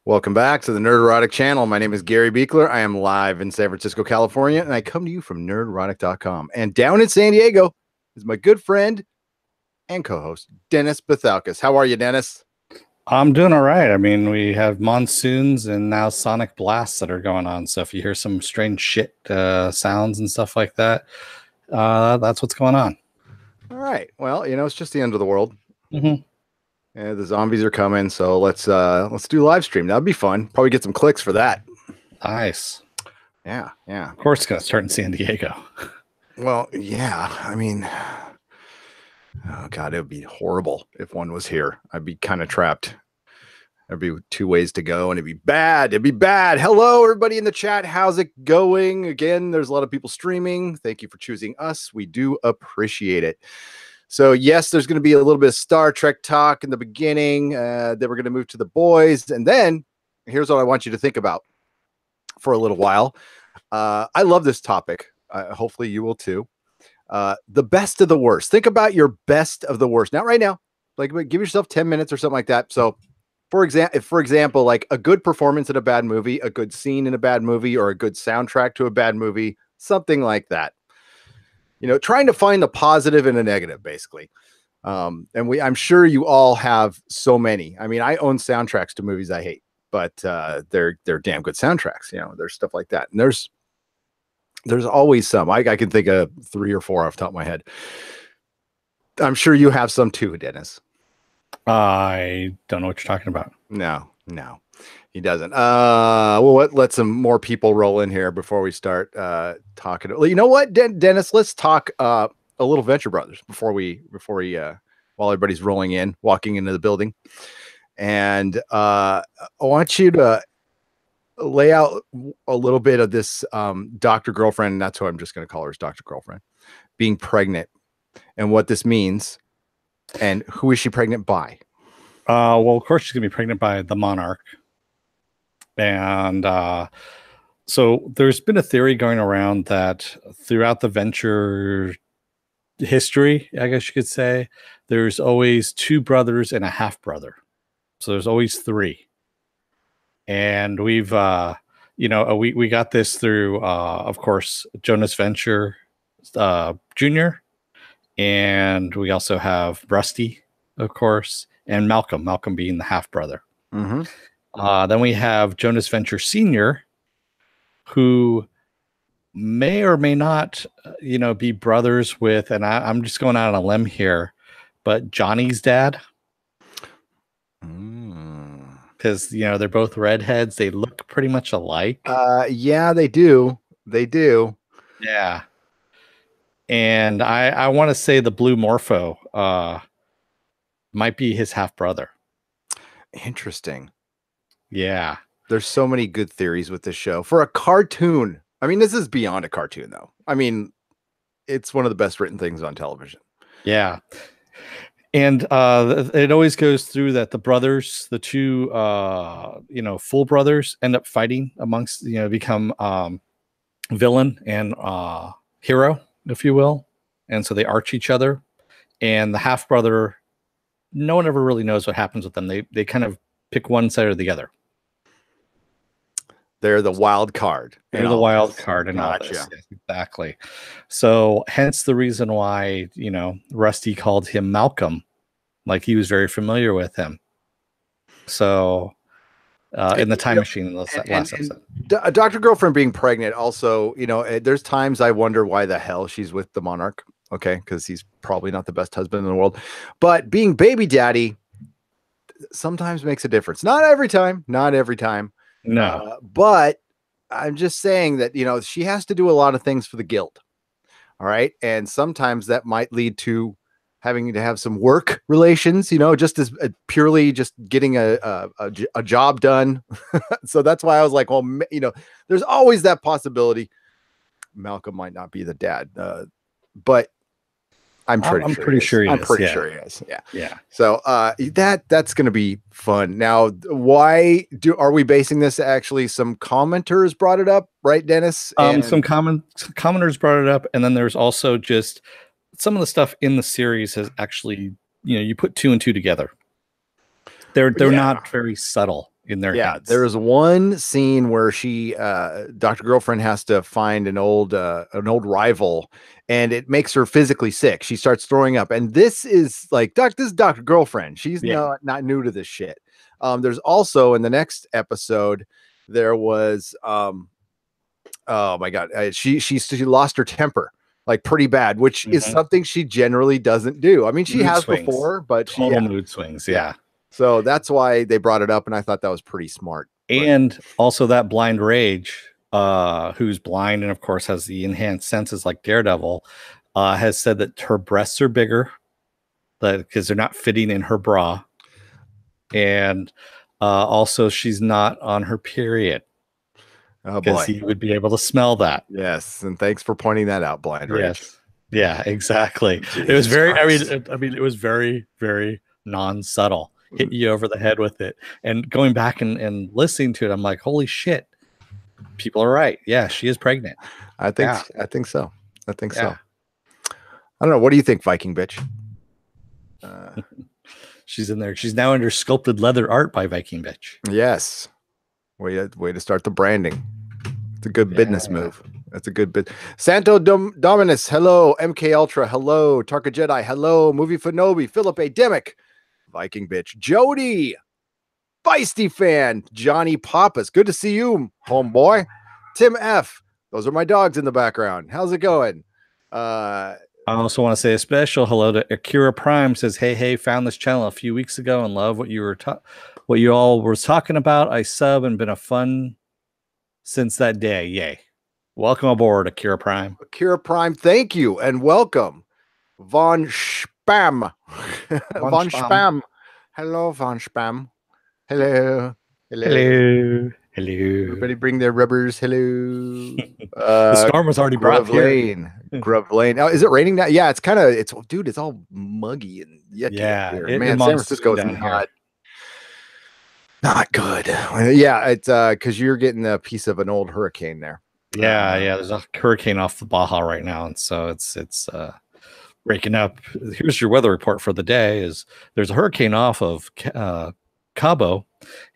Welcome back to the Nerd Erotic channel. My name is Gary Beekler. I am live in San Francisco, California, and I come to you from nerderotic.com. And down in San Diego is my good friend and co-host, Dennis Bethalkis. How are you, Dennis? I'm doing all right. I mean, we have monsoons and now sonic blasts that are going on. So if you hear some strange shit sounds and stuff like that, that's what's going on. All right. Well, you know, it's just the end of the world. Mm-hmm. And the zombies are coming, so let's do live stream. That'd be fun. Probably get some clicks for that. Nice. Yeah. Of course, it's gonna start in San Diego. Well, yeah. I mean, oh god, it would be horrible if one was here. I'd be kind of trapped. There'd be two ways to go, and it'd be bad. It'd be bad. Hello, everybody in the chat. How's it going? Again, there's a lot of people streaming. Thank you for choosing us. We do appreciate it. So, yes, there's going to be a little bit of Star Trek talk in the beginning. Then we're going to move to the boys. And then here's what I want you to think about for a little while. I love this topic. Hopefully you will too. The best of the worst. Think about your best of the worst. Not right now. Like, give yourself 10 minutes or something like that. So, for example, like a good performance in a bad movie, a good scene in a bad movie, or a good soundtrack to a bad movie, something like that. You know, trying to find the positive and a negative, basically. And I'm sure you all have so many. I mean, I own soundtracks to movies I hate, but they're damn good soundtracks. You know, there's stuff like that. And there's always some. I can think of 3 or 4 off the top of my head. I'm sure you have some too, Dennis. I don't know what you're talking about. No, he doesn't. Well, let some more people roll in here before we start talking. You know what, Dennis? Let's talk a little Venture Brothers before we while everybody's walking into the building. And I want you to lay out a little bit of this Dr. Girlfriend. And that's who I'm just going to call her, is Dr. Girlfriend, being pregnant and what this means. And who is she pregnant by? Well, of course, she's going to be pregnant by the Monarch. And so there's been a theory going around that throughout the Venture history, I guess you could say, there's always 2 brothers and a half brother. So there's always 3. And we've, we got this through, of course, Jonas Venture Jr. And we also have Rusty, of course, and Malcolm being the half brother. Mm-hmm. Then we have Jonas Venture Sr., who may or may not, be brothers with, and I'm just going out on a limb here, but Johnny's dad. Because, they're both redheads. They look pretty much alike. Yeah, they do. Yeah. And I want to say the Blue Morpho might be his half brother. Interesting. Yeah. There's so many good theories with this show. For a cartoon, I mean, this is beyond a cartoon, though. I mean, it's one of the best written things on television. Yeah. And it always goes through that the brothers, the 2, full brothers, end up fighting amongst, become villain and hero, if you will. And so they arch each other. And the half brother, no one ever really knows what happens with them. They kind of pick one side or the other. They're the wild card. They're the wild card in all this. Yes, exactly. So hence the reason why, Rusty called him Malcolm, like he was very familiar with him. So in the time machine in the last episode. Dr. Girlfriend being pregnant also, there's times I wonder why the hell she's with the Monarch. Okay, because he's probably not the best husband in the world. But being baby daddy sometimes makes a difference. Not every time. No. But I'm just saying that, she has to do a lot of things for the guild. All right. And sometimes that might lead to having to have some work relations, just as purely just getting a job done. So that's why I was like, well, there's always that possibility. Malcolm might not be the dad, but I'm pretty sure he is. Yeah. So that's going to be fun. Now, are we basing this? Actually, some commenters brought it up, right, Dennis? Some commenters brought it up, and then there's also just some of the stuff in the series has actually, you put 2 and 2 together. They're not very subtle in their Yeah, hands. there is one scene where she, Dr. Girlfriend, has to find an old rival, and it makes her physically sick. She starts throwing up, and this is like, this is Dr. Girlfriend. She's not new to this shit. There's also in the next episode, there was, oh my god, she lost her temper like pretty bad, which is something she generally doesn't do. I mean, she has before, but total mood swings. Yeah. So that's why they brought it up, and I thought that was pretty smart. And also that blind rage, who's blind and of course has the enhanced senses like Daredevil, has said that her breasts are bigger because they're not fitting in her bra, and also she's not on her period. Oh boy, because he would be able to smell that. Yes, and thanks for pointing that out, Blind Rage. Yes. Yeah, exactly. Jesus it was very Christ. I mean it was very, very non-subtle. Hit you over the head with it. And going back and listening to it, I'm like, holy shit. People are right. Yeah, she is pregnant. I think so. I think so. I don't know. What do you think, Viking bitch? She's in there. She's now under sculpted leather art by Viking bitch. Yes. Way to start the branding. It's a good business move. That's a good bit. Santo Dominus, hello. MK Ultra, hello. Tarka Jedi, hello. Movie Fanobi, Philip A. Demick, Viking bitch. Jody, Feisty fan. Johnny Pappas, good to see you, homeboy. Tim F. Those are my dogs in the background. How's it going? I also want to say a special hello to Akira Prime. Says, hey, found this channel a few weeks ago and love what you all were talking about. I sub and been a fun since that day. Yay. Welcome aboard, Akira Prime. Akira Prime, thank you and welcome. Von Spam. Von Spam. Hello, Von Spam. Hello. Everybody bring their rubbers. Hello. The storm was already brought here. Grub Lane. Oh, is it raining now? Yeah, it's all muggy and yucky. Yeah, here. Man, San Francisco is not good. Yeah, it's because you're getting a piece of an old hurricane there. Yeah, there's a hurricane off the Baja right now, and so it's raking up. Here's your weather report for the day: is there's a hurricane off of Cabo,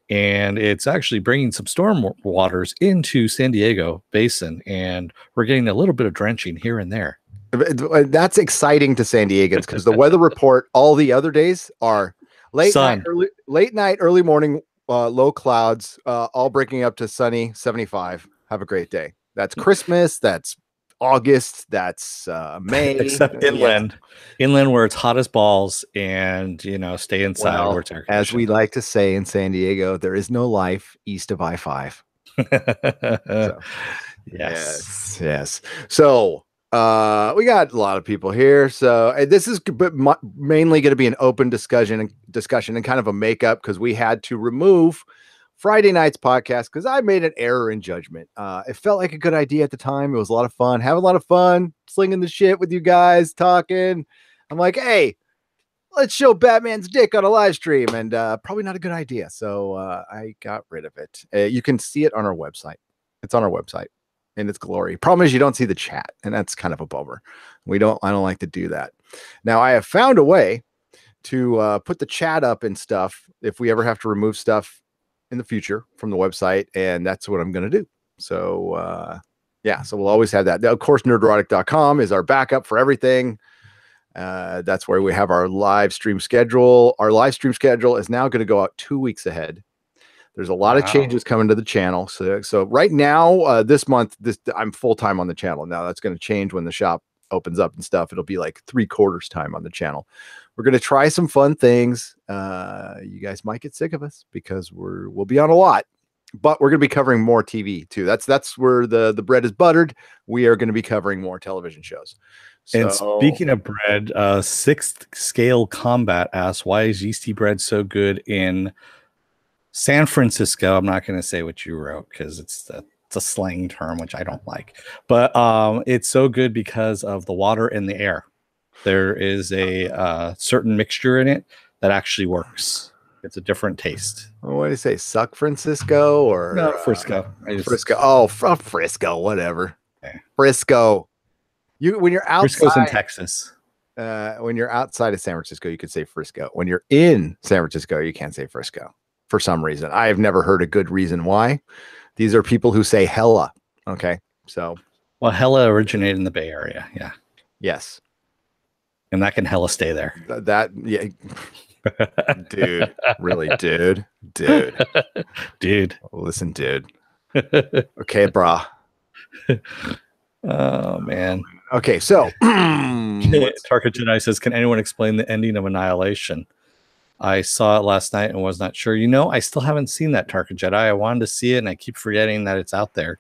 and it's actually bringing some storm waters into San Diego Basin, and we're getting a little bit of drenching here and there. That's exciting to San Diegans because the weather report all the other days are late night, early morning, low clouds, all breaking up to sunny 75. Have a great day. That's Christmas. That's August. That's May. Except inland where it's hot as balls, and stay inside. Well, where it's as we like to say in San Diego, there is no life east of I-5. So, yes. So we got a lot of people here. So this is mainly going to be an open discussion and kind of a makeup because we had to remove Friday night's podcast because I made an error in judgment. It felt like a good idea at the time. It was a lot of fun, having a lot of fun, slinging the shit with you guys, talking. I'm like, hey, let's show Batman's dick on a live stream, and probably not a good idea. So I got rid of it. You can see it on our website. It's on our website in its glory. Problem is you don't see the chat, and that's kind of a bummer. I don't like to do that. Now I have found a way to put the chat up and stuff if we ever have to remove stuff in the future from the website, and that's what I'm going to do. So so we'll always have that. Now, of course, nerderotic.com is our backup for everything. That's where we have our live stream schedule. Our live stream schedule is now going to go out 2 weeks ahead. There's a lot of changes coming to the channel. So right now, this month, I'm full-time on the channel. Now that's going to change when the shop opens up and stuff. It'll be like 3/4 time on the channel. We're going to try some fun things. You guys might get sick of us because we'll be on a lot, but we're going to be covering more TV too. That's where the bread is buttered. We are going to be covering more television shows. And speaking of bread, Sixth Scale Combat asks, why is yeasty bread so good in San Francisco? I'm not going to say what you wrote because it's a slang term, which I don't like. But it's so good because of the water and the air. There is a certain mixture in it that actually works. It's a different taste. What do you say? Suck Francisco or no, Frisco? Frisco. Oh, Frisco, whatever. Okay. Frisco. When you're outside, Frisco's in Texas. When you're outside of San Francisco, you could say Frisco. When you're in San Francisco, you can't say Frisco. for some reason. I have never heard a good reason why. These are people who say hella. Okay. So, well, hella originated in the Bay Area. Yeah. yes. And that can hella stay there. Yeah. Dude, really, dude. Listen, dude. Okay, brah. Oh, man. Okay, so Tarka Jedi says, can anyone explain the ending of Annihilation? I saw it last night and was not sure. I still haven't seen that, Tarka Jedi. I wanted to see it, and I keep forgetting that it's out there.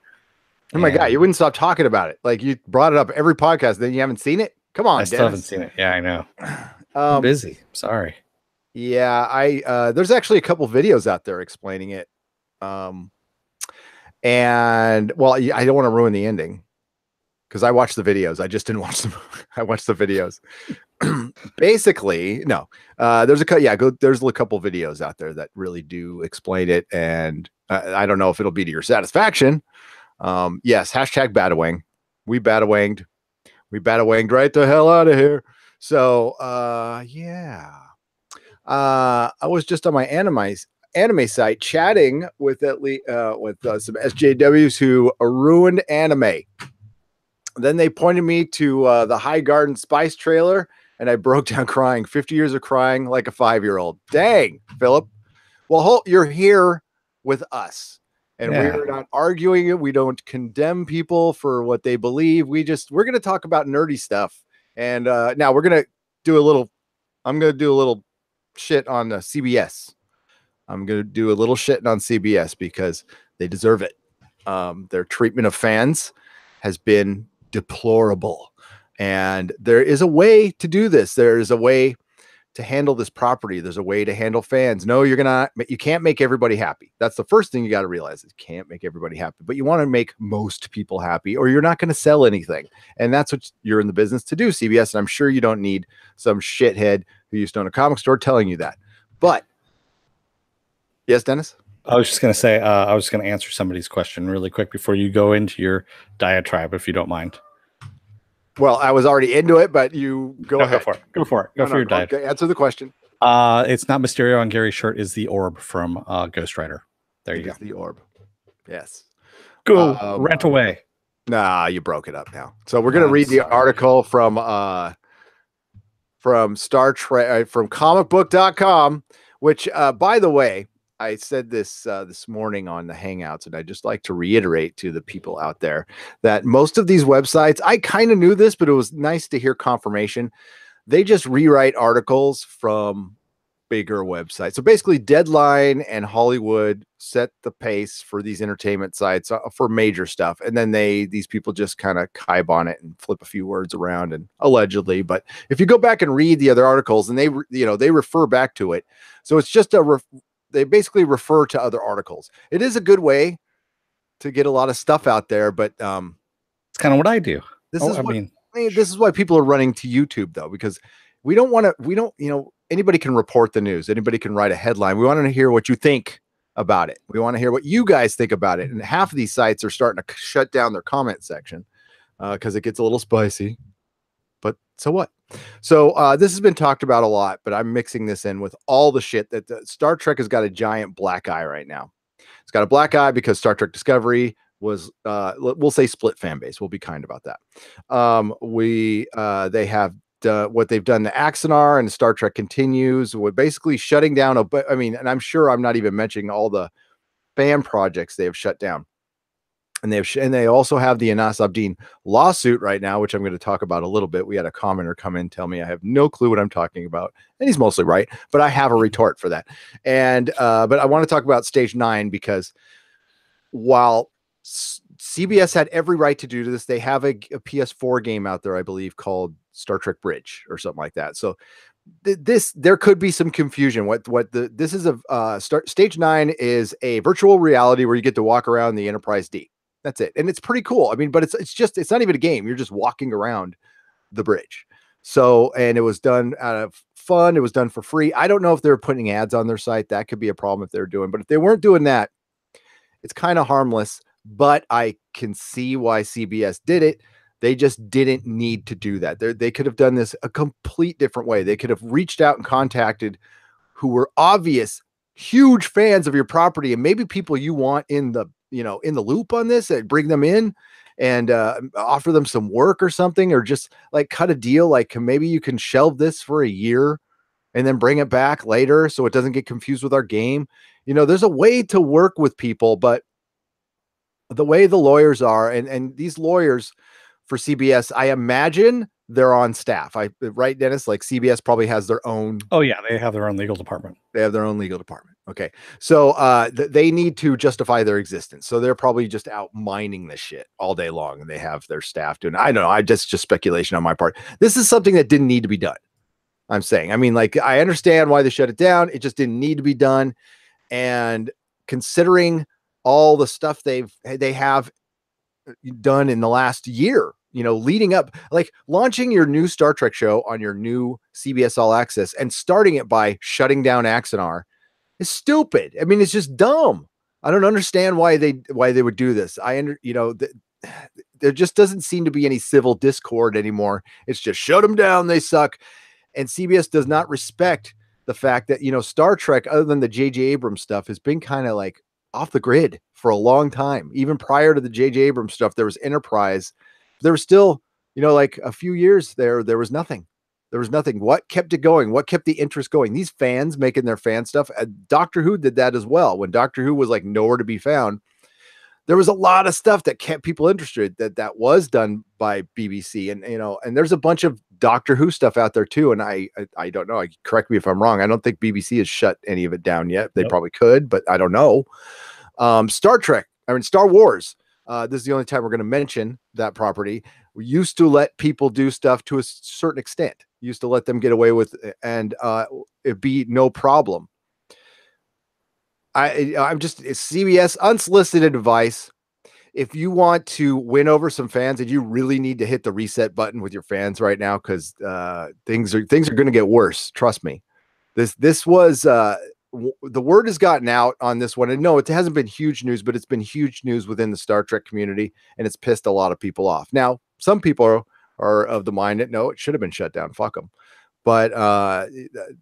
Oh my God, you wouldn't stop talking about it. Like, you brought it up every podcast, then you haven't seen it? Come on, I still haven't seen it. Yeah, I know. I'm busy. Sorry. Yeah, there's actually a couple videos out there explaining it. And well, I don't want to ruin the ending because I watched the videos. I just didn't watch them. I watched the videos. Basically, no. There's a couple videos out there that really do explain it, and I don't know if it'll be to your satisfaction. Yes, hashtag Batawang. We Batawanged. We Batawanged right the hell out of here. So, yeah. I was just on my anime site chatting with some SJWs who ruined anime. Then they pointed me to the High Garden Spice trailer, and I broke down crying. 50 years of crying like a 5-year-old. Dang, Philip. Well, you're here with us, and we're not arguing it. We don't condemn people for what they believe. we're going to talk about nerdy stuff. And now I'm going to do a little shit on CBS. I'm going to do a little shit on CBS because they deserve it. Their treatment of fans has been deplorable. And there is a way to do this. There is a way to handle this property. There's a way to handle fans. No, you can't make everybody happy. That's the first thing you got to realize is you can't make everybody happy, but you want to make most people happy or you're not going to sell anything. And that's what you're in the business to do, CBS. And I'm sure you don't need some shithead who used to own a comic store telling you that. But yes, Dennis? I was just going to say, I was going to answer somebody's question really quick before you go into your diatribe, if you don't mind. Well, I was already into it, but you go ahead. Go for it. Go for your diatribe. Okay, answer the question. It's not Mysterio on Gary's shirt. Is the orb from Ghost Rider. There you go. The orb. Yes. Go rant away. Nah, you broke it up now. So we're going to read the article from Star Trek, from comicbook.com, which, by the way, I said this morning on the Hangouts, and I just like to reiterate to the people out there that most of these websites, I kind of knew this, but it was nice to hear confirmation. They just rewrite articles from bigger websites. So basically, Deadline and Hollywood set the pace for these entertainment sites for major stuff, and then these people just kind of kibe on it and flip a few words around, and allegedly. But if you go back and read the other articles, and they refer back to it, so it's just they basically refer to other articles. It is a good way to get a lot of stuff out there, but it's kind of what I do. This is why people are running to YouTube, though, because anybody can report the news. Anybody can write a headline. We want to hear what you think about it. We want to hear what you guys think about it. And half of these sites are starting to shut down their comment section because it gets a little spicy. But so what? So this has been talked about a lot, but I'm mixing this in with all the shit that Star Trek has got a giant black eye right now. It's got a black eye because Star Trek Discovery was, we'll say, split fan base. We'll be kind about that. They have what they've done to Axanar, and Star Trek Continues, with basically shutting down and I'm sure I'm not even mentioning all the fan projects they have shut down. And they also have the Anas Abdeen lawsuit right now, which I'm going to talk about a little bit. We had a commenter come in and tell me I have no clue what I'm talking about, and he's mostly right, but I have a retort for that. And but I want to talk about Stage 9 because while CBS had every right to do this, they have a PS4 game out there, I believe, called Star Trek Bridge or something like that. So there could be some confusion. Stage 9 is a virtual reality where you get to walk around the Enterprise D. That's it. And it's pretty cool. I mean, but it's not even a game. You're just walking around the bridge. So, and it was done out of fun. It was done for free. I don't know if they're putting ads on their site. That could be a problem if they're doing, but if they weren't doing that, it's kind of harmless, but I can see why CBS did it. They just didn't need to do that. They could have done this a complete different way. They could have reached out and contacted who were obvious huge fans of your property and maybe people you want in the, in the loop on this, and bring them in and offer them some work or something, or just like cut a deal. Like maybe you can shelve this for a year and then bring it back later so it doesn't get confused with our game. There's a way to work with people, but the way the lawyers are, and these lawyers for CBS, I imagine they're on staff. Right, Dennis? Like CBS probably has their own. Oh yeah, they have their own legal department. They have their own legal department. Okay, so they need to justify their existence. So they're probably just out mining this shit all day long, and they have their staff doing. I don't know. I just speculation on my part. This is something that didn't need to be done. I'm saying. I mean, like, I understand why they shut it down. It just didn't need to be done. And considering all the stuff they have done in the last year, leading up, like launching your new Star Trek show on your new CBS All Access and starting it by shutting down Axanar is stupid. I mean, it's just dumb. I don't understand why they would do this. There just doesn't seem to be any civil discord anymore. It's just shut them down. They suck. And CBS does not respect the fact that, Star Trek, other than the J.J. Abrams stuff, has been kind of like off the grid for a long time. Even prior to the J.J. Abrams stuff, there was Enterprise. There was still, like a few years there was nothing. There was nothing. What kept it going? What kept the interest going? These fans making their fan stuff. Doctor Who did that as well. When Doctor Who was like nowhere to be found, there was a lot of stuff that kept people interested that was done by BBC. And there's a bunch of Doctor Who stuff out there too. And I don't know. Correct me if I'm wrong. I don't think BBC has shut any of it down yet. They probably could, but I don't know. Star Wars. This is the only time we're going to mention that property. We used to let people do stuff to a certain extent. Used to let them get away with, and it'd be no problem. I'm just CBS unsolicited advice. If you want to win over some fans, and you really need to hit the reset button with your fans right now, because things are going to get worse. Trust me. This was the word has gotten out on this one, and no, it hasn't been huge news, but it's been huge news within the Star Trek community, and it's pissed a lot of people off. Now, some people are of the mind that no, it should have been shut down. Fuck them. But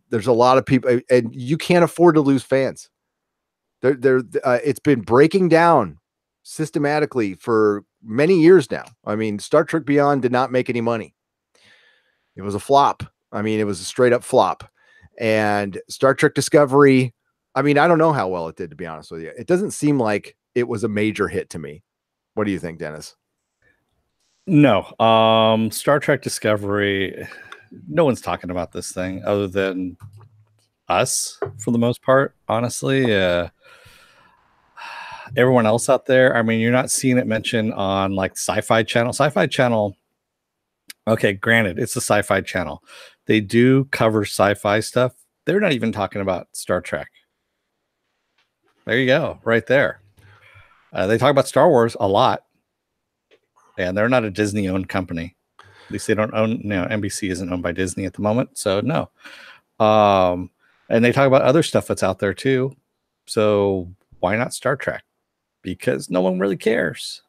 there's a lot of people, and you can't afford to lose fans. It's been breaking down systematically for many years now. I mean, Star Trek Beyond did not make any money. It was a flop. I mean, it was a straight up flop. And Star Trek Discovery, I mean, I don't know how well it did, to be honest with you. It doesn't seem like it was a major hit to me. What do you think, Dennis? No. Star Trek Discovery, no one's talking about this thing other than us for the most part, honestly. Everyone else out there, I mean, you're not seeing it mentioned on like Sci-Fi Channel. Sci-Fi Channel, okay, granted, it's a Sci-Fi Channel. They do cover sci-fi stuff. They're not even talking about Star Trek. There you go, right there. They talk about Star Wars a lot, and they're not a Disney-owned company. At least they don't own. NBC isn't owned by Disney at the moment, so no. And they talk about other stuff that's out there too. So why not Star Trek? Because no one really cares.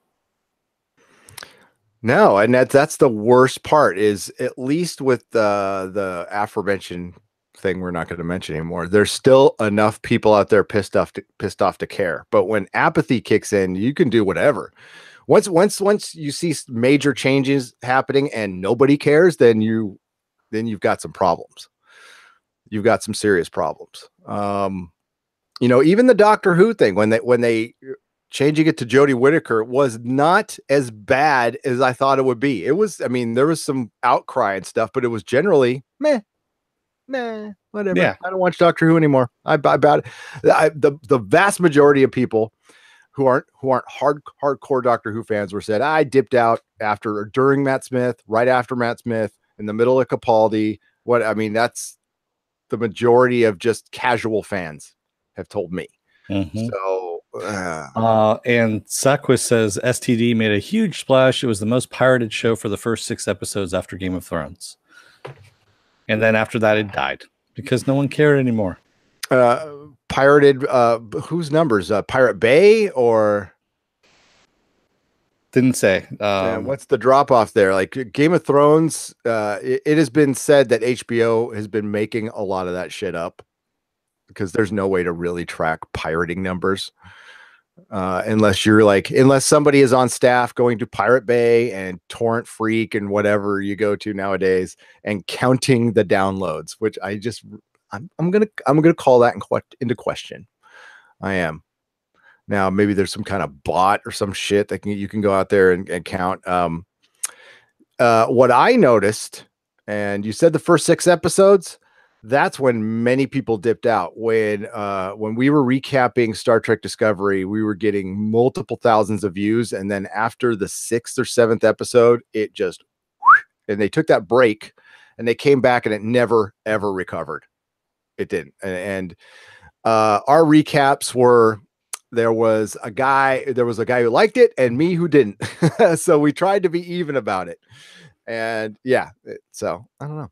No, and that's the worst part, is at least with the aforementioned thing we're not going to mention anymore, there's still enough people out there pissed off to care. But when apathy kicks in, you can do whatever. Once you see major changes happening and nobody cares, then you've got some problems. You've got some serious problems. Even the Doctor Who thing, when they changing it to Jodie Whittaker, was not as bad as I thought it would be. It was, I mean, there was some outcry and stuff, but it was generally meh, whatever. Yeah. I don't watch Doctor Who anymore. The vast majority of people who aren't hardcore Doctor Who fans were said, I dipped out after or during Matt Smith, right after Matt Smith, in the middle of Capaldi. That's the majority of just casual fans have told me. Mm-hmm. So, and Saquist says STD made a huge splash. It was the most pirated show for the first 6 episodes after Game of Thrones. And then after that, it died because no one cared anymore. Pirated, whose numbers? Pirate Bay or? Didn't say. What's the drop off there? Like Game of Thrones, it has been said that HBO has been making a lot of that shit up. because there's no way to really track pirating numbers. Unless somebody is on staff going to Pirate Bay and Torrent Freak and whatever you go to nowadays and counting the downloads, which I'm gonna call that into question. I am. Now maybe there's some kind of bot or some shit that you can go out there and count. What I noticed, and you said the first 6 episodes, that's when many people dipped out. When we were recapping Star Trek Discovery, we were getting multiple thousands of views, and then after the 6th or 7th episode, it just, and they took that break, and they came back, and it never ever recovered. It didn't. And our recaps were, there was a guy who liked it and me who didn't. So we tried to be even about it. And yeah, so I don't know.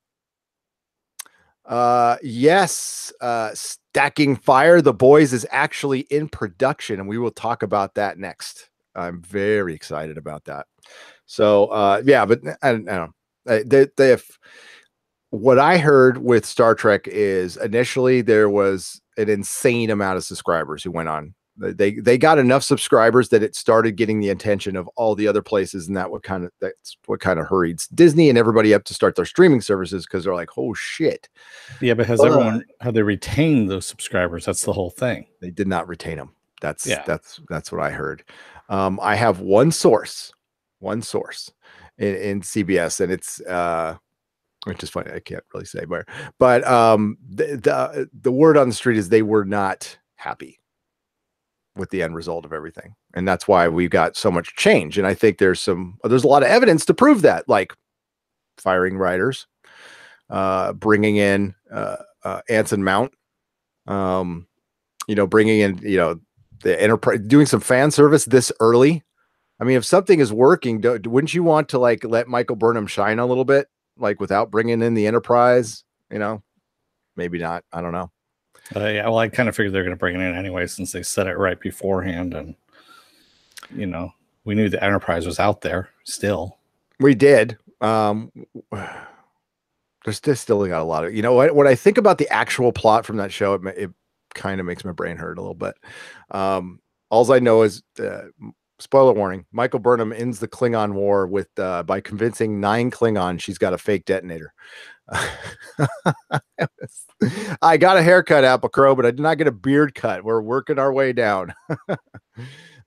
Yes, Stacking Fire, The Boys is actually in production, and we will talk about that next. I'm very excited about that. So yeah, but I don't know. What I heard with Star Trek is initially there was an insane amount of subscribers who went on. They got enough subscribers that it started getting the attention of all the other places, and that's what kind of hurried Disney and everybody up to start their streaming services, because they're like, oh shit. Yeah, but have they retained those subscribers? That's the whole thing. They did not retain them. That's what I heard. I have one source in CBS, and it's which is funny. I can't really say where, but the word on the street is they were not happy with the end result of everything, and that's why we got so much change. And I think there's a lot of evidence to prove that, like firing writers, bringing in Anson Mount, bringing in the Enterprise, doing some fan service this early. I mean, if something is working, wouldn't you want to like let Michael Burnham shine a little bit, like without bringing in the Enterprise? Maybe not. I don't know. Yeah, well, I kind of figured they're going to bring it in anyway, since they said it right beforehand, and we knew the Enterprise was out there still. We did. There's still got a lot of, when I think about the actual plot from that show, it kind of makes my brain hurt a little bit. All I know is, spoiler warning, Michael Burnham ends the Klingon war by convincing 9 Klingons she's got a fake detonator. I got a haircut, Apple Crow, but I did not get a beard cut. We're working our way down.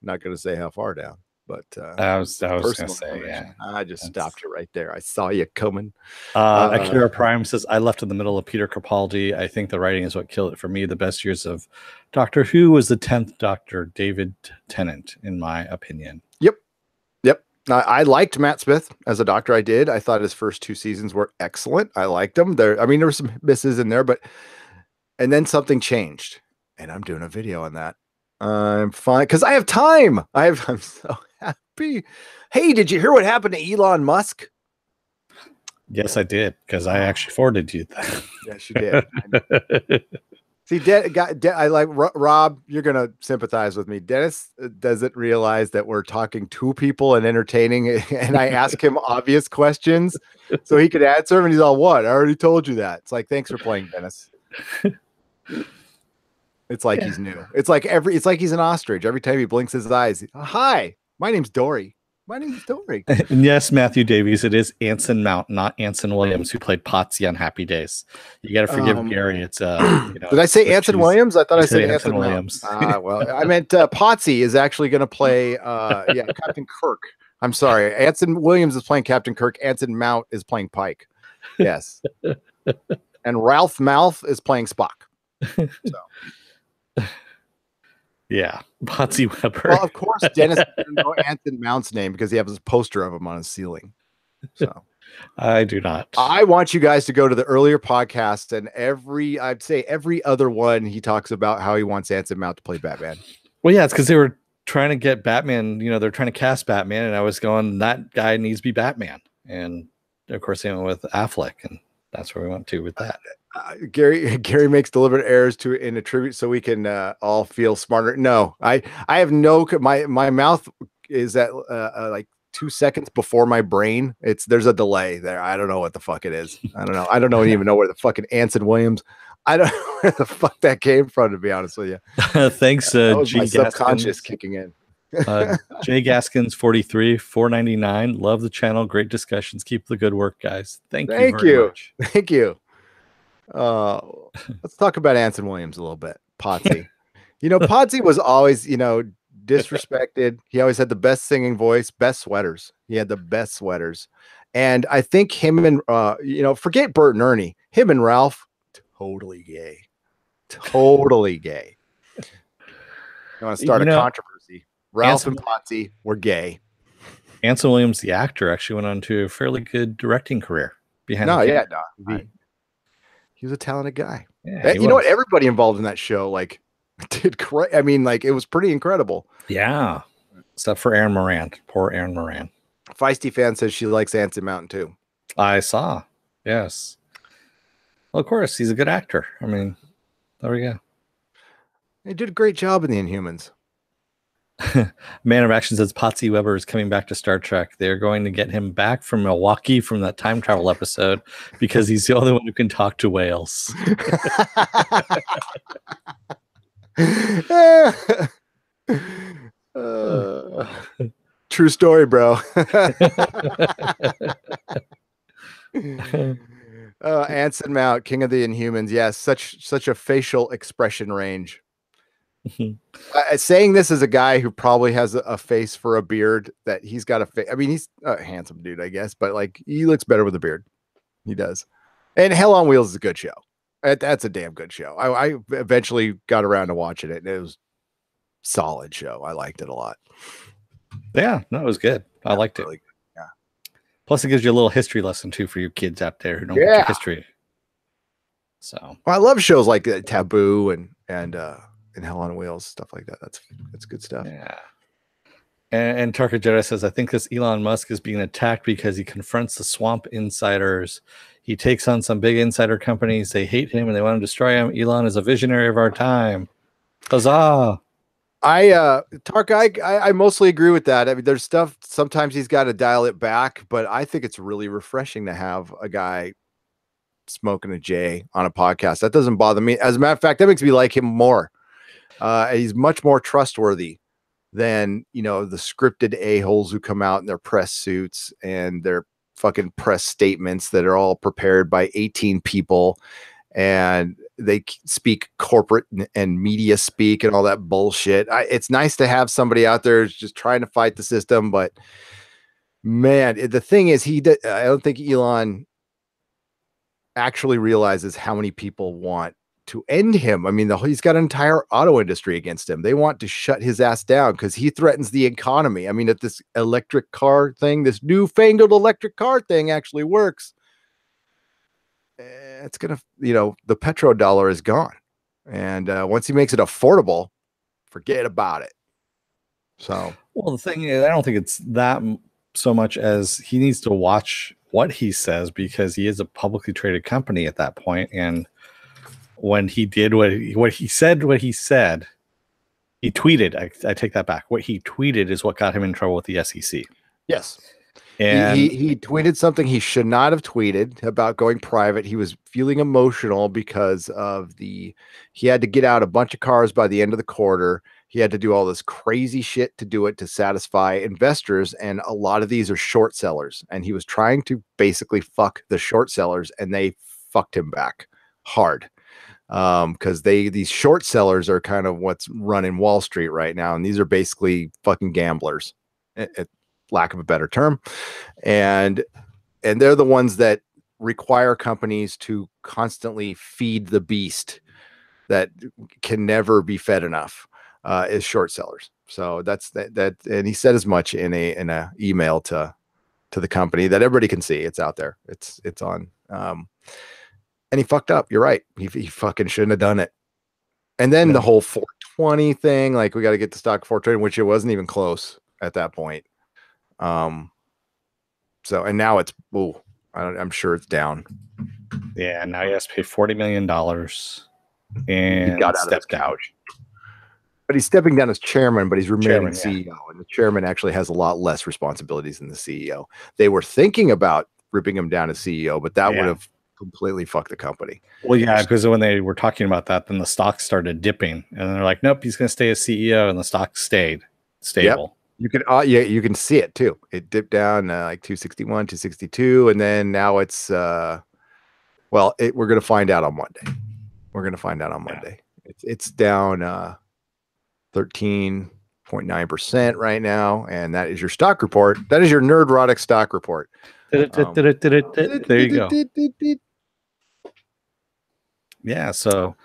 Not going to say how far down, but I was going to say, yeah. I just stopped you right there. I saw you coming. Akira Prime says, I left in the middle of Peter Capaldi. I think the writing is what killed it for me. The best years of Doctor Who was the 10th Doctor, David Tennant, in my opinion. Yep. I liked Matt Smith as a Doctor. I did. I thought his first 2 seasons were excellent. I liked them. There were some misses in there, and then something changed, and I'm doing a video on that. I'm fine because I have time. I'm so happy. Hey, did you hear what happened to Elon Musk? Yes, I did, because I actually forwarded you that. Yes, you did. See, I like Rob. You're gonna sympathize with me. Dennis doesn't realize that we're talking to people and entertaining, and I ask him obvious questions so he could answer them, and he's all, "What? I already told you that." It's like, thanks for playing, Dennis. It's like he's new. It's like he's an ostrich. Every time he blinks his eyes, hi, my name's Dory. My name's Dory. And yes, Matthew Davies, it is Anson Mount, not Anson Williams, who played Potsy on Happy Days. You got to forgive Gary. It's did I say Anson Williams? I thought I said Anson Williams. Well, I meant Potsy is actually going to play Captain Kirk. I'm sorry, Anson Williams is playing Captain Kirk. Anson Mount is playing Pike. Yes, and Ralph Mouth is playing Spock. So. Yeah, Potsy Weber. Well, of course, Dennis didn't know Anson Mount's name because he has a poster of him on his ceiling. So I do not. I want you guys to go to the earlier podcast, and I'd say every other one, he talks about how he wants Anson Mount to play Batman. Well, yeah, it's because they were trying to get Batman. They're trying to cast Batman, and I was going, that guy needs to be Batman. And of course, they went with Affleck, and that's where we went to with that. Gary makes deliberate errors in a tribute so we can all feel smarter. No, I have my mouth is at like 2 seconds before my brain. There's a delay there. I don't know what the fuck it is. I don't know. I don't even know where the fucking Anson Williams. I don't know where the fuck that came from, to be honest with you. Thanks, That was G my subconscious Gaskins. kicking in. Jay Gaskins 43, $4.99. Love the channel. Great discussions. Keep the good work, guys. Thank you very much. Thank you. Let's talk about Anson Williams a little bit. Potsy. Potsy was always, disrespected. He always had the best singing voice, best sweaters. He had the best sweaters. And I think him and, forget Bert and Ernie, him and Ralph, totally gay. Totally gay. I want to start a controversy. Ralph and Potsy were gay. Anson Williams, the actor, actually went on to a fairly good directing career behind he was a talented guy. Yeah, you know what? Everybody involved in that show did great. I mean, it was pretty incredible. Yeah. Except for Aaron Moran. Poor Aaron Moran. Feisty fan says she likes Anson Mountain too. I saw. Yes. Well, of course, he's a good actor. I mean, there we go. He did a great job in the Inhumans. Man of Action says Potsy Weber is coming back to Star Trek. They're going to get him back from Milwaukee from that time travel episode because he's the only one who can talk to whales. True story, bro. Anson Mount, King of the Inhumans. Yes, such a facial expression range. Saying this as a guy who probably has a face for a beard, that he's got a face. I mean, he's a handsome dude, I guess, but he looks better with a beard. He does. And Hell on Wheels is a good show. That's a damn good show. I eventually got around to watching it, and it was a solid show. I liked it a lot. Yeah, no, it was good. I liked it. Really, yeah. Plus, it gives you a little history lesson too for you kids out there who don't get your history. So, I love shows like Taboo and Hell on Wheels, stuff like that. That's good stuff. Yeah. And Tarka Jedi says, I think this Elon Musk is being attacked because he confronts the swamp insiders. He takes on some big insider companies. They hate him and they want to destroy him. Elon is a visionary of our time. Huzzah. Tarka, I mostly agree with that. I mean, there's stuff, sometimes he's got to dial it back, but I think it's really refreshing to have a guy smoking a J on a podcast. That doesn't bother me. As a matter of fact, that makes me like him more. He's much more trustworthy than, the scripted a-holes who come out in their press suits and their fucking press statements that are all prepared by 18 people, and they speak corporate and media speak and all that bullshit. It's nice to have somebody out there who's just trying to fight the system, but man, the thing is, I don't think Elon actually realizes how many people want to end him. I mean, he's got an entire auto industry against him. They want to shut his ass down because he threatens the economy. I mean, if this electric car thing, this newfangled electric car thing actually works, it's going to, the petrodollar is gone. And once he makes it affordable, forget about it. So, well, the thing is, I don't think it's that so much as he needs to watch what he says, because he is a publicly traded company at that point. And when he did what he said, he tweeted. I take that back. What he tweeted is what got him in trouble with the SEC. Yes. And he tweeted something he should not have tweeted about going private. He was feeling emotional because of he had to get out a bunch of cars by the end of the quarter. He had to do all this crazy shit to do it to satisfy investors. And a lot of these are short sellers. And he was trying to basically fuck the short sellers, and they fucked him back hard. Because these short sellers are kind of what's running Wall Street right now. And these are basically fucking gamblers, lack of a better term. And they're the ones that require companies to constantly feed the beast that can never be fed enough, is short sellers. So that's that. And he said as much in a email to the company that everybody can see. It's out there. It's on, and he fucked up. You're right. He fucking shouldn't have done it. And then the whole 420 thing, we got to get the stock 420, which it wasn't even close at that point. So, and now it's, I'm sure it's down. Yeah. Now he has to pay $40 million and he got out of his couch. But he's stepping down as chairman, but he's remaining CEO. And the chairman actually has a lot less responsibilities than the CEO. They were thinking about ripping him down as CEO, but that would have completely fuck the company. Well, yeah, because when they were talking about that, then the stock started dipping, and they're like, "Nope, he's going to stay as CEO," and the stock stayed stable. You can you can see it too. It dipped down like 261, 262, and then now it's we're gonna find out on Monday. We're gonna find out on Monday. It's down 13.9% right now, and that is your stock report. That is your Nerdrotic stock report. There you go. Yeah, so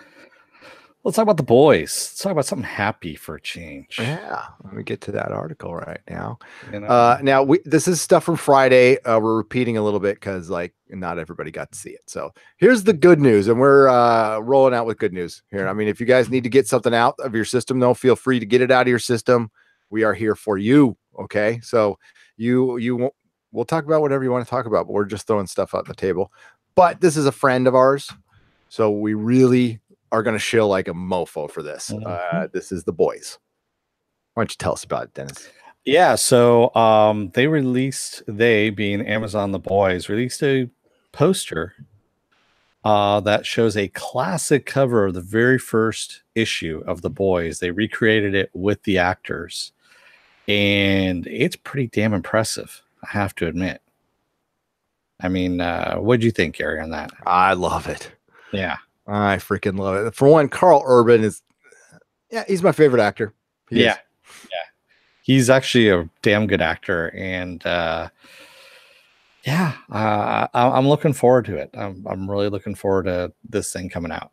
let's talk about The Boys. Let's talk about something happy for a change. Yeah, let me get to that article right now. You know? Now this is stuff from Friday. We're repeating a little bit because like not everybody got to see it. So here's the good news, and we're rolling out with good news here. I mean, if you guys need to get something out of your system, though, feel free to get it out of your system. We are here for you. Okay, so we'll talk about whatever you want to talk about, but we're just throwing stuff out the table. But this is a friend of ours, so we really are going to shill like a mofo for this. This is The Boys. Why don't you tell us about it, Dennis? Yeah, so they being Amazon The Boys, released a poster that shows a classic cover of the very first issue of The Boys. They recreated it with the actors, and it's pretty damn impressive, I have to admit. I mean, what do you think, Gary, on that? I love it. Yeah. I freaking love it. For one, Carl Urban he's my favorite actor. He is. He's actually a damn good actor, and I'm looking forward to it. I'm really looking forward to this thing coming out,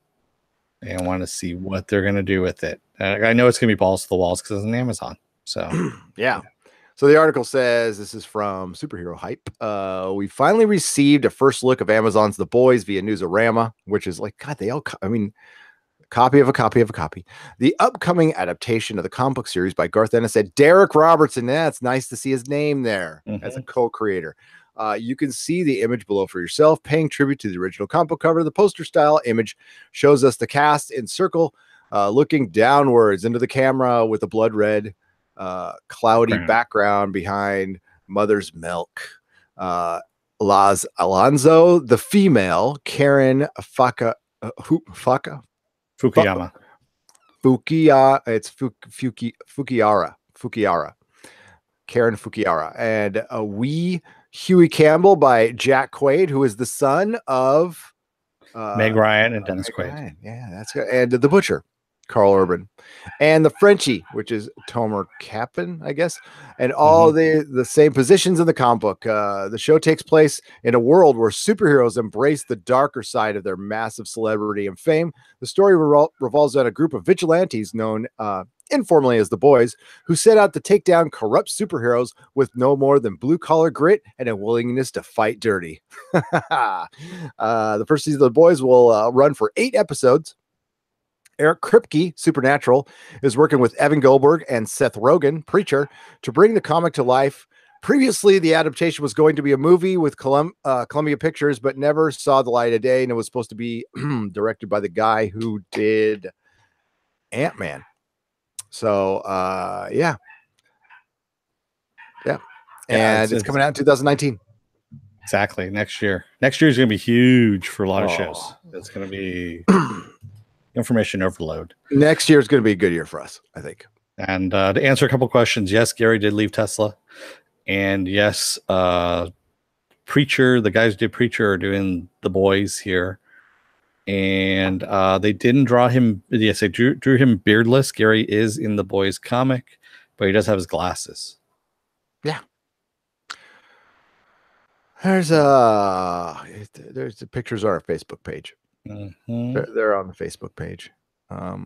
and I want to see what they're going to do with it. I know it's going to be balls to the walls because it's an Amazon. So yeah. So the article says, this is from Superhero Hype. We finally received a first look of Amazon's The Boys via Newsarama, which is like, God, copy of a copy of a copy. The upcoming adaptation of the comic book series by Garth Ennis and Derek Robertson. Yeah, it's nice to see his name there as a co-creator. You can see the image below for yourself, paying tribute to the original comic book cover. The poster style image shows us the cast in circle, looking downwards into the camera with a blood red, cloudy background behind Mother's Milk. Laz Alonso, the female, Karen Fukuyama. Fukiara. Karen Fukiara. And Huey Campbell by Jack Quaid, who is the son of Meg Ryan and Dennis Quaid. Ryan. Yeah, that's good. And The Butcher, Carl Urban, and the Frenchie, which is Tomer Capin, I guess, and all the same positions in the comic book. The show takes place in a world where superheroes embrace the darker side of their massive celebrity and fame. The story revolves around a group of vigilantes known informally as the Boys, who set out to take down corrupt superheroes with no more than blue-collar grit and a willingness to fight dirty. The first season of The Boys will run for 8 episodes. Eric Kripke, Supernatural, is working with Evan Goldberg and Seth Rogen, Preacher, to bring the comic to life. Previously, the adaptation was going to be a movie with Columbia Pictures, but never saw the light of day, and it was supposed to be directed by the guy who did Ant-Man. So, yeah. And it's coming out in 2019. Exactly. Next year is going to be huge for a lot of shows. It's going to be information overload. Next year is going to be a good year for us, I think. And to answer a couple questions, yes, Gary did leave Tesla. And yes, Preacher, the guys who did Preacher are doing The Boys here. And they didn't draw him. Yes, they drew him beardless. Gary is in The Boys comic, but he does have his glasses. Yeah. There's the pictures on our Facebook page. They're on the Facebook page. I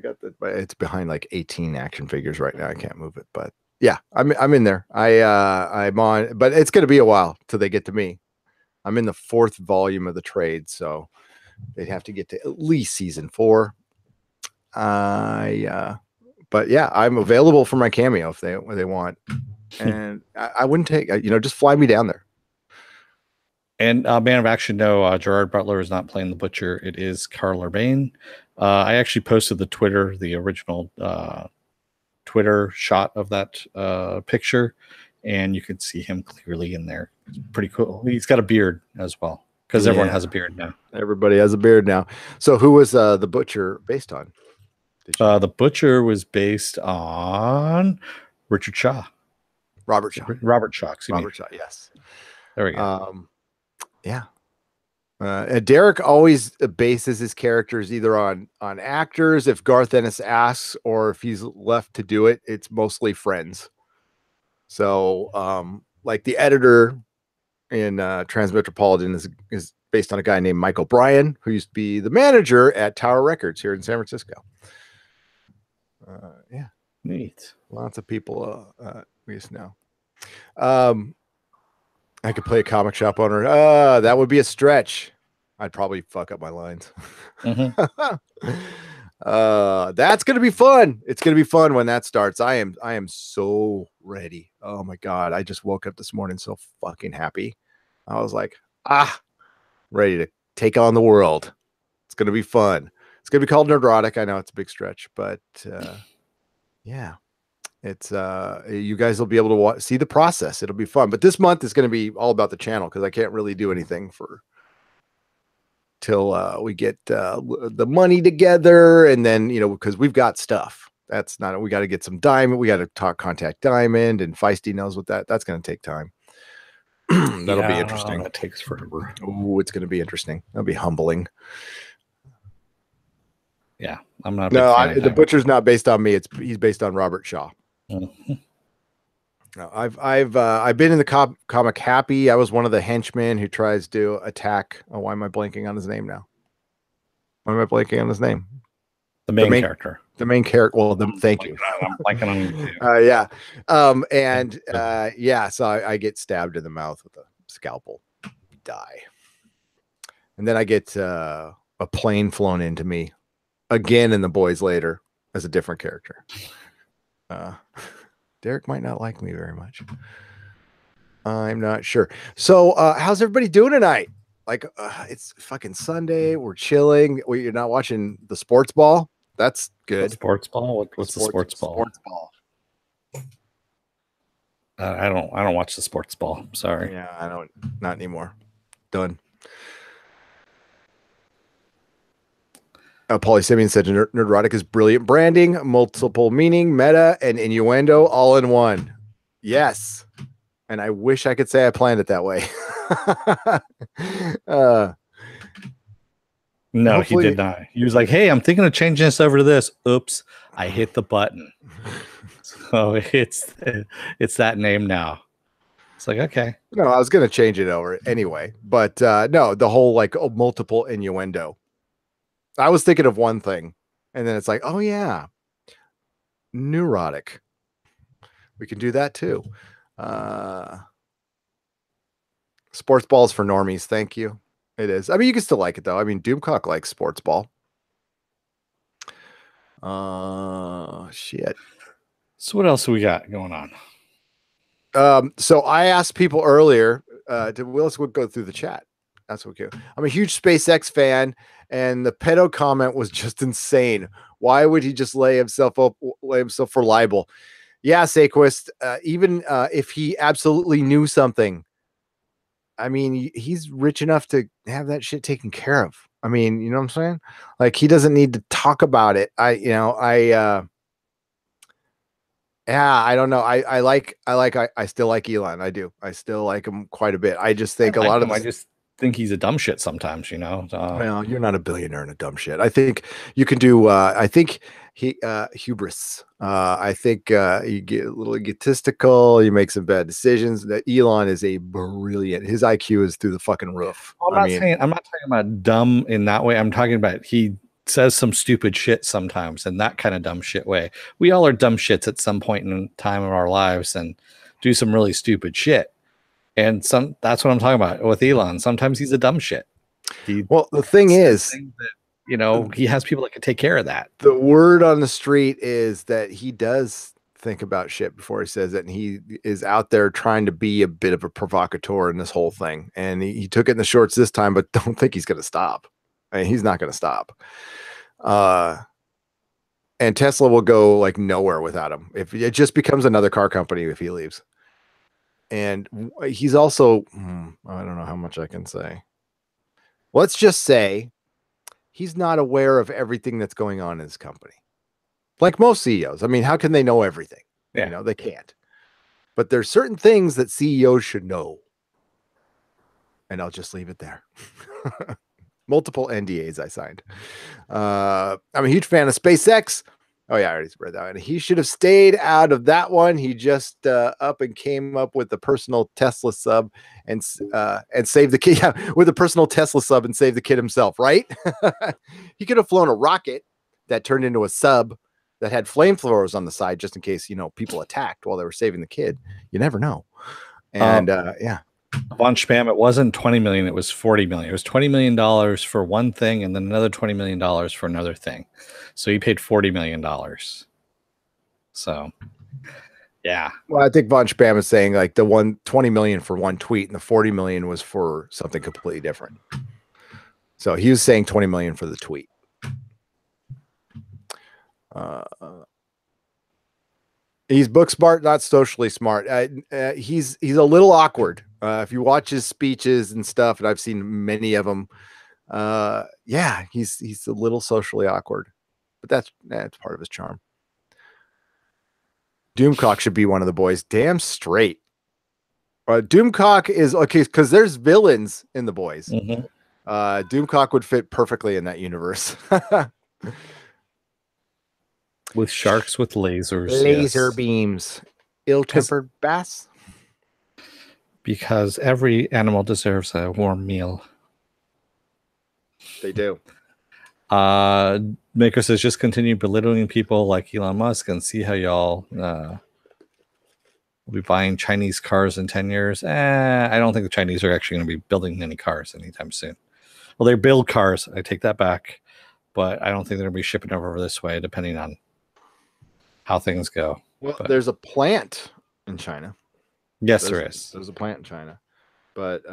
got it's behind like 18 action figures right now. I can't move it, but yeah, I'm in there. I'm on, but it's going to be a while till they get to me. I'm in the 4th volume of the trade, so they'd have to get to at least season 4. But yeah, I'm available for my cameo if they want, and I wouldn't take, just fly me down there. And Man of Action, no, Gerard Butler is not playing the Butcher. It is Carl Urban. I actually posted the original Twitter shot of that picture, and you can see him clearly in there. It's pretty cool. He's got a beard as well. because everyone Yeah. has a beard now. Everybody has a beard now. So who was the Butcher based on? The Butcher was based on Richard Shaw. Robert Shaw. Robert Shaw, excuse me. Robert Shaw, yes. There we go. Yeah. Derek always bases his characters either on actors, if Garth Ennis asks, or if he's left to do it, it's mostly friends. So, like the editor in Transmetropolitan is based on a guy named Michael Bryan, who used to be the manager at Tower Records here in San Francisco. Yeah, Neat. lots of people we just know. I could play a comic shop owner. That would be a stretch. I'd probably fuck up my lines. Mm-hmm. That's gonna be fun. It's gonna be fun when that starts. I am so ready. Oh my god! I just woke up this morning so fucking happy. I was like, ready to take on the world. It's gonna be fun. It's gonna be called Nerdrotic. I know it's a big stretch, but yeah, it's you guys will be able to see the process. It'll be fun. But this month is gonna be all about the channel because I can't really do anything till we get the money together, and then because we've got stuff. That's not. We got to get some Diamond. We got to contact Diamond, and Feisty knows what that's going to take time. That'll be interesting. That takes forever. Oh, it's going to be interesting. That'll be humbling. Yeah, I'm not. The Butcher's not based on me. He's based on Robert Shaw. Mm-hmm. No, I've been in the comic Happy. I was one of the henchmen who tries to attack. Oh, why am I blanking on his name now? Why am I blanking on his name? The main character. The main character. Well, thank you. I'm blanking on you. Yeah. Yeah. So I get stabbed in the mouth with a scalpel, die, and then I get a plane flown into me again in The Boys later as a different character. Derek might not like me very much. I'm not sure. So, how's everybody doing tonight? Like, it's fucking Sunday. We're chilling. You're not watching the sports ball? That's good. The sports ball? What's the sports ball? Sports ball. I don't watch the sports ball. Sorry. Yeah, I don't. Not anymore. Done. Paulie Simeon said Nerdrotic is brilliant branding, multiple meaning, meta, and innuendo all in one. Yes. And I wish I could say I planned it that way. No, he did not. He was like, hey, I'm thinking of changing this over to this. Oops, I hit the button. So it's that name now. It's like, okay. No, I was going to change it over anyway. But no, the whole multiple innuendo. I was thinking of one thing, and then it's like, oh yeah, neurotic. We can do that too. Sports balls for normies. Thank you. It is. I mean, you can still like it though. I mean, Doomcock likes sports ball. Shit. So what else do we got going on? So I asked people earlier. Let's go through the chat. That's okay. I'm a huge SpaceX fan, and the pedo comment was just insane. Why would he just lay himself for libel? Yeah, Saquist, even if he absolutely knew something, I mean, he's rich enough to have that shit taken care of. I mean, you know what I'm saying? Like, he doesn't need to talk about it. Yeah, I don't know. I still like Elon. I do. I still like him quite a bit. I just think I just think he's a dumb shit sometimes, you know. Well, you're not a billionaire and a dumb shit. I think you can do. I think hubris. I think you get a little egotistical. You make some bad decisions. That Elon is a brilliant. His IQ is through the fucking roof. I'm not talking about dumb in that way. I'm talking about he says some stupid shit sometimes in that kind of dumb shit way. We all are dumb shits at some point in time of our lives and do some really stupid shit. And that's what I'm talking about with Elon. Sometimes he's a dumb shit. The thing is, he has people that can take care of that. The word on the street is that he does think about shit before he says it. And he is out there trying to be a bit of a provocateur in this whole thing. And he took it in the shorts this time, but don't think he's going to stop. I mean, he's not going to stop. And Tesla will go like nowhere without him. If it just becomes another car company if he leaves. And he's also, I don't know how much I can say. let's just say he's not aware of everything that's going on in his company. Like most CEOs. I mean, how can they know everything? Yeah. You know, they can't. But there's certain things that CEOs should know. And I'll just leave it there. Multiple NDAs I signed. I'm a huge fan of SpaceX. Oh yeah, I already read that one. He should have stayed out of that one. He just up and came up with the personal Tesla sub and saved the kid. Yeah, with a personal Tesla sub and saved the kid himself, right? He could have flown a rocket that turned into a sub that had flamethrowers on the side just in case, you know, people attacked while they were saving the kid. You never know. And yeah. Von Spam, it wasn't 20 million, it was 40 million. It was $20 million for one thing and then another $20 million for another thing. So he paid $40 million. So yeah. Well, I think Von Spam is saying like the 20 million for one tweet and the 40 million was for something completely different. So he was saying 20 million for the tweet. He's book smart, not socially smart. He's a little awkward. If you watch his speeches and stuff, and I've seen many of them, yeah, he's a little socially awkward, but that's part of his charm. Doomcock should be one of the boys. Damn straight. Doomcock is okay because there's villains in the boys. Mm-hmm. Doomcock would fit perfectly in that universe. With sharks with lasers. Laser beams. Ill-tempered bass. Because every animal deserves a warm meal. They do. Maker says just continue belittling people like Elon Musk and see how y'all will be buying Chinese cars in 10 years. I don't think the Chinese are actually going to be building any cars anytime soon. Well, they build cars. I take that back. But I don't think they're going to be shipping over this way, depending on how things go. Well, there's a plant in China. Yes, there is. There's a plant in China. But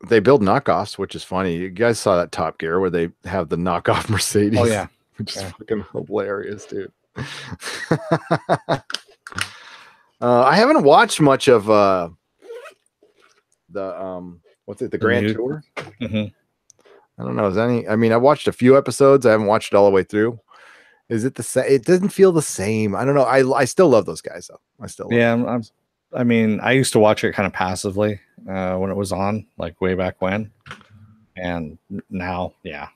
they build knockoffs, which is funny. You guys saw that Top Gear where they have the knockoff Mercedes. Oh, yeah. Which is fucking hilarious, dude. I haven't watched much of the Grand Tour. Mm-hmm. I don't know. I mean, I watched a few episodes. I haven't watched it all the way through. Is it the same? It doesn't feel the same. I don't know. I still love those guys though. I still love I mean, I used to watch it kind of passively when it was on, like way back when, and now, yeah.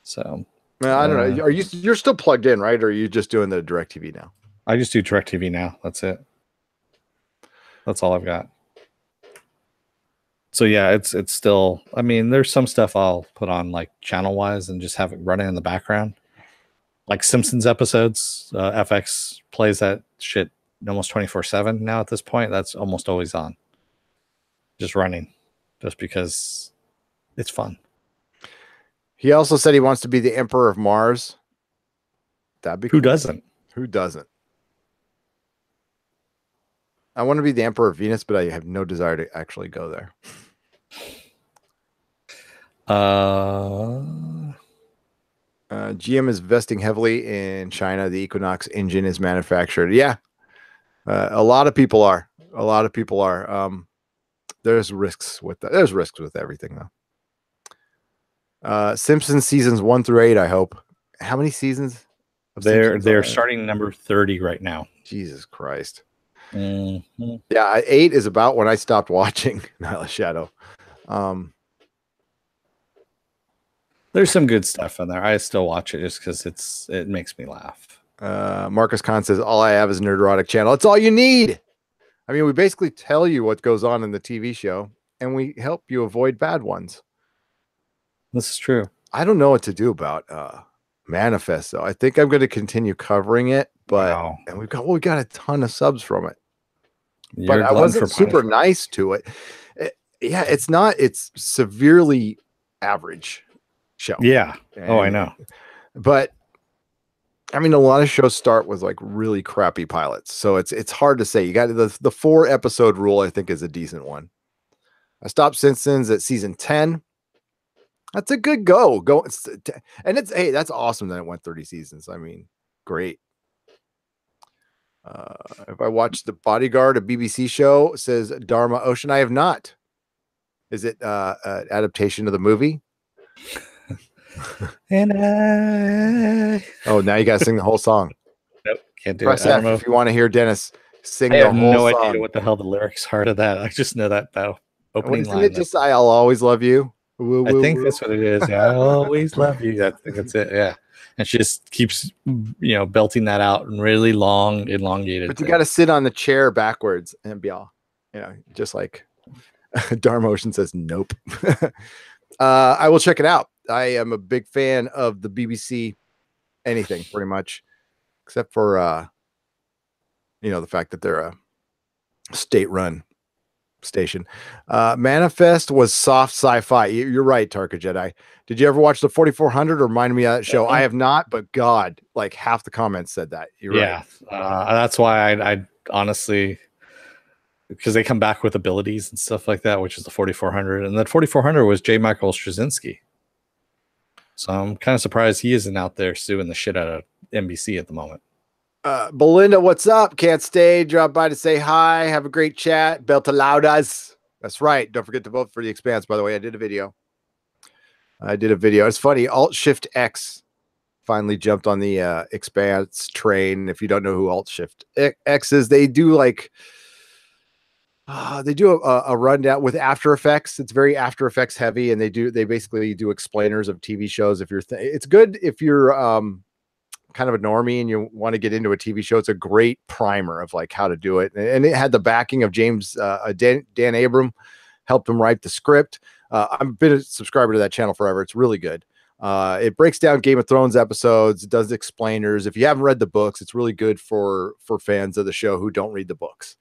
So I don't know. You're still plugged in, right? Or are you just doing the DirecTV now? I just do DirecTV now. That's it. That's all I've got. So yeah, it's still. I mean, there's some stuff I'll put on like channel wise and just have it running in the background, like Simpsons episodes. FX plays that shit almost 24/7 now at this point. That's almost always on, just running, just because it's fun. He also said he wants to be the Emperor of Mars. That'd be Who cool. doesn't? Who doesn't? I want to be the Emperor of Venus, but I have no desire to actually go there. GM is investing heavily in China. The Equinox engine is manufactured. Yeah. A lot of people are. There's risks with that. There's risks with everything though. Simpsons seasons 1 through 8, I hope. How many seasons? They're starting number 30 right now. Jesus Christ. Mm-hmm. Yeah, 8 is about when I stopped watching Nihilist Shadow. There's some good stuff in there. I still watch it just because it makes me laugh. Marcus Kahn says, all I have is a Nerderotic channel. It's all you need. I mean, we basically tell you what goes on in the TV show, and we help you avoid bad ones. This is true. I don't know what to do about Manifest, though. I think I'm going to continue covering it, but and we got a ton of subs from it. But I wasn't super nice to it. Yeah, it's severely average show. Yeah. I know. But I mean, a lot of shows start with like really crappy pilots, so it's hard to say. You got the 4-episode rule. I think is a decent one. I stopped Simpsons at season 10. That's a good go. And hey, that's awesome that it went 30 seasons. I mean, great. If I watched The Bodyguard, a BBC show, says Dharma Ocean. I have not. Is it adaptation of the movie? And I Oh, now you got to sing the whole song. nope, can't do Press it. I don't F know. if you want to hear Dennis sing I the have whole no song. idea what the hell the lyrics are to that. I just know that What opening isn't line. it? Just I'll always love you. Woo, I woo, think woo. that's what it is. Yeah, I'll always love you. I think that's it. Yeah, and she just keeps belting that out in really long, elongated. But you got to sit on the chair backwards and be all, just like Darmotion says, nope. I will check it out. I am a big fan of the BBC anything pretty much, except for the fact that they're a state-run station. Manifest was soft sci-fi. You're right, Tarka Jedi. Did you ever watch the 4400 or remind me of that show? I have not, but God, like half the comments said that. You're right. That's why I honestly, because they come back with abilities and stuff like that, which is the 4400, and that 4400 was J. Michael Straczynski. So I'm kind of surprised he isn't out there suing the shit out of NBC at the moment. Belinda, what's up? Can't stay. Drop by to say hi. Have a great chat. Beltalaudas. That's right. Don't forget to vote for The Expanse, by the way. I did a video. It's funny. Alt-Shift X finally jumped on the Expanse train. If you don't know who Alt-Shift X is, they do like a rundown with After Effects. It's very After Effects heavy, and they basically do explainers of TV shows. If you're it's good if you're kind of a normie and you want to get into a TV show. It's a great primer of like how to do it, and it had the backing of James Dan Abram, helped him write the script. I've been a subscriber to that channel forever. It's really good. It breaks down Game of Thrones episodes, does explainers. If you haven't read the books, it's really good for fans of the show who don't read the books.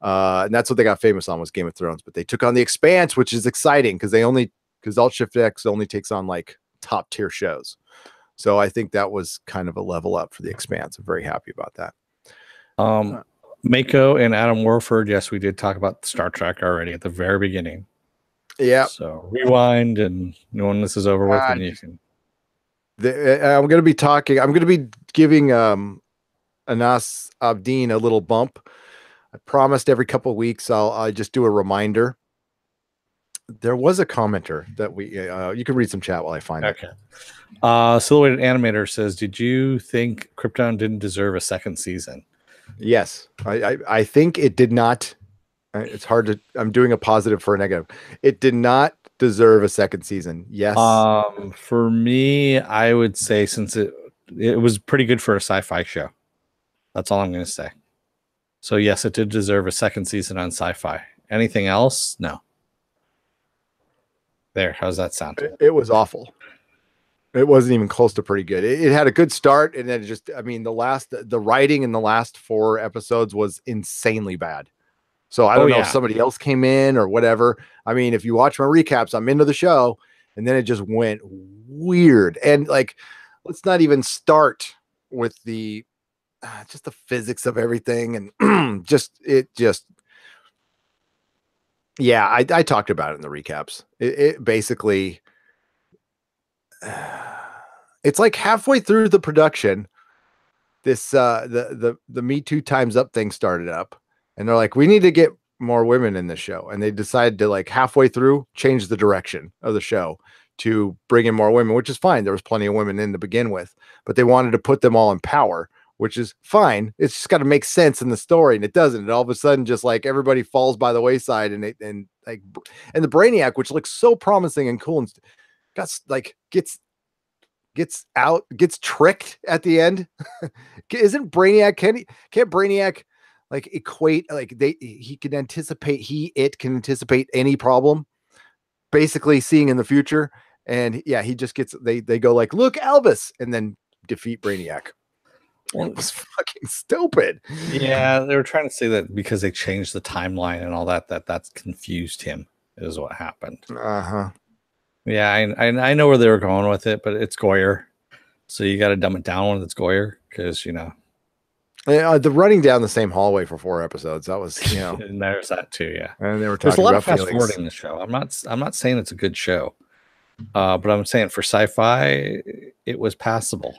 And that's what they got famous on, was Game of Thrones. But they took on The Expanse, which is exciting because Alt-Shift X only takes on like top tier shows. So I think that was kind of a level up for The Expanse. I'm very happy about that. Mako and Adam Warford, yes, we did talk about Star Trek already at the very beginning. Yeah. So rewind, and when this is over with, then you can. I'm going to be giving Anas Abdeen a little bump. I promised every couple of weeks I'll just do a reminder. There was a commenter that you can read some chat while I find it. Silhouetted Animator says, did you think Krypton didn't deserve a second season? Yes, I think it did not. It's hard to, I'm doing a positive for a negative. It did not deserve a second season. Yes. For me, I would say, since it was pretty good for a sci-fi show. That's all I'm going to say. So yes, it did deserve a second season on Sci-Fi. Anything else? No. There, how's that sound? It was awful. It wasn't even close to pretty good. It had a good start, and then the writing in the last 4 episodes was insanely bad. So I don't know if somebody else came in or whatever. I mean, if you watch my recaps, I'm into the show, and then it just went weird. And like, let's not even start with the just the physics of everything, and I talked about it in the recaps. It basically, it's like halfway through the production, this the Me Too Time's Up thing started up, and they're like, we need to get more women in the show, and they decided to, like, halfway through, change the direction of the show to bring in more women, which is fine. There was plenty of women in to begin with, but they wanted to put them all in power, which is fine. It's just got to make sense in the story, and it doesn't. And all of a sudden, just like everybody falls by the wayside, and the Brainiac, which looks so promising and cool, and gets tricked at the end. Isn't Brainiac, can't Brainiac like equate, like it can anticipate any problem, basically seeing in the future. And yeah, he just gets, they go like, look, Elvis, and then defeat Brainiac. It was fucking stupid. Yeah, they were trying to say that because they changed the timeline and all that's confused him, is what happened. Yeah, I know where they were going with it, but it's Goyer, so you got to dumb it down when it's Goyer, because the running down the same hallway for 4 episodes, that was, and there's that too. Yeah, and they were talking. There's a lot of fast forwarding in the show. I'm not saying it's a good show, but I'm saying for sci-fi, it was passable.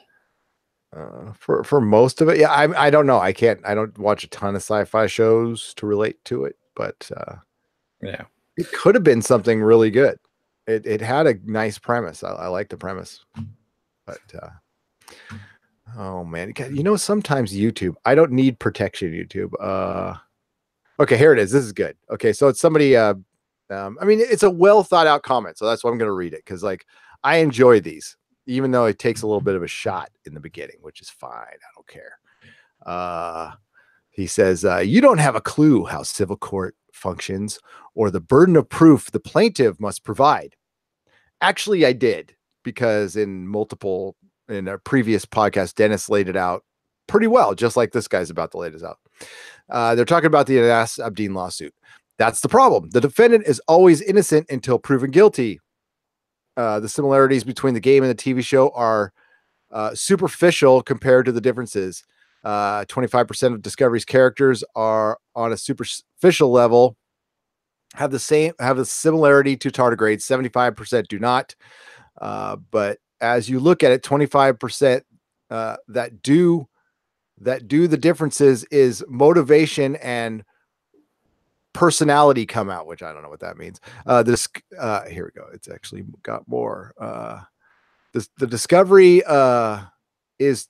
For most of it, yeah. I don't know. I don't watch a ton of sci-fi shows to relate to it, but It could have been something really good. It had a nice premise. I like the premise, but oh man, sometimes YouTube. I don't need protection. YouTube. Okay, here it is. This is good. Okay, so it's somebody. I mean, it's a well thought out comment, so that's why I'm going to read it because I enjoy these, even though it takes a little bit of a shot in the beginning, which is fine. I don't care. He says, you don't have a clue how civil court functions or the burden of proof the plaintiff must provide. Actually, I did, because in a previous podcast, Dennis laid it out pretty well, just like this guy's about to lay this out. They're talking about the Anas Abdeen lawsuit. That's the problem. The defendant is always innocent until proven guilty. The similarities between the game and the TV show are superficial compared to the differences. 25% of Discovery's characters are on a superficial level, have the similarity to tardigrades. 75% do not. But as you look at it, 25% that do the differences is motivation and personality come out, which I don't know what that means. Here we go. It's actually got more. The Discovery is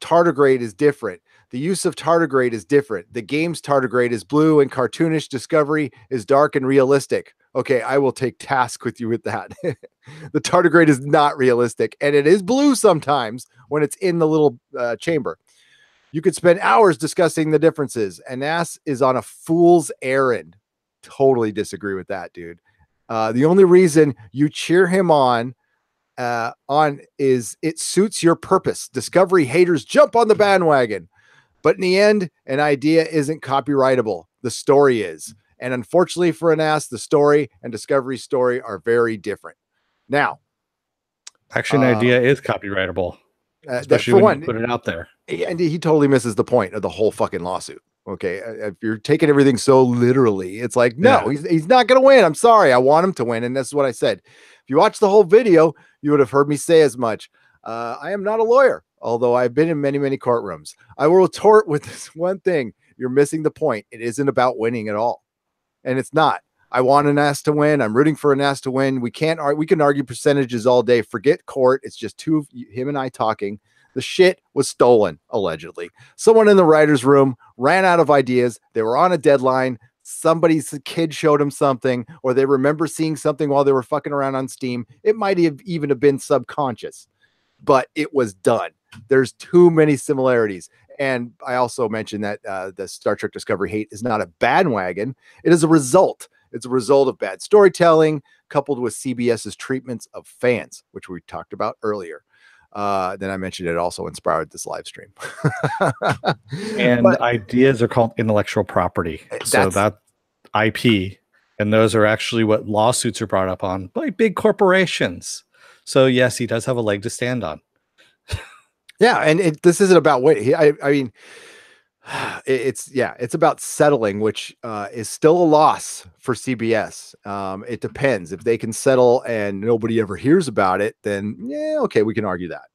tardigrade is different. The use of tardigrade is different. The game's tardigrade is blue and cartoonish. Discovery is dark and realistic. Okay, I will take task with you with that. The tardigrade is not realistic, and it is blue sometimes when it's in the little chamber. You could spend hours discussing the differences. Anas is on a fool's errand. Totally disagree with that, dude. The only reason you cheer him on is it suits your purpose. Discovery haters jump on the bandwagon, but in the end, an idea isn't copyrightable. The story is. And unfortunately for Anas, the story and Discovery's story are very different. Now, actually, an idea is copyrightable, especially when you put it out there. And he totally misses the point of the whole fucking lawsuit. Okay, if you're taking everything so literally, it's like, no, he's not going to win. I'm sorry. I want him to win. And that's what I said. If you watch the whole video, you would have heard me say as much. I am not a lawyer, although I've been in many, many courtrooms. I will retort with this one thing. You're missing the point. It isn't about winning at all. And it's not. I want Anas to win. I'm rooting for Anas to win. We can argue percentages all day. Forget court. It's just him and I talking. The shit was stolen, allegedly. Someone in the writer's room ran out of ideas. They were on a deadline. Somebody's kid showed them something, or they remember seeing something while they were fucking around on Steam. It might have even been subconscious, but it was done. There's too many similarities. And I also mentioned that the Star Trek Discovery hate is not a bandwagon. It is a result. It's a result of bad storytelling coupled with CBS's treatments of fans, which we talked about earlier. Then I mentioned it also inspired this live stream. And ideas are called intellectual property. So that IP, and those are actually what lawsuits are brought up on by big corporations. So yes, he does have a leg to stand on. Yeah, and this isn't about what I mean. It's about settling, which is still a loss for CBS. It depends. If they can settle and nobody ever hears about it, then okay, we can argue that.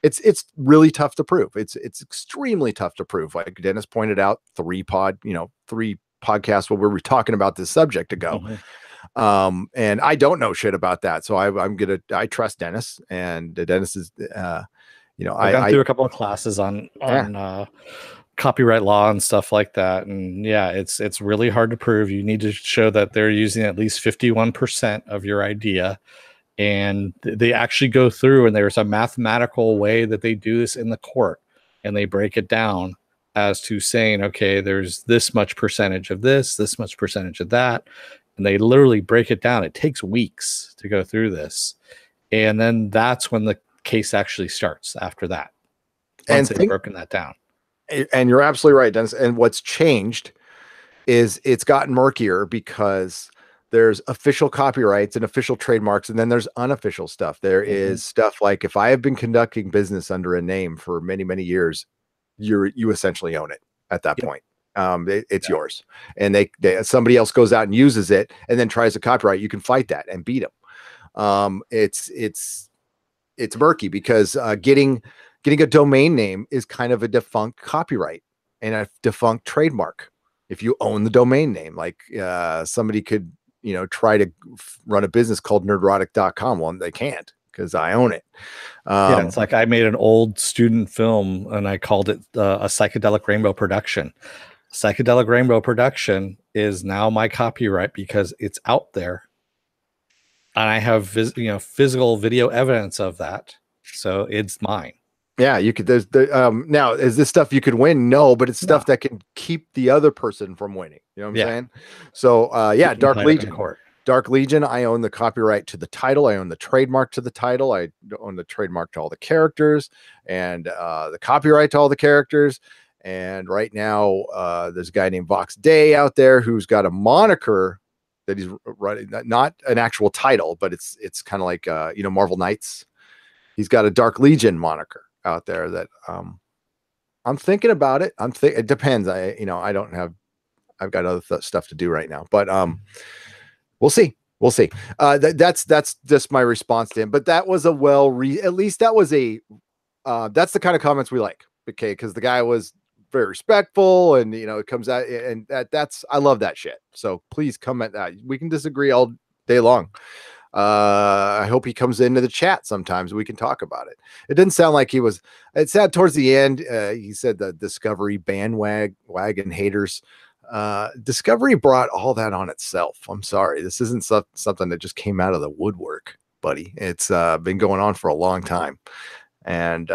It's really tough to prove. It's extremely tough to prove. Like Dennis pointed out, 3 podcasts where we were talking about this subject ago. Mm-hmm. And I don't know shit about that, so I trust Dennis, and Dennis is I've gone through a couple of classes on copyright law and stuff like that, and it's really hard to prove. You need to show that they're using at least 51% of your idea, and they actually go through, and there's a mathematical way that they do this in the court, and they break it down as to saying, okay, there's this much percentage of this much percentage of that, and they literally break it down. It takes weeks to go through this, and then that's when the case actually starts after that. Once they've broken that down. And you're absolutely right, Dennis. And what's changed is it's gotten murkier because there's official copyrights and official trademarks, and then there's unofficial stuff. There is stuff like, if I have been conducting business under a name for many, many years, you essentially own it at that point. It's yours. And somebody else goes out and uses it and then tries to copyright. You can fight that and beat them. It's murky because getting a domain name is kind of a defunct copyright and a defunct trademark. If you own the domain name, like somebody could, try to run a business called nerdrotic.com. Well, they can't because I own it. Yeah, it's like I made an old student film and I called it a psychedelic rainbow production. Psychedelic rainbow production is now my copyright because it's out there, and I have physical video evidence of that, so it's mine. Yeah, you could. There's now, is this stuff you could win? No, but it's stuff that can keep the other person from winning. You know what I'm saying? So yeah, Dark Legion. Dark Legion, I own the copyright to the title. I own the trademark to the title. I own the trademark to all the characters and the copyright to all the characters. And right now, there's a guy named Vox Day out there who's got a moniker that he's writing, not an actual title, but it's kind of like Marvel Knights. He's got a Dark Legion moniker out there that I'm thinking about it. It depends. I've got other stuff to do right now, but we'll see. That's just my response to him. But that was at least that was that's the kind of comments we like. Okay, because the guy was very respectful, and it comes out, and I love that shit. So please comment that. We can disagree all day long. I hope he comes into the chat sometimes. We can talk about it. It didn't sound like he was. It said towards the end, he said the Discovery bandwagon haters. Discovery brought all that on itself. I'm sorry. This isn't something that just came out of the woodwork, buddy. It's been going on for a long time. And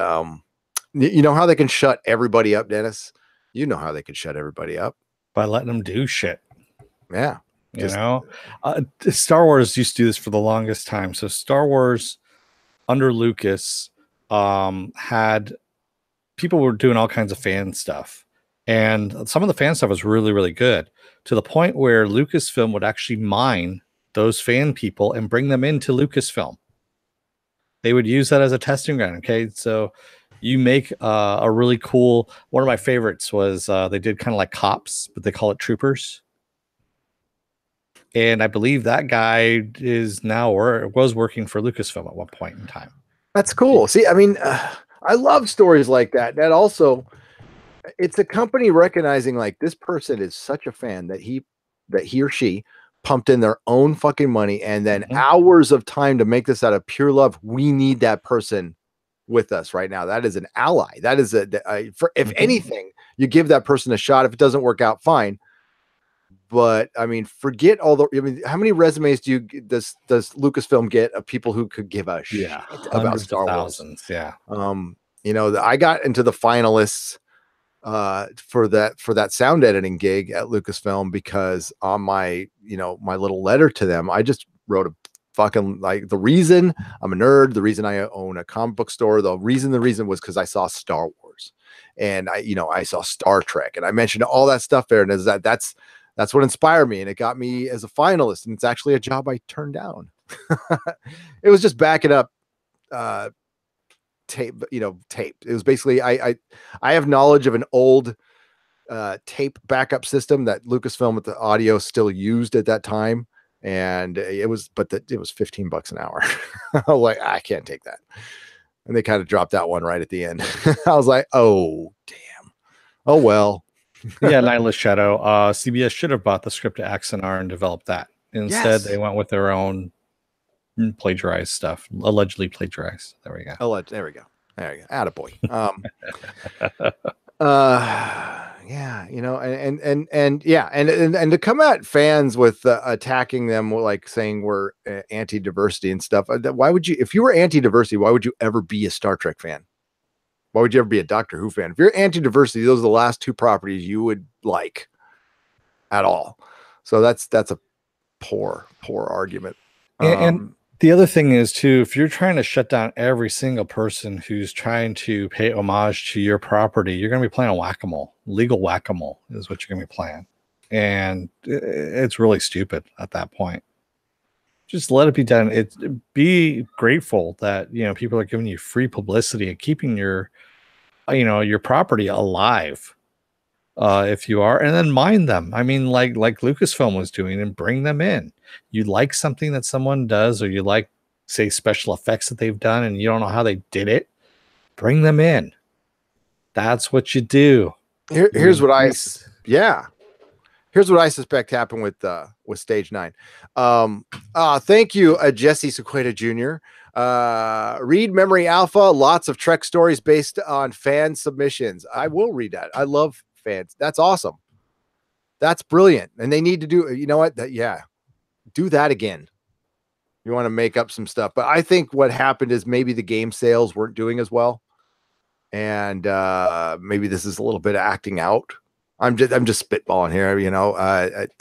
you know how they can shut everybody up, Dennis? You know how they can shut everybody up? By letting them do shit. Yeah. Star Wars used to do this for the longest time. So Star Wars under Lucas had people were doing all kinds of fan stuff, and some of the fan stuff was really, really good, to the point where Lucasfilm would actually mine those fan people and bring them into Lucasfilm. They would use that as a testing ground. Okay, so you make a really cool one. Of my favorites was they did kind of like cops, but they call it troopers. And I believe that guy is now or was working for Lucasfilm at one point in time. That's cool. See, I mean, I love stories like that. That also, it's a company recognizing like this person is such a fan that he or she pumped in their own fucking money and then hours of time to make this out of pure love. We need that person with us right now. That is an ally. That is if anything, you give that person a shot. If it doesn't work out, fine. But I mean, forget all the. I mean, how many resumes does Lucasfilm get of people who could give a shit about Star Wars? Yeah. I got into the finalists for that sound editing gig at Lucasfilm because on my my little letter to them, I just wrote a fucking like the reason I'm a nerd, the reason I own a comic book store, the reason was because I saw Star Wars and I saw Star Trek and I mentioned all that stuff there, and that's what inspired me, and it got me as a finalist, and it's actually a job I turned down. It was just backing up tape. It was basically I have knowledge of an old tape backup system that Lucasfilm with the audio still used at that time, and it was $15 an hour. I was like, I can't take that, and they kind of dropped that one right at the end. I was like, oh damn, oh well. Yeah, Nihilist Shadow. CBS should have bought the script to Axanar and developed that. Instead, they went with their own plagiarized stuff, allegedly plagiarized. There we go. There we go. Attaboy. Yeah, and to come at fans with attacking them, like saying we're anti-diversity and stuff. Why would you, if you were anti-diversity, why would you ever be a Star Trek fan? Why would you ever be a Doctor Who fan? If you're anti-diversity, those are the last two properties you would like at all. So that's a poor argument. And the other thing is too, if you're trying to shut down every single person who's trying to pay homage to your property, you're going to be playing whack-a-mole. Legal whack-a-mole is what you're going to be playing. And it's really stupid at that point. Just let it be done. Be grateful that people are giving you free publicity and keeping your property alive. If you are, and then mine them. I mean, like Lucasfilm was doing, and bring them in. You like something that someone does, or you like, say, special effects that they've done, and you don't know how they did it. Bring them in. That's what you do. Here's what Here's what I suspect happened with Stage 9. Thank you, Jesse Sequeda Jr. Read Memory Alpha. Lots of Trek stories based on fan submissions. I will read that. I love fans. That's awesome. That's brilliant. And they need to do. You know what? Do that again. You want to make up some stuff. But I think what happened is maybe the game sales weren't doing as well, and maybe this is a little bit of acting out. I'm just spitballing here,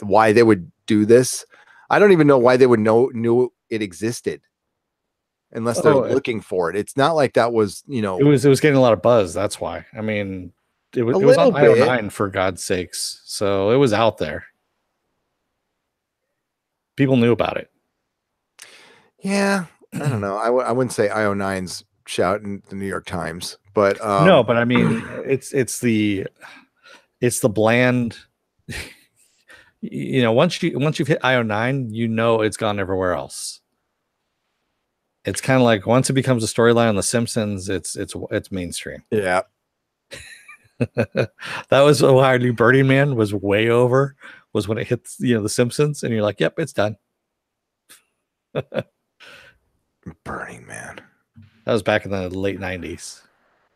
why they would do this. I don't even know why they would knew it existed unless they're looking for it. It's not like that was, it was getting a lot of buzz. That's why. I mean, it was on IO9 for God's sakes. So it was out there. People knew about it. Yeah. I don't know. I wouldn't say IO9's shouting the New York Times, but no, but I mean, it's the bland, once you've hit IO9, it's gone everywhere else. It's kind of like once it becomes a storyline on The Simpsons, it's mainstream. Yeah. That was why I knew Burning Man was way over, was when it hits, The Simpsons, and you're like, yep, it's done. Burning Man. That was back in the late 90s.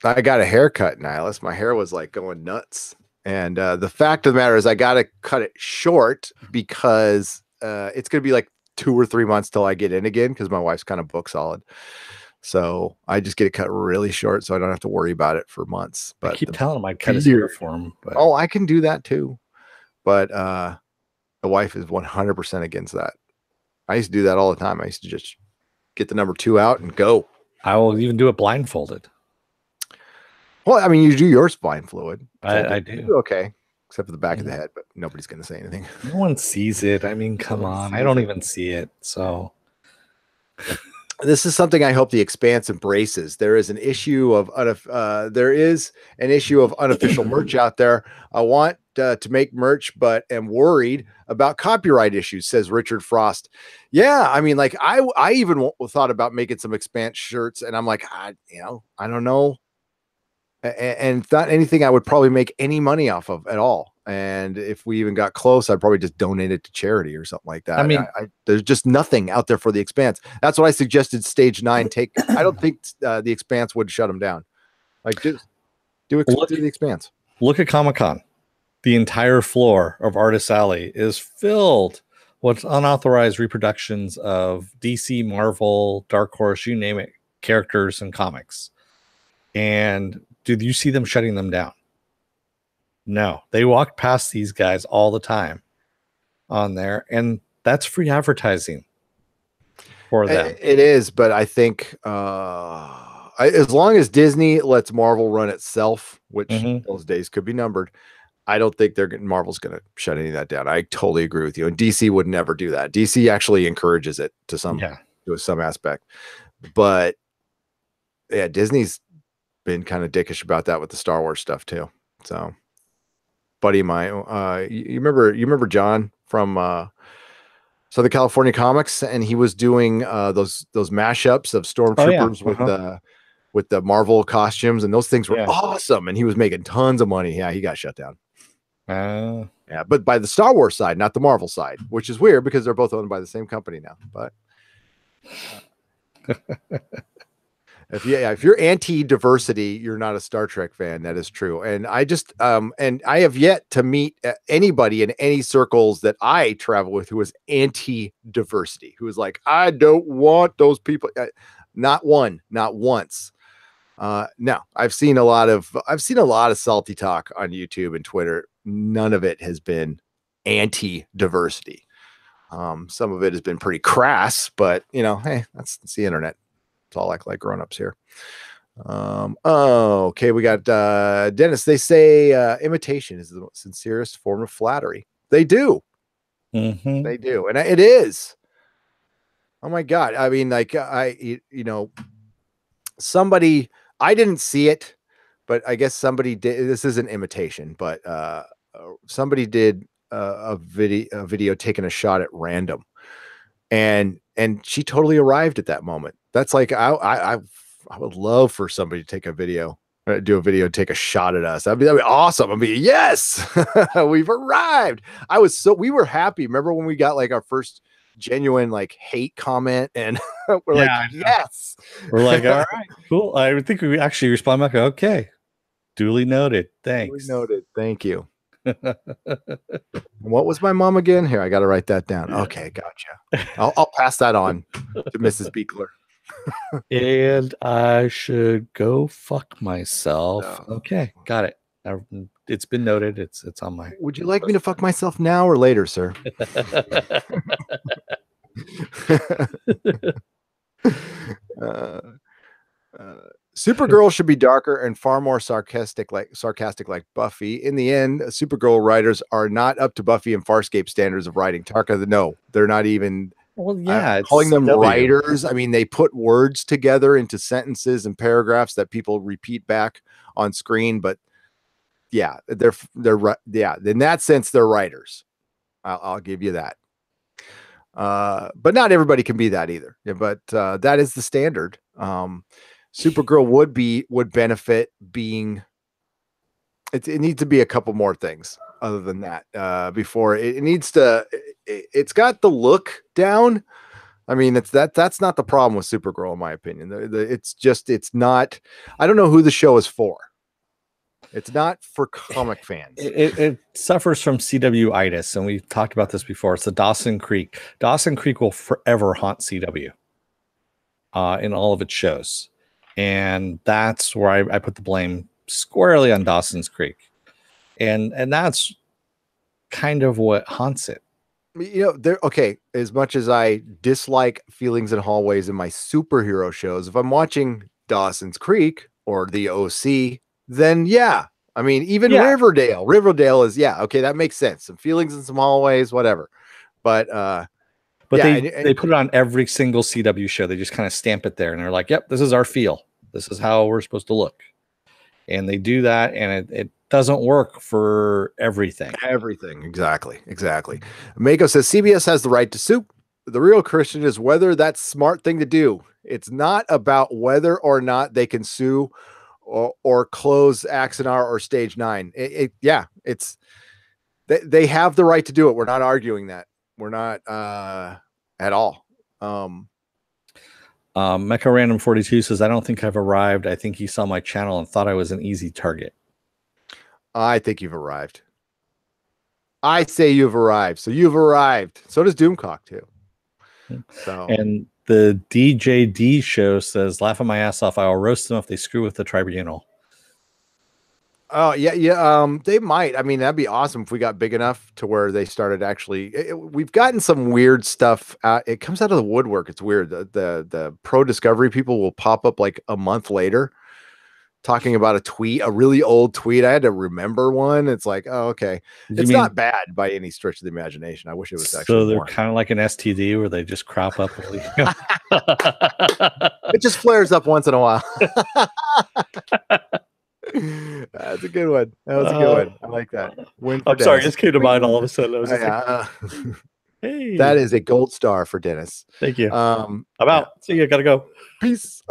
I got a haircut, Nihilus. My hair was like going nuts. And the fact of the matter is I got to cut it short because it's going to be like 2 or 3 months till I get in again because my wife's kind of book solid. So I just get it cut really short so I don't have to worry about it for months. But I keep telling him I'd cut his hair for him. But... Oh, I can do that too. But the wife is 100% against that. I used to do that all the time. I used to just get the number 2 out and go. I will even do it blindfolded. Well, I mean, you do yours blindfolded. I do. Okay. Except for the back of the head, but nobody's going to say anything. No one sees it. I mean, come on. I don't even see it. So this is something I hope the Expanse embraces. There is an issue of unofficial merch out there. I want to make merch, but am worried about copyright issues, says Richard Frost. Yeah, I mean, like I even thought about making some Expanse shirts, and I'm like, I don't know. And it's not anything I would probably make any money off of at all. And if we even got close, I'd probably just donate it to charity or something like that. I mean, there's just nothing out there for the Expanse. That's what I suggested Stage 9 take. I don't think the Expanse would shut them down. Like, just do the Expanse. Look at Comic-Con. The entire floor of Artist Alley is filled with unauthorized reproductions of DC, Marvel, Dark Horse, you name it, characters and comics. And did you see them shutting them down? No, they walk past these guys all the time on there, and that's free advertising for them. It is, but I think as long as Disney lets Marvel run itself, which those days could be numbered, I don't think Marvel's going to shut any of that down. I totally agree with you. And DC would never do that. DC actually encourages it to some aspect, but yeah, Disney's been kind of dickish about that with the Star Wars stuff too. So, buddy of mine, you remember John from Southern California Comics, and he was doing those mashups of Stormtroopers with the Marvel costumes, and those things were awesome. And he was making tons of money. Yeah, he got shut down. Yeah, but by the Star Wars side, not the Marvel side, which is weird because they're both owned by the same company now. But if you're anti-diversity, you're not a Star Trek fan. That is true. And I just and I have yet to meet anybody in any circles that I travel with who is anti-diversity, who is like, I don't want those people. Not once. No, I've seen a lot of salty talk on YouTube and Twitter. None of it has been anti-diversity. Some of it has been pretty crass, but hey, that's the internet. It's all like grown-ups here. Okay, we got Dennis. They say imitation is the sincerest form of flattery. They do. They do, and it is. Oh my God. I mean, like somebody, I didn't see it, but I guess somebody did. This is an imitation, but somebody did a video taking a shot at random, and she totally arrived at that moment. That's like I would love for somebody to take a video do a video, take a shot at us. That'd be awesome. I'd be yes, we've arrived. We were happy. Remember when we got like our first genuine like hate comment, and we're like, yes. We're like, all right, cool. I think we actually respond back, okay, duly noted. Thanks. Duly noted. Thank you. What was my mom again? Here, I got to write that down. Okay, gotcha. I'll pass that on to Mrs. Beekler. And I should go fuck myself. Okay, got it. It's been noted. It's on my. Would you like me to fuck myself now or later, sir? Supergirl should be darker and far more sarcastic like Buffy. In the end, Supergirl writers are not up to Buffy and Farscape standards of writing. Tarka, no, they're not even. Well, yeah, calling them writers. I mean, they put words together into sentences and paragraphs that people repeat back on screen. But yeah, they're yeah. In that sense, they're writers. I'll give you that. But not everybody can be that either. Yeah, but that is the standard. Supergirl would benefit being. It needs to be a couple more things other than that before it needs to. It's got the look down. I mean, that's not the problem with Supergirl, in my opinion. It's not. I don't know who the show is for. It's not for comic fans. It suffers from CW-itis, and we've talked about this before. It's the Dawson Creek. Dawson Creek will forever haunt CW in all of its shows. And that's where I put the blame squarely on Dawson's Creek. And that's kind of what haunts it. You know, okay, as much as I dislike Feelings in Hallways in my superhero shows, if I'm watching Dawson's Creek or the OC, then yeah. I mean, even Riverdale is, yeah, okay, that makes sense. Some feelings in some hallways, whatever. But they put it on every single CW show. They just kind of stamp it there, and they're like, "Yep, this is our feel. This is how we're supposed to look." And they do that, and it doesn't work for everything. Exactly. Mako says CBS has the right to sue. The real question is whether that's a smart thing to do. It's not about whether or not they can sue or close Axanar or Stage 9. It's they have the right to do it. We're not arguing that. We're not at all. Mecha Random 42 says, I don't think I've arrived. I think he saw my channel and thought I was an easy target. I think you've arrived. I say you've arrived. So you've arrived. So does Doomcock too. So and the DJD show says, laughing my ass off. I will roast them if they screw with the tribunal. Oh yeah. They might. I mean, that'd be awesome if we got big enough to where they started actually. We've gotten some weird stuff. It comes out of the woodwork. It's weird. The pro discovery people will pop up like a month later, talking about a really old tweet. I had to remember one. It's like, oh, okay. It's not bad by any stretch of the imagination. I wish it was actually. So they're kind of like an STD where they just crop up. It just flares up once in a while. That's a good one. That was a good one. I like that. I'm sorry, it just came to mind all of a sudden. I was hey, that is a gold star for Dennis. Thank you. I'm out. See you. Gotta go. Peace.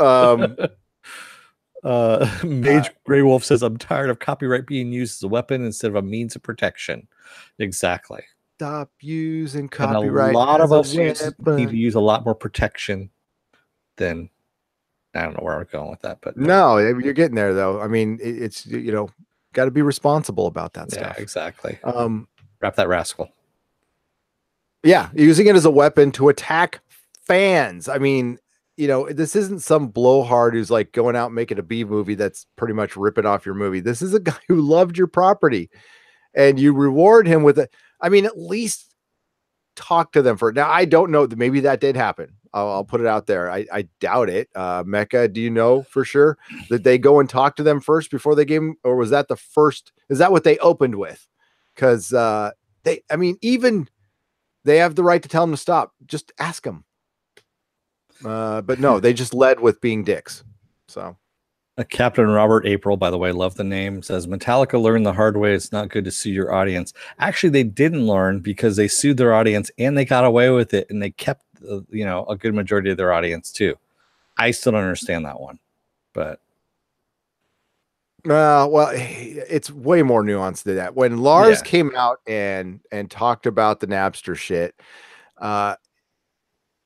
Mage Grey Wolf says, I'm tired of copyright being used as a weapon instead of a means of protection. Exactly. Stop using copyright. And a lot of us need to use a lot more protection than. I don't know where I'm going with that, but no, you're getting there though. I mean, it's got to be responsible about that stuff. Yeah, exactly. Wrap that rascal. Yeah, using it as a weapon to attack fans. I mean, this isn't some blowhard who's like going out and making a B movie that's pretty much ripping off your movie. This is a guy who loved your property, and you reward him with it. I mean, at least talk to them for it. Now, I don't know that maybe that did happen. I'll put it out there. I doubt it. Mecca, do you know for sure that they go and talk to them first before they gave them, or was that the first? Is that what they opened with? Because even they have the right to tell them to stop. Just ask them. But no, they just led with being dicks. So. Captain Robert April, by the way, love the name, says Metallica learned the hard way. It's not good to sue your audience. Actually, they didn't learn because they sued their audience and they got away with it, and they kept a good majority of their audience too. I still don't understand that one, but Well, it's way more nuanced than that. When Lars Yeah. came out and talked about the Napster shit, uh,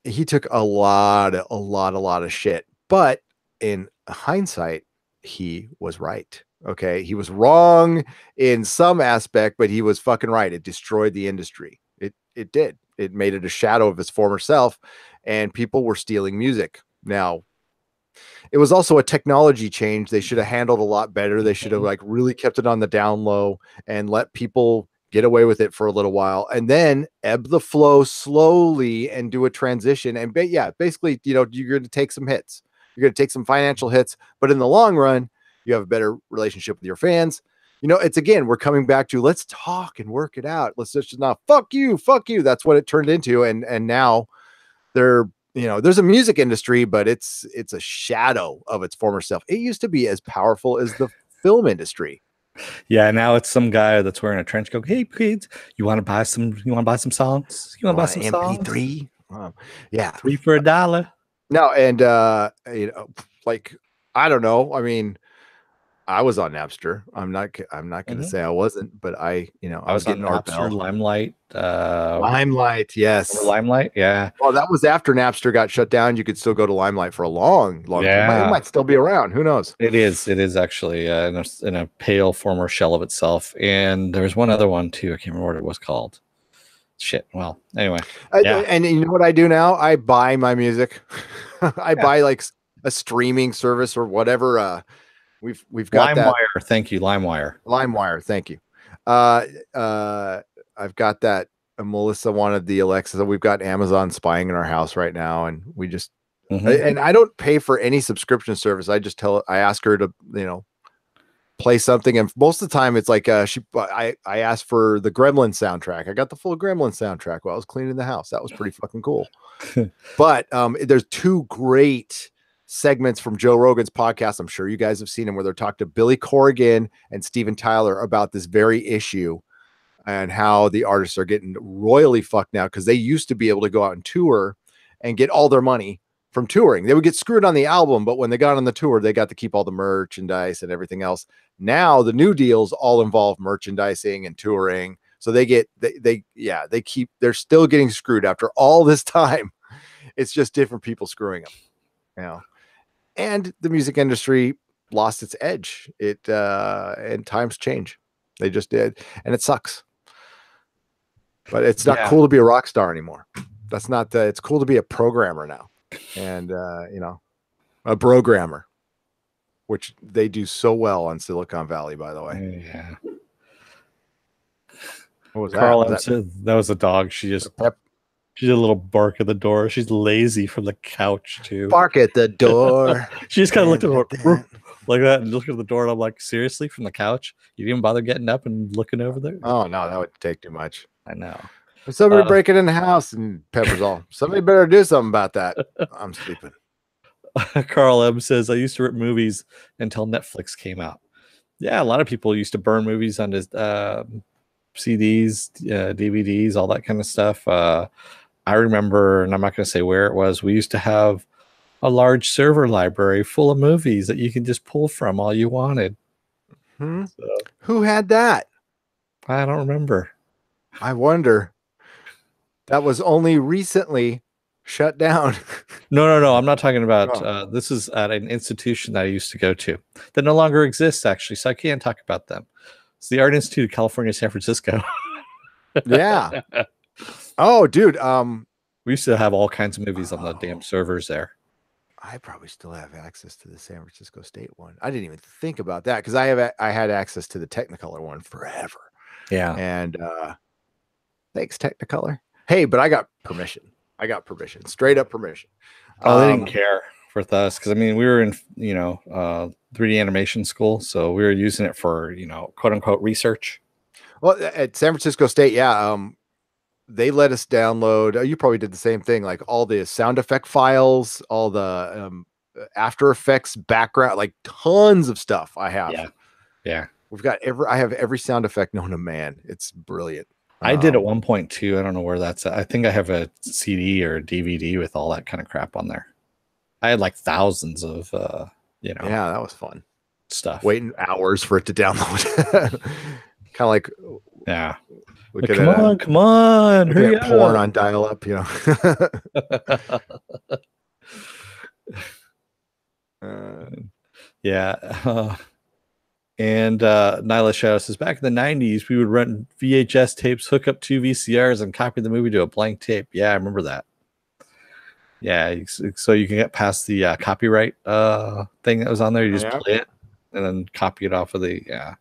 he took a lot of shit. But in hindsight, he was right. Okay, he was wrong in some aspect, but he was fucking right. It destroyed the industry. It did. It made it a shadow of his former self, and people were stealing music. Now, it was also a technology change they should have handled a lot better. They should have like really kept it on the down low and let people get away with it for a little while and then ebb the flow slowly and do a transition. And yeah, basically, you're going to take some hits. You're going to take some financial hits, but in the long run, you have a better relationship with your fans. It's again, we're coming back to let's talk and work it out. Let's just not fuck you. That's what it turned into. And now they're there's a music industry, but it's a shadow of its former self. It used to be as powerful as the film industry. Yeah, now it's some guy that's wearing a trench coat. Hey kids, you want to buy some songs? You want to buy some MP3? Yeah. 3 for $1. No, and like I don't know. I mean, I was on Napster. I'm not going to say I wasn't, but I was on getting Napster, Limelight. Limelight, yes. Limelight, yeah. Well, that was after Napster got shut down. You could still go to Limelight for a long time. It might still be around. Who knows? It is actually in a pale former shell of itself. And there's one other one too. I can't remember what it was called. Shit. Well, anyway. And you know what I do now? I buy my music. I buy like a streaming service or whatever. We've got LimeWire. Thank you, LimeWire. LimeWire. Thank you. I've got that. Melissa wanted the Alexa. We've got Amazon spying in our house right now, and we just and I don't pay for any subscription service. I ask her to play something, and most of the time it's like I asked for the Gremlin soundtrack. I got the full Gremlin soundtrack while I was cleaning the house. That was pretty fucking cool. But there's two great segments from Joe Rogan's podcast. I'm sure you guys have seen them, where they're talking to Billy Corrigan and Steven Tyler about this very issue and how the artists are getting royally fucked now, because they used to be able to go out and tour and get all their money from touring. They would get screwed on the album, but when they got on the tour, they got to keep all the merchandise and everything else. Now the new deals all involve merchandising and touring. So they're still getting screwed after all this time. It's just different people screwing them. And the music industry lost its edge. And times change. They just did. And it sucks. But it's not cool to be a rock star anymore. That's not it's cool to be a programmer now. And a programmer, which they do so well on Silicon Valley, by the way. Yeah. What was Carl that? That was a dog. She did a little bark at the door. She's lazy from the couch too. Bark at the door. She just kind of looked at the like that and looked at the door, and I'm like, seriously, from the couch? You didn't even bother getting up and looking over there? Oh no, that would take too much. I know. If somebody breaking in the house, and Pepper's all, somebody better do something about that. I'm sleeping. Carl M says, I used to rip movies until Netflix came out. Yeah, a lot of people used to burn movies on his CDs, DVDs, all that kind of stuff. I remember, and I'm not going to say where it was, we used to have a large server library full of movies that you can just pull from all you wanted. So, who had that? I don't remember. I wonder. That was only recently shut down. No. I'm not talking about. This is at an institution that I used to go to that no longer exists, actually. So I can't talk about them. It's the Art Institute of California, San Francisco. Yeah. Oh, dude. We used to have all kinds of movies on the damn servers there. I probably still have access to the San Francisco State one. I didn't even think about that, because I had access to the Technicolor one forever. Yeah. And thanks, Technicolor. Hey, but I got permission. Straight up permission. Oh, they didn't care with us, because I mean, we were in 3D animation school, so we were using it for quote unquote research. Well, at San Francisco State, they let us download. You probably did the same thing, like all the sound effect files, all the After Effects background, like tons of stuff. I have. Yeah. We've got I have every sound effect known to man. It's brilliant. I did at one point too. I don't know where that's at. I think I have a CD or a DVD with all that kind of crap on there. I had like thousands of, Yeah, that was fun. stuff. Waiting hours for it to download. Kind of like, yeah. looking Come on, looking hurry at porn up. on dial-up, you know. Yeah. And Nyla Shadow says, back in the 90s, we would rent VHS tapes, hook up 2 VCRs, and copy the movie to a blank tape. Yeah, I remember that. Yeah, so you can get past the copyright thing that was on there. You just play it and then copy it off of the, yeah.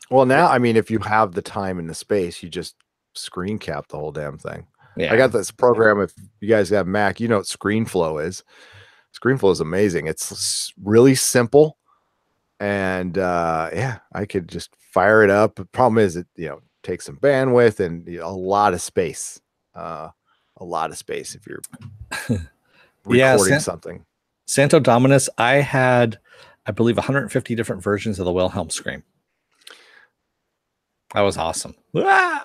Well, now, I mean, if you have the time and the space, you just screen cap the whole damn thing. Yeah. I got this program. If you guys have Mac, you know what ScreenFlow is. ScreenFlow is amazing. It's really simple. And yeah, I could just fire it up. The problem is it, takes some bandwidth and a lot of space. A lot of space if you're recording something. Santo Dominus, I had, I believe, 150 different versions of the Wilhelm scream. That was awesome. I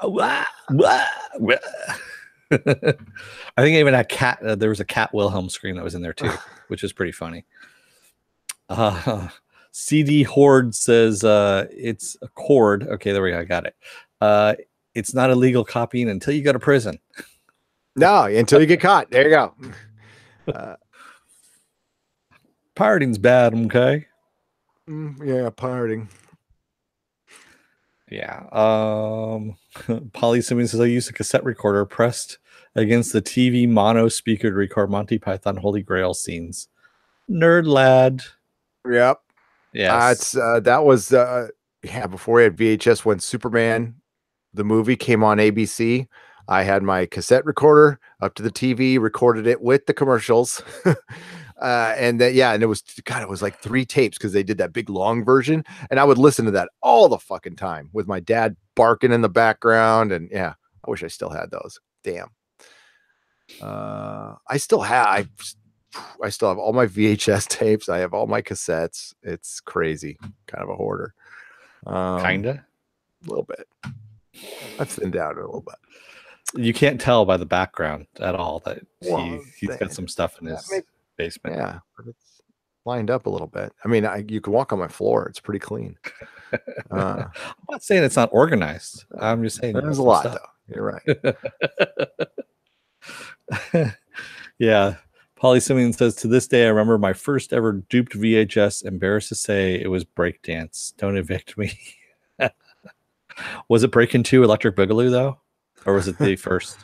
think I even had cat. There was a cat Wilhelm scream that was in there too, which is pretty funny. CD Horde says it's a chord. Okay, there we go. I got it. It's not illegal copying until you go to prison. No, until you get caught. There you go. Pirating's bad, okay? Yeah, pirating. Yeah. Polly Simmons says I used a cassette recorder pressed against the TV mono speaker to record Monty Python Holy Grail scenes. Nerd lad. Yep. Yes. That was before we had VHS, when Superman the movie came on ABC. I had my cassette recorder up to the TV, recorded it with the commercials. And it was like 3 tapes because they did that big long version. And I would listen to that all the fucking time with my dad barking in the background. And yeah, I wish I still had those. Damn. I still have all my VHS tapes. I have all my cassettes. It's crazy. Kind of a hoarder. Kinda? A little bit. I've thinned out a little bit. You can't tell by the background at all that he's got some stuff in his basement. Yeah, but it's lined up a little bit. I mean, you can walk on my floor. It's pretty clean. I'm not saying it's not organized. I'm just saying there's a lot, though. You're right. Yeah. Polly Simmons says, to this day, I remember my first ever duped VHS. Embarrassed to say it was Breakdance. Don't evict me. Was it Breakin' 2 Electric Boogaloo, though? Or was it the first?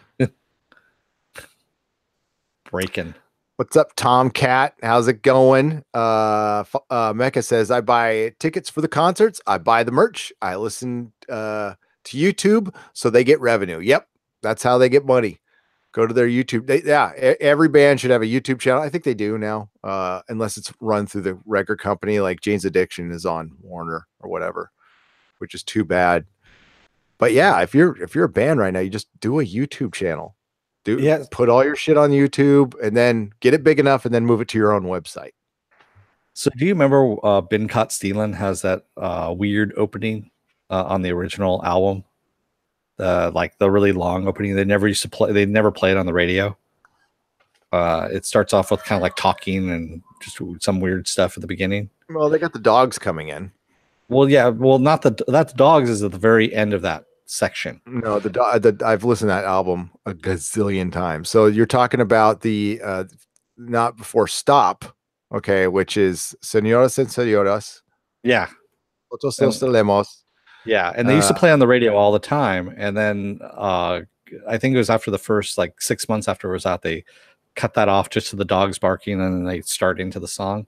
Breakin'. What's up, Tomcat? How's it going? Mecca says, I buy tickets for the concerts. I buy the merch. I listen to YouTube, so they get revenue. Yep, that's how they get money. Go to their YouTube. Every band should have a YouTube channel. I think they do now, unless it's run through the record company, like Jane's Addiction is on Warner or whatever, which is too bad. But yeah, if you're a band right now, you just do a YouTube channel. Put all your shit on YouTube and then get it big enough and then move it to your own website. So do you remember Been Caught Stealing has that weird opening on the original album? Like the really long opening. They never play it on the radio. It starts off with kind of like talking and just some weird stuff at the beginning. Well, they got the dogs coming in. Well, yeah. Well, that's dogs is at the very end of that section. No, I've listened to that album a gazillion times. So you're talking about the Not Before Stop, okay, which is Señoras and Señoras. Yeah. Nosotros nos tenemos. Yeah, and they used to play on the radio all the time. And then I think it was after the first 6 months after it was out, they cut that off just to the dogs barking, and then they start into the song.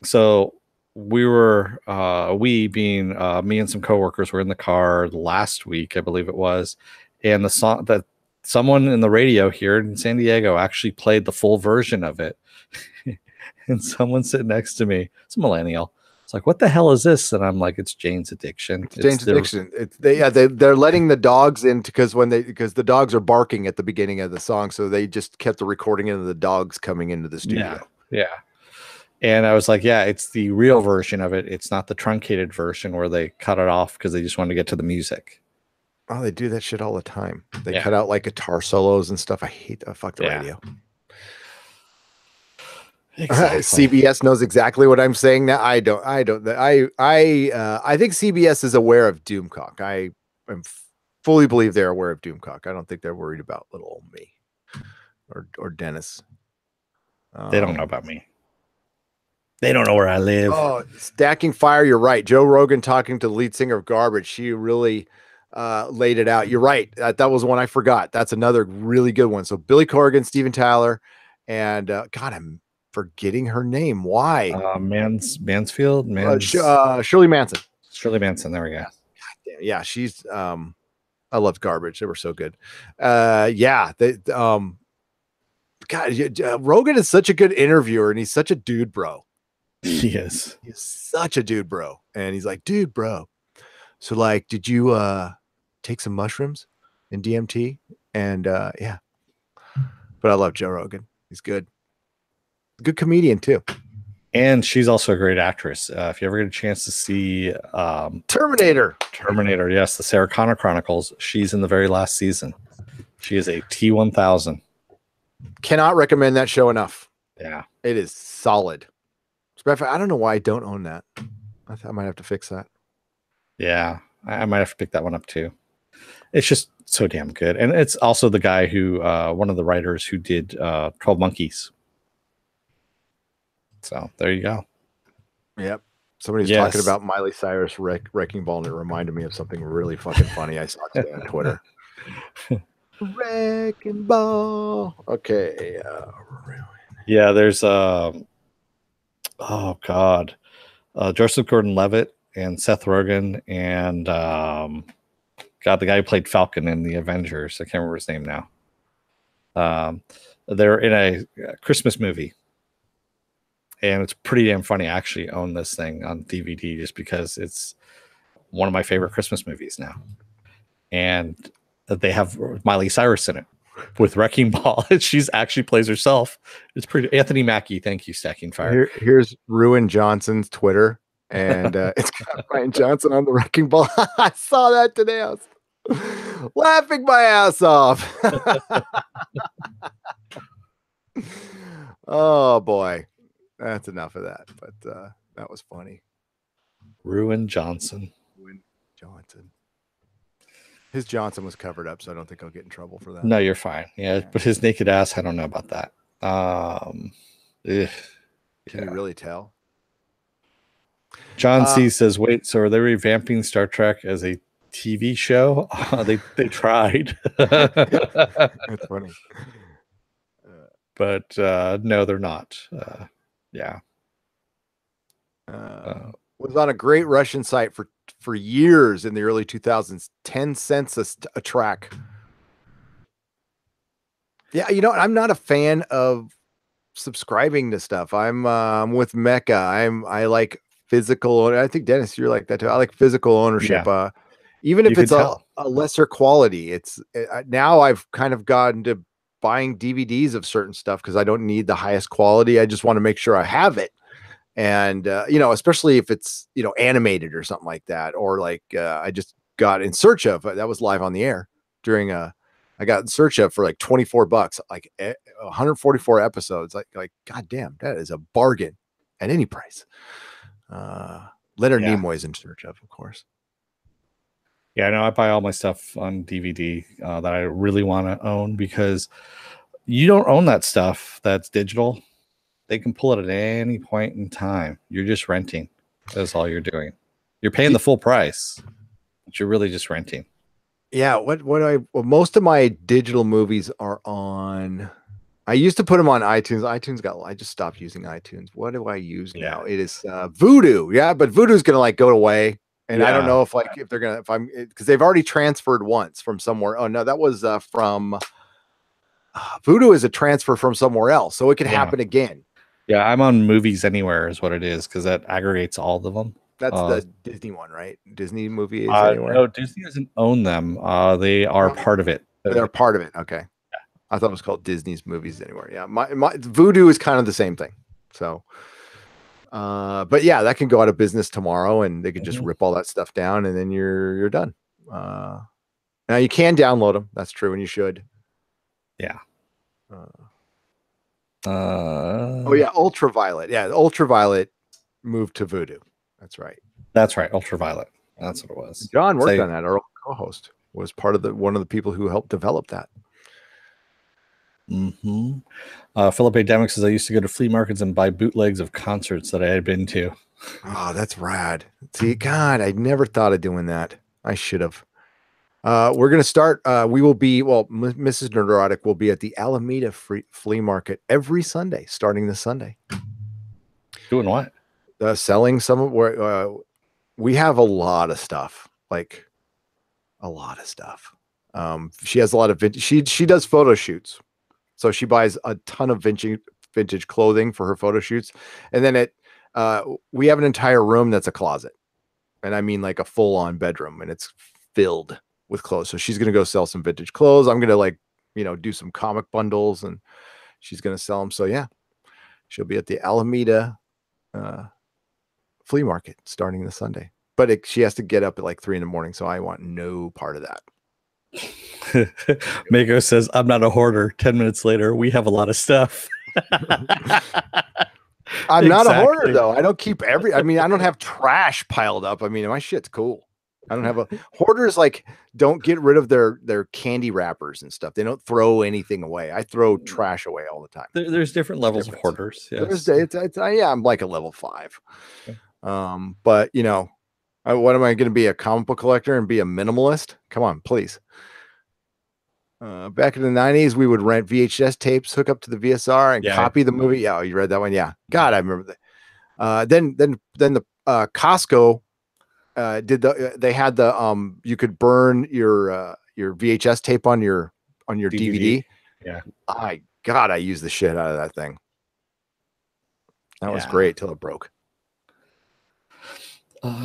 So we were being me and some coworkers were in the car last week, I believe it was, and the song that someone in the radio here in San Diego actually played the full version of it. And someone sitting next to me, it's a millennial. It's like, what the hell is this? And I'm like, it's Jane's Addiction. It's Jane's Addiction. They're letting the dogs in because the dogs are barking at the beginning of the song, so they just kept the recording of the dogs coming into the studio. Yeah. And I was like, yeah, it's the real version of it. It's not the truncated version where they cut it off because they just wanted to get to the music. Oh, they do that shit all the time. They cut out guitar solos and stuff. I hate that. Fuck the radio. Exactly. CBS knows exactly what I'm saying now. I don't. I think CBS is aware of Doomcock. I am fully believe they're aware of Doomcock. I don't think they're worried about little old me or Dennis. They don't know about me. They don't know where I live. Oh, Stacking Fire. You're right. Joe Rogan talking to the lead singer of Garbage. She really laid it out. You're right. That was one I forgot. That's another really good one. So Billy Corgan, Steven Tyler, and God, I'm forgetting her name. Why? Mansfield, Shirley Manson. Shirley Manson. There we go. Yeah, she's I loved Garbage. They were so good. Yeah, God, Rogan is such a good interviewer, and he's such a dude, bro. He is. He's such a dude, bro. And he's like, dude, bro. So, like, did you take some mushrooms and DMT? And yeah, but I love Joe Rogan. He's good. Good comedian too. And she's also a great actress. If you ever get a chance to see Terminator, yes, the Sarah Connor Chronicles, she's in the very last season. She is a T-1000. Cannot recommend that show enough. Yeah, it is solid. I don't know why I don't own that. I might have to fix that. Yeah, I might have to pick that one up too. It's just so damn good. And it's also the guy who, one of the writers who did 12 Monkeys. So there you go. Yep. Somebody's talking about Miley Cyrus Wrecking Ball, and it reminded me of something really fucking funny I saw today on Twitter. Wrecking Ball. Okay. Yeah, there's oh God, Joseph Gordon-Levitt and Seth Rogen and God, the guy who played Falcon in the Avengers. I can't remember his name now. They're in a Christmas movie, and it's pretty damn funny. I actually own this thing on DVD just because it's one of my favorite Christmas movies now, and they have Miley Cyrus in it with Wrecking Ball. She's actually plays herself. It's pretty. Anthony Mackie, thank you, Stacking Fire. Here's Ruin Johnson's Twitter, and it's got Ryan Johnson on the Wrecking Ball. I saw that today. I was laughing my ass off. Oh boy, that's enough of that. But that was funny. Ruin Johnson. Ruin Johnson. His Johnson was covered up, so I don't think I'll get in trouble for that. No, you're fine. Yeah, but his naked ass, I don't know about that. Can you really tell? John C says, "Wait, so are they revamping Star Trek as a TV show?" They tried. That's funny. But no, they're not. Yeah. Was on a great Russian site for years in the early 2000s. 10 cents a track. Yeah, I'm not a fan of subscribing to stuff. I'm with Mecca. I like physical. I think Dennis, you're like that too. I like physical ownership. Yeah. Even if it's a lesser quality, it's now I've kind of gotten to buying DVDs of certain stuff because I don't need the highest quality. I just want to make sure I have it. And, especially if it's, animated or something like that, or like I just got In Search Of, that was live on the air during I got In Search Of for like $24, like 144 episodes. Like, God damn, that is a bargain at any price. Leonard Nimoy's In Search Of course. Yeah, I know I buy all my stuff on DVD that I really want to own because you don't own that stuff that's digital. They can pull it at any point in time. You're just renting. That's all you're doing. You're paying the full price, but you're really just renting. Yeah. Most of my digital movies are on. I used to put them on iTunes. I just stopped using iTunes. What do I use now? It is Vudu. Yeah, but Vudu's gonna go away, and I don't know if they're gonna because they've already transferred once from somewhere. Oh no, that was from Vudu is a transfer from somewhere else, so it can happen again. Yeah, I'm on Movies Anywhere is what it is because that aggregates all of them. That's the Disney one, right? Disney Movies Anywhere. No, Disney doesn't own them. They are part of it. They're part of it. Okay. Yeah. I thought it was called Disney's Movies Anywhere. Yeah. My Vudu is kind of the same thing. So, but yeah, that can go out of business tomorrow, and they could just rip all that stuff down, and then you're done. Now you can download them. That's true, and you should. Yeah. Oh yeah, Ultraviolet. Yeah, Ultraviolet moved to Voodoo. That's right. That's right, Ultraviolet. That's what it was. John worked Say, on that. Our co-host was part of one of the people who helped develop that. Philip A. Demick says I used to go to flea markets and buy bootlegs of concerts that I had been to. Oh, that's rad. See, God, I never thought of doing that. I should have. We're going to start. We will be, Mrs. Nerdotic will be at the Alameda Flea Market every Sunday, starting this Sunday. Doing what? Selling some of where we have a lot of stuff, like a lot of stuff. She has a lot of vintage. She does photo shoots. So she buys a ton of vintage clothing for her photo shoots. And then we have an entire room that's a closet. And I mean like a full on bedroom, and it's filled with clothes. So she's going to go sell some vintage clothes. I'm going to do some comic bundles, and she's going to sell them. So yeah, she'll be at the Alameda flea market starting this Sunday, but she has to get up at like 3 a.m. So I want no part of that. Mako says, I'm not a hoarder. 10 minutes later, we have a lot of stuff. I'm not a hoarder though. I don't keep I don't have trash piled up. I mean, my shit's cool. I don't have hoarders don't get rid of their candy wrappers and stuff. They don't throw anything away. I throw trash away all the time. There's different levels of hoarders. Yes. I'm like a level 5. Okay. But what am I going to be, a comic book collector and be a minimalist? Come on, please. Back in the 90s, we would rent VHS tapes, hook up to the VSR, and copy the movie. Yeah, you read that one? Yeah. God, I remember that. Then the Costco they had the you could burn your VHS tape on your DVD. Yeah. I used the shit out of that thing. That was great till it broke.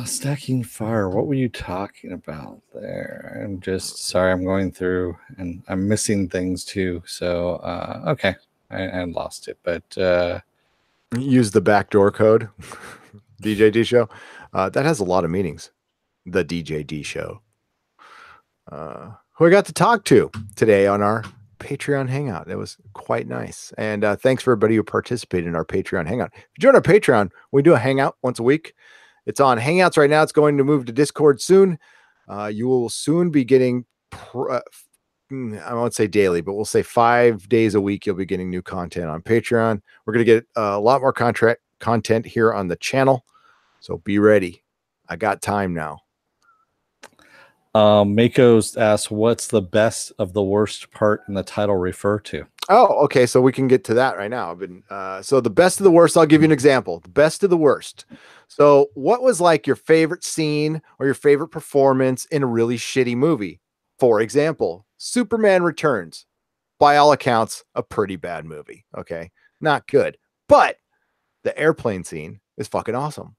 Stacking Fire. What were you talking about there? I'm just sorry. I'm going through and I'm missing things too. So, okay. I lost it, but use the backdoor code DJD show. That has a lot of meanings. The DJD show. Who I got to talk to today on our Patreon hangout. It was quite nice. And thanks for everybody who participated in our Patreon hangout. If you join our Patreon, we do a hangout once a week. It's on Hangouts right now. It's going to move to Discord soon. You will soon be getting, I won't say daily, but we'll say 5 days a week. You'll be getting new content on Patreon. We're going to get a lot more content here on the channel. So be ready. I got time now. Mako's asked, what's the best of the worst part in the title refer to? Oh, okay. So we can get to that right now. I've been so the best of the worst. I'll give you an example. The best of the worst. So what was like your favorite scene or your favorite performance in a really shitty movie? For example, Superman Returns. By all accounts, a pretty bad movie. Okay. Not good. But the airplane scene is fucking awesome.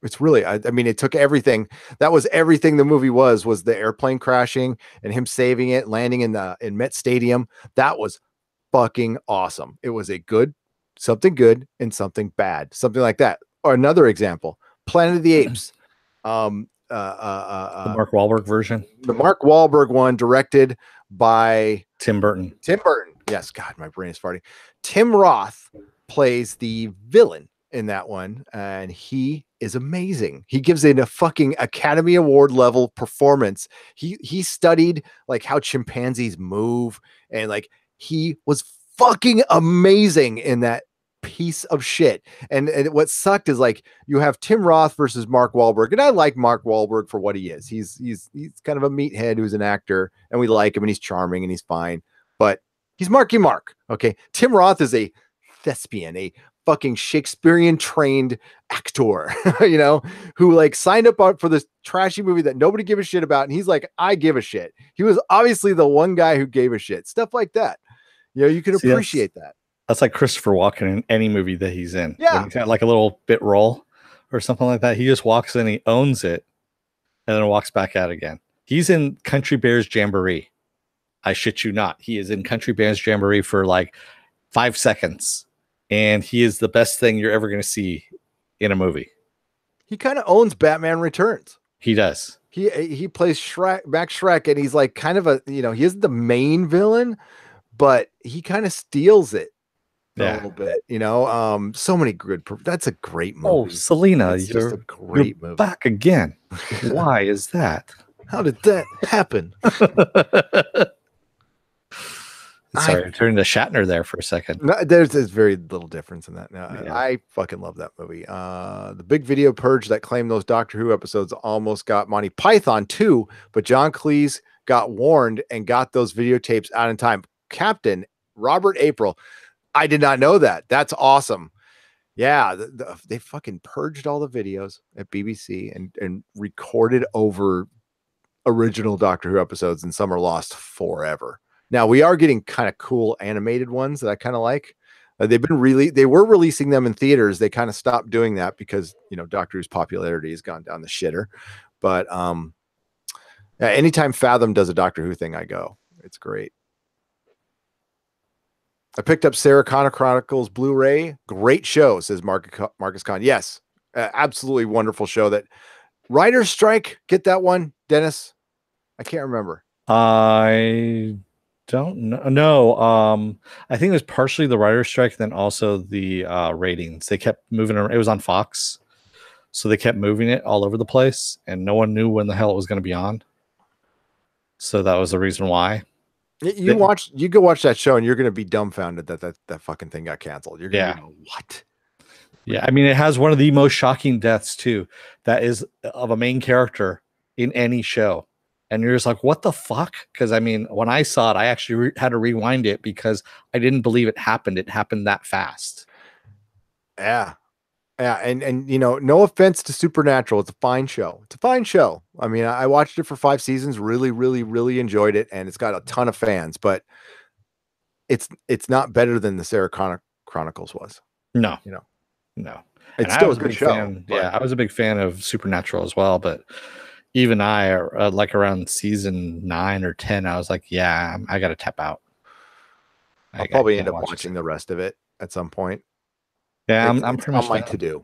It's really, I mean, it took everything. That was everything the movie was the airplane crashing and him saving it, landing in Met Stadium. That was fucking awesome. It was something good and something bad, something like that. Or another example, Planet of the Apes. The Mark Wahlberg version. The Mark Wahlberg one, directed by Tim Burton. Yes, God, my brain is farting. Tim Roth plays the villain in that one, and he is amazing. He gives it a fucking Academy Award level performance. He studied like how chimpanzees move, and like he was fucking amazing in that piece of shit. And what sucked is like you have Tim Roth versus Mark Wahlberg, and I like Mark Wahlberg for what he is. He's kind of a meathead who's an actor, and we like him, and he's charming, and he's fine. But he's Marky Mark. Okay, Tim Roth is a thespian, a fucking Shakespearean trained actor, who like signed up for this trashy movie that nobody gave a shit about. And he's like, I give a shit. He was obviously the one guy who gave a shit. Stuff like that. You can appreciate that. That's like Christopher Walken in any movie that he's in. Yeah. When he's got like a little bit role or something like that. He just walks in, he owns it, and then walks back out again. He's in Country Bears Jamboree. I shit you not. He is in Country Bears Jamboree for like 5 seconds. And he is the best thing you're ever going to see in a movie. He kind of owns Batman Returns. He does. He plays Max Shrek, and he's like kind of he isn't the main villain, but he kind of steals it. a little bit, you know. So many good. That's a great movie. Oh, Selena, it's just a great movie. Back again. Why is that? How did that happen? Sorry, I turned to Shatner there for a second. No, there's very little difference in that. I fucking love that movie. The big video purge that claimed those Doctor Who episodes almost got Monty Python too, but John Cleese got warned and got those videotapes out in time. Captain Robert April. I did not know that. That's awesome. Yeah, they fucking purged all the videos at BBC and recorded over original Doctor Who episodes, and some are lost forever. Now we are getting kind of cool animated ones that I kind of like. They were releasing them in theaters. They kind of stopped doing that because, you know, Doctor Who's popularity has gone down the shitter. But anytime Fathom does a Doctor Who thing, I go. It's great. I picked up Sarah Connor Chronicles Blu-ray. Great show, says Marcus Kahn. Yes, absolutely wonderful show. That Writer's Strike. Get that one, Dennis? I can't remember. I don't know. No, I think it was partially the writer's strike, then also the ratings. They kept moving around. It was on Fox, so they kept moving it all over the place, and no one knew when the hell it was going to be on. So that was the reason why. You go watch that show, and you're going to be dumbfounded that fucking thing got canceled. You're going to go, what? Yeah, I mean, it has one of the most shocking deaths too. That is of a main character in any show. And you're just like, what the fuck? Because I mean, when I saw it, I actually had to rewind it because I didn't believe it happened. It happened that fast. Yeah. And you know, no offense to Supernatural. It's a fine show. I mean, I watched it for 5 seasons, really, really, really enjoyed it. And it's got a ton of fans, but it's not better than the Sarah Connor Chronicles was. No. It's still a good show. I was a big fan of Supernatural as well, but even I, like around season 9 or 10, I was like, yeah, I got to tap out. I'll probably end up watching the rest of it at some point. Yeah, I'm pretty much on my to do.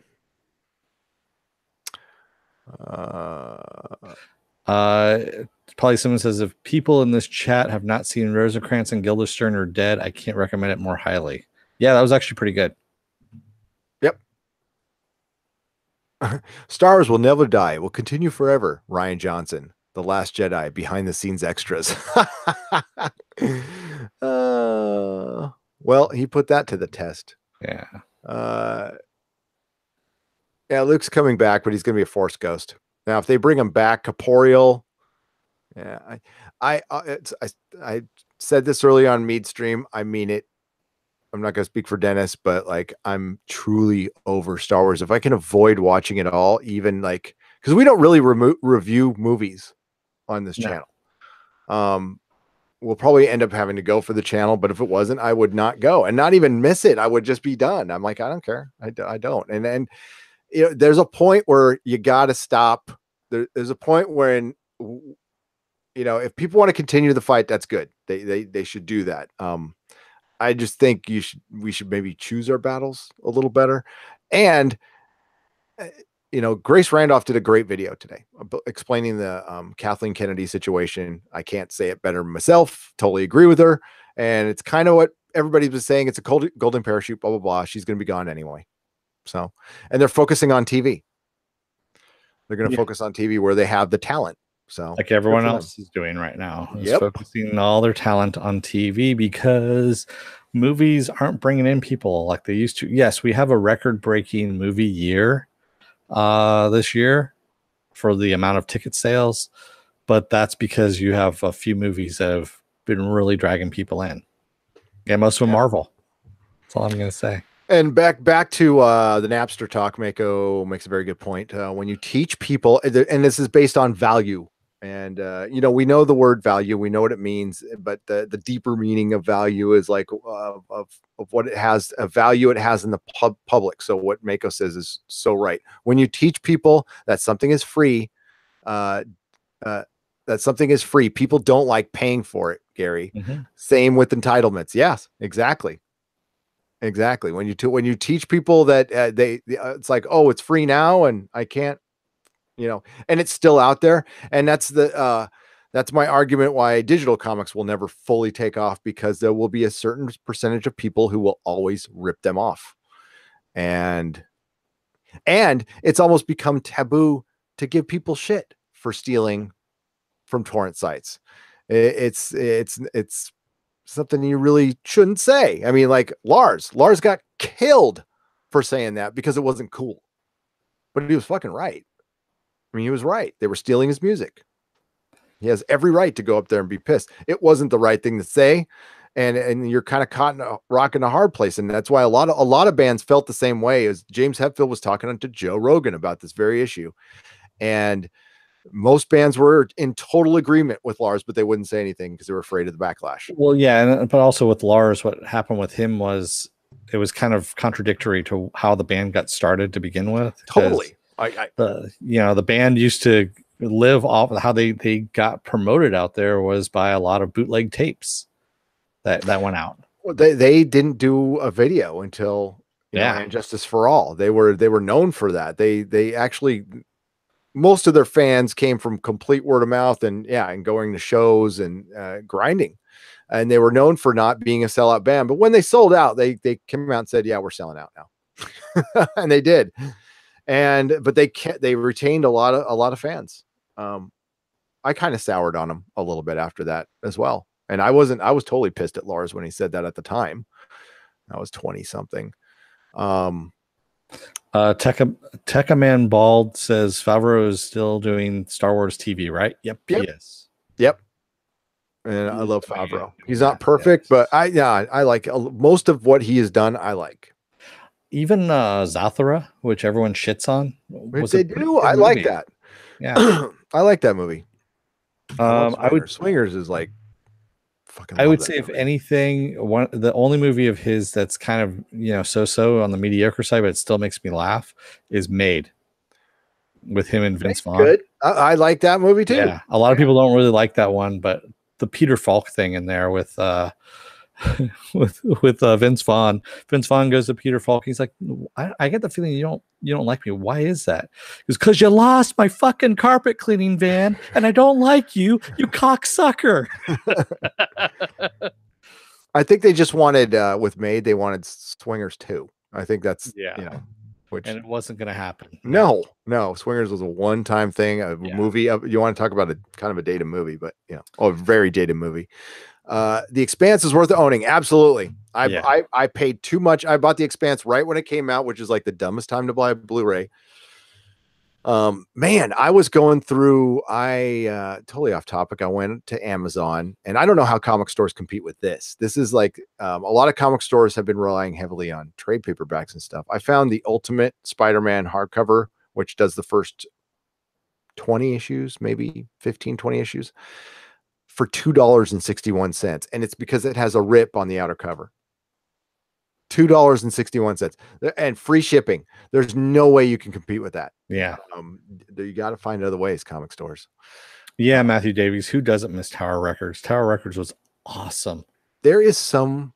Probably someone says, if people in this chat have not seen Rosencrantz and Guildenstern are dead, I can't recommend it more highly. Yeah, that was actually pretty good. Yep. Star Wars will never die. It will continue forever. Ryan Johnson, The Last Jedi, behind the scenes extras. Well, he put that to the test. Yeah. Luke's coming back, but he's going to be a Force ghost. Now, if they bring him back corporeal, I said this early on Mead stream. I mean it. I'm not going to speak for Dennis, but like, I'm truly over Star Wars. If I can avoid watching it all, even like, because we don't really review movies on this channel. We'll probably end up having to go for the channel, but if it wasn't, I would not go and not even miss it. I would just be done. I'm like, I don't care. I don't. And then, you know, there's a point where you got to stop. There's a point where, you know, if people want to continue the fight, that's good. They should do that. I just think we should maybe choose our battles a little better. And, you know, Grace Randolph did a great video today explaining the Kathleen Kennedy situation. I can't say it better myself. Totally agree with her. And it's kind of what everybody's been saying. It's a golden parachute, blah, blah, blah. She's going to be gone anyway. So, and they're focusing on TV. They're going to focus on TV where they have the talent. So, like everyone else is doing right now, is focusing all their talent on TV because movies aren't bringing in people like they used to. Yes, we have a record-breaking movie year this year for the amount of ticket sales, but that's because you have a few movies that have been really dragging people in. Yeah, most of them Marvel. That's all I'm going to say. And back to the Napster talk, Mako makes a very good point. When you teach people, and this is based on value. And, you know, we know the word value, we know what it means, but the deeper meaning of value is like of what it has, a value it has in the public. So what Mako says is so right. When you teach people that something is free, people don't like paying for it, Gary. Same with entitlements. Yes, exactly. When you teach people that it's like, oh, it's free now and I can't, you know, and it's still out there. And that's the That's my argument why digital comics will never fully take off, because there will be a certain percentage of people who will always rip them off. And it's almost become taboo to give people shit for stealing from torrent sites. It's something you really shouldn't say. I mean, like Lars got killed for saying that because it wasn't cool, but he was fucking right. I mean, he was right. They were stealing his music. He has every right to go up there and be pissed. It wasn't the right thing to say. And you're kind of caught in a rock in a hard place. And that's why a lot of bands felt the same way. As James Hetfield was talking to Joe Rogan about this very issue. And most bands were in total agreement with Lars, but they wouldn't say anything because they were afraid of the backlash. Well, yeah, but also with Lars, what happened with him was it was kind of contradictory to how the band got started to begin with. Totally. The band used to live off how they got promoted out there was by a lot of bootleg tapes that went out. Well, they didn't do a video until And Justice for All. They were known for that. They actually, most of their fans came from complete word of mouth and going to shows and grinding, and they were known for not being a sellout band. But when they sold out, they came out and said, "Yeah, we're selling out now," and they did. But they retained a lot of fans. I kind of soured on them a little bit after that as well. And I was totally pissed at Lars when he said that at the time. I was 20 something. Tekka Man Bald says Favreau is still doing Star Wars TV, right? Yep. He is. Yep. And I love Favreau. He's not perfect, but I like most of what he has done. I like. Even Zathura, which everyone shits on. They do. I like that. Yeah. I like that movie. Swingers is like fucking. I would say, if anything, the only movie of his that's kind of so-so on the mediocre side, but it still makes me laugh, is Made, with him and Vince Vaughn. Good. I like that movie too. Yeah, a lot of people don't really like that one, but the Peter Falk thing in there with with Vince Vaughn. Vince Vaughn goes to Peter Falk. He's like, I get the feeling you don't like me. Why is that? Because you lost my fucking carpet cleaning van, and I don't like you cocksucker. I think they just wanted with Made, they wanted Swingers too. I think that's and it wasn't going to happen. No, Swingers was a one-time thing, a movie. You want to talk about a kind of a dated movie, but a very dated movie. The Expanse is worth owning. Absolutely. I paid too much. I bought The Expanse right when it came out, which is like the dumbest time to buy a Blu-ray. Man, I was going through, totally off topic. I went to Amazon, and I don't know how comic stores compete with this. This is like, a lot of comic stores have been relying heavily on trade paperbacks and stuff. I found the Ultimate Spider-Man hardcover, which does the first 20 issues, maybe 15, 20 issues, for $2.61. And it's because it has a rip on the outer cover. $2.61 and free shipping. There's no way you can compete with that. Yeah. You got to find other ways, comic stores. Yeah. Matthew Davies, who doesn't miss Tower Records? Tower Records was awesome. There is some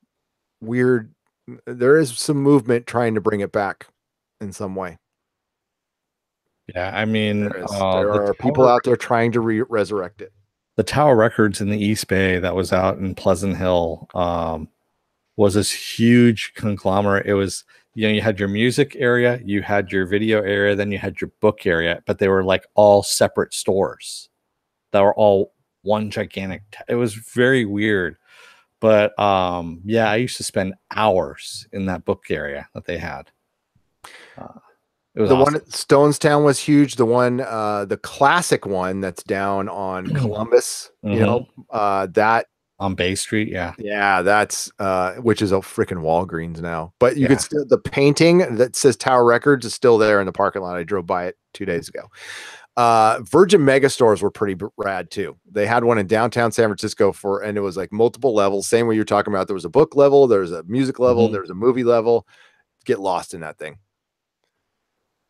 movement trying to bring it back in some way. Yeah. I mean, there are people out there trying to resurrect it. The Tower Records in the East Bay that was out in Pleasant Hill, was this huge conglomerate. It was, you had your music area, you had your video area, then you had your book area, but they were like all separate stores that were all one gigantic. It was very weird, but I used to spend hours in that book area that they had. It was the awesome. one at Stonestown was huge. The one, the classic one that's down on Columbus, that. On Bay Street, yeah, that's which is a freaking Walgreens now. But you could still, the painting that says Tower Records is still there in the parking lot. I drove by it 2 days ago. Virgin Mega Stores were pretty rad too. They had one in downtown San Francisco and it was like multiple levels. Same way you're talking about. There was a book level, there was a music level, there was a movie level. Get lost in that thing.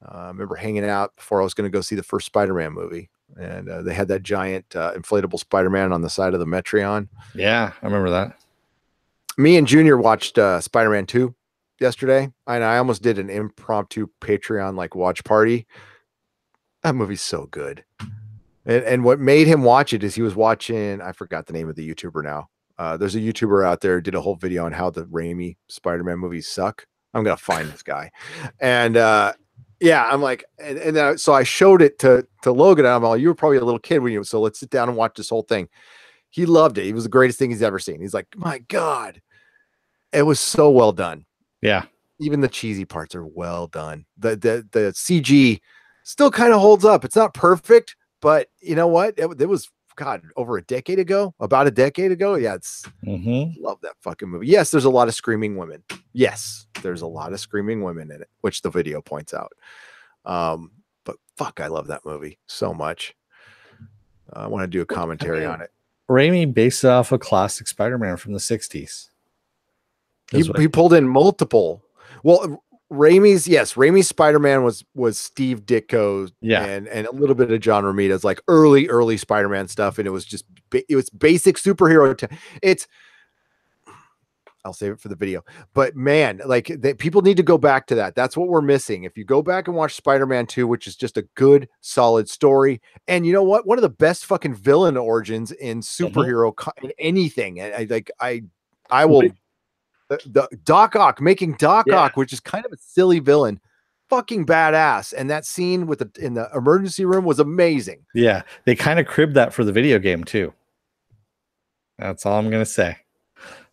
I remember hanging out before I was going to go see the first Spider-Man movie. And they had that giant inflatable Spider-Man on the side of the Metreon. Yeah, I remember that. Me and Junior watched Spider-Man 2 yesterday, and I almost did an impromptu Patreon watch party. That movie's so good. And what made him watch it is he was watching, I forgot the name of the YouTuber now. There's a YouTuber out there who did a whole video on how the Raimi Spider-Man movies suck. I'm gonna find this guy. And yeah, I'm like, so I showed it to Logan. And I'm like, you were probably a little kid when you, so let's sit down and watch this whole thing. He loved it. It was the greatest thing he's ever seen. He's like, my God, it was so well done. Yeah. Even the cheesy parts are well done. The CG still kind of holds up. It's not perfect, but you know what? It was, God, over a decade ago, about a decade ago. Yeah, it's love that fucking movie. Yes, there's a lot of screaming women. Yes, there's a lot of screaming women in it, which the video points out. But fuck, I love that movie so much. I want to do a commentary on it. Raimi based it off a classic Spider-Man from the 60s. He pulled in multiple. Well, Raimi's Spider-Man was Steve Ditko, and a little bit of John Romita's like early Spider-Man stuff, and it was just it was basic superhero. I'll save it for the video, but man, like people need to go back to that. That's what we're missing. If you go back and watch Spider-Man 2, which is just a good, solid story, and you know what, one of the best fucking villain origins in superhero in anything, and I will. The Doc Ock, making Doc Ock, which is kind of a silly villain, fucking badass. And that scene with in the emergency room was amazing. Yeah, they kind of cribbed that for the video game too. That's all I'm gonna say.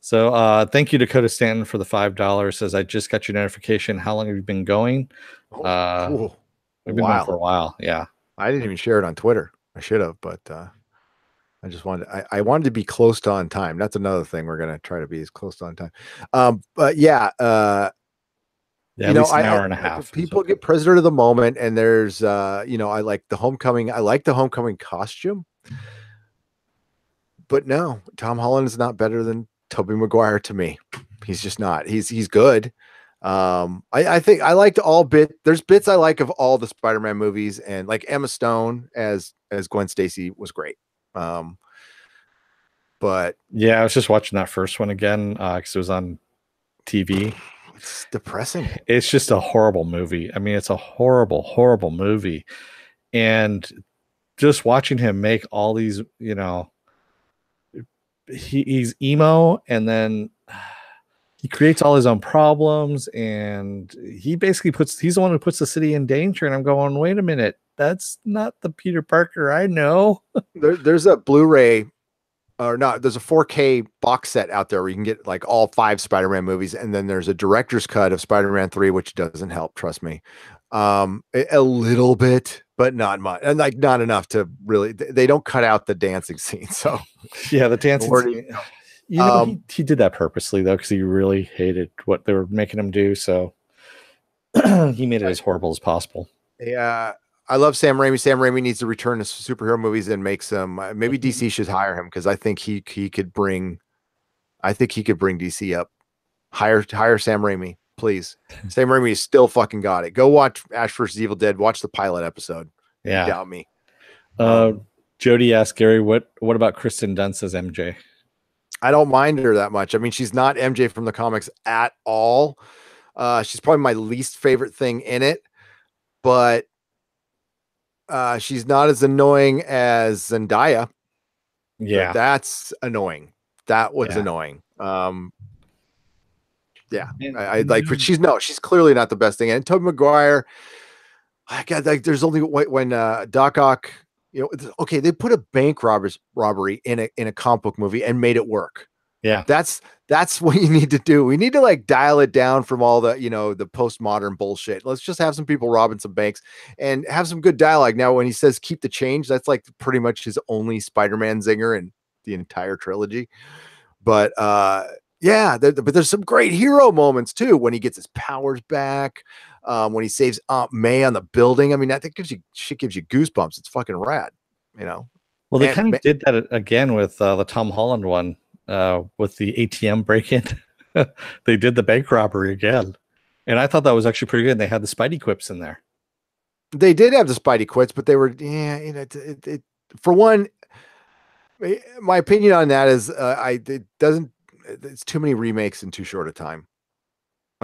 So thank you, Dakota Stanton, for the $5. Says, I just got your notification. How long have you been going? Cool. We've been going for a while. Yeah. I didn't even share it on Twitter. I should have, but I just wanted, I wanted to be close to on time. That's another thing. We're going to try to be as close to on time. But yeah, you know, an hour and a half. People get prisoner of the moment, and there's, you know, I like the homecoming costume, but no, Tom Holland is not better than Tobey Maguire to me. He's just not. He's good. I think I liked there's bits I like of all the Spider-Man movies, and like Emma Stone as Gwen Stacy was great. But yeah, I was just watching that first one again because it was on TV. It's depressing. It's just a horrible movie. I mean, it's a horrible movie. And just watching him make all these, you know, he's emo, and then he creates all his own problems, and he basically he's the one who puts the city in danger. And I'm going, wait a minute, that's not the Peter Parker I know. There's a Blu-ray, or not, there's a 4K box set out there where you can get like all 5 Spider-Man movies, and then there's a director's cut of Spider-Man 3, which doesn't help, trust me. A little bit, but not much, and like not enough to really. They don't cut out the dancing scene, so yeah, the dancing scene. You know, he did that purposely though, because he really hated what they were making him do, so he made it as horrible as possible. Yeah. I love Sam Raimi. Sam Raimi needs to return to superhero movies and make some. Maybe DC should hire him, because I think he could bring. I think he could bring DC up. Hire Sam Raimi, please. Sam Raimi still fucking got it. Go watch Ash vs. Evil Dead. Watch the pilot episode. Yeah, doubt me. Jody asked Gary, what about Kristen Dunst as MJ? I don't mind her that much. I mean, she's not MJ from the comics at all. She's probably my least favorite thing in it, but. She's not as annoying as Zendaya. Yeah, that's annoying. That was annoying. Yeah, I like, but she's clearly not the best thing. And Tobey Maguire, I got like, there's only when Doc Ock, you know, okay, they put a bank robbery in a comic book movie and made it work. Yeah, that's what you need to do. We need to like dial it down from all the, you know, the postmodern bullshit. Let's just have some people robbing some banks and have some good dialogue. Now, when he says keep the change, that's like pretty much his only Spider-Man zinger in the entire trilogy. But yeah, but there's some great hero moments too, when he gets his powers back, when he saves Aunt May on the building. I mean, I think gives you goosebumps. It's fucking rad, you know. Well, they kind of did that again with the Tom Holland one. With the ATM break-in, they did the bank robbery again, and I thought that was actually pretty good. They had the Spidey quips in there. They did have the Spidey quips, but they were, you know, for one, my opinion on that is, it's too many remakes in too short a time.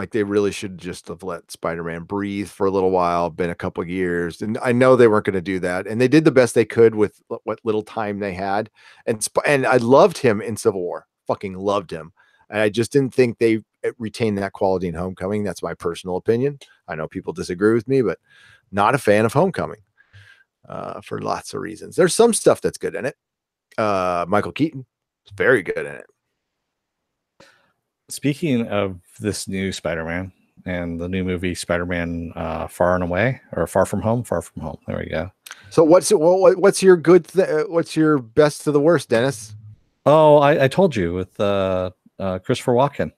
Like they really should just have let Spider-Man breathe for a little while, been a couple of years. And I know they weren't going to do that. And they did the best they could with what little time they had. And I loved him in Civil War. Fucking loved him. And I just didn't think they retained that quality in Homecoming. That's my personal opinion. I know people disagree with me, but not a fan of Homecoming for lots of reasons. There's some stuff that's good in it. Michael Keaton is very good in it. Speaking of this new Spider-Man and the new movie Spider-Man Far and Away, or Far From Home. There we go. So what's your what's your best to the worst, Dennis? Oh, I told you with Christopher Walken.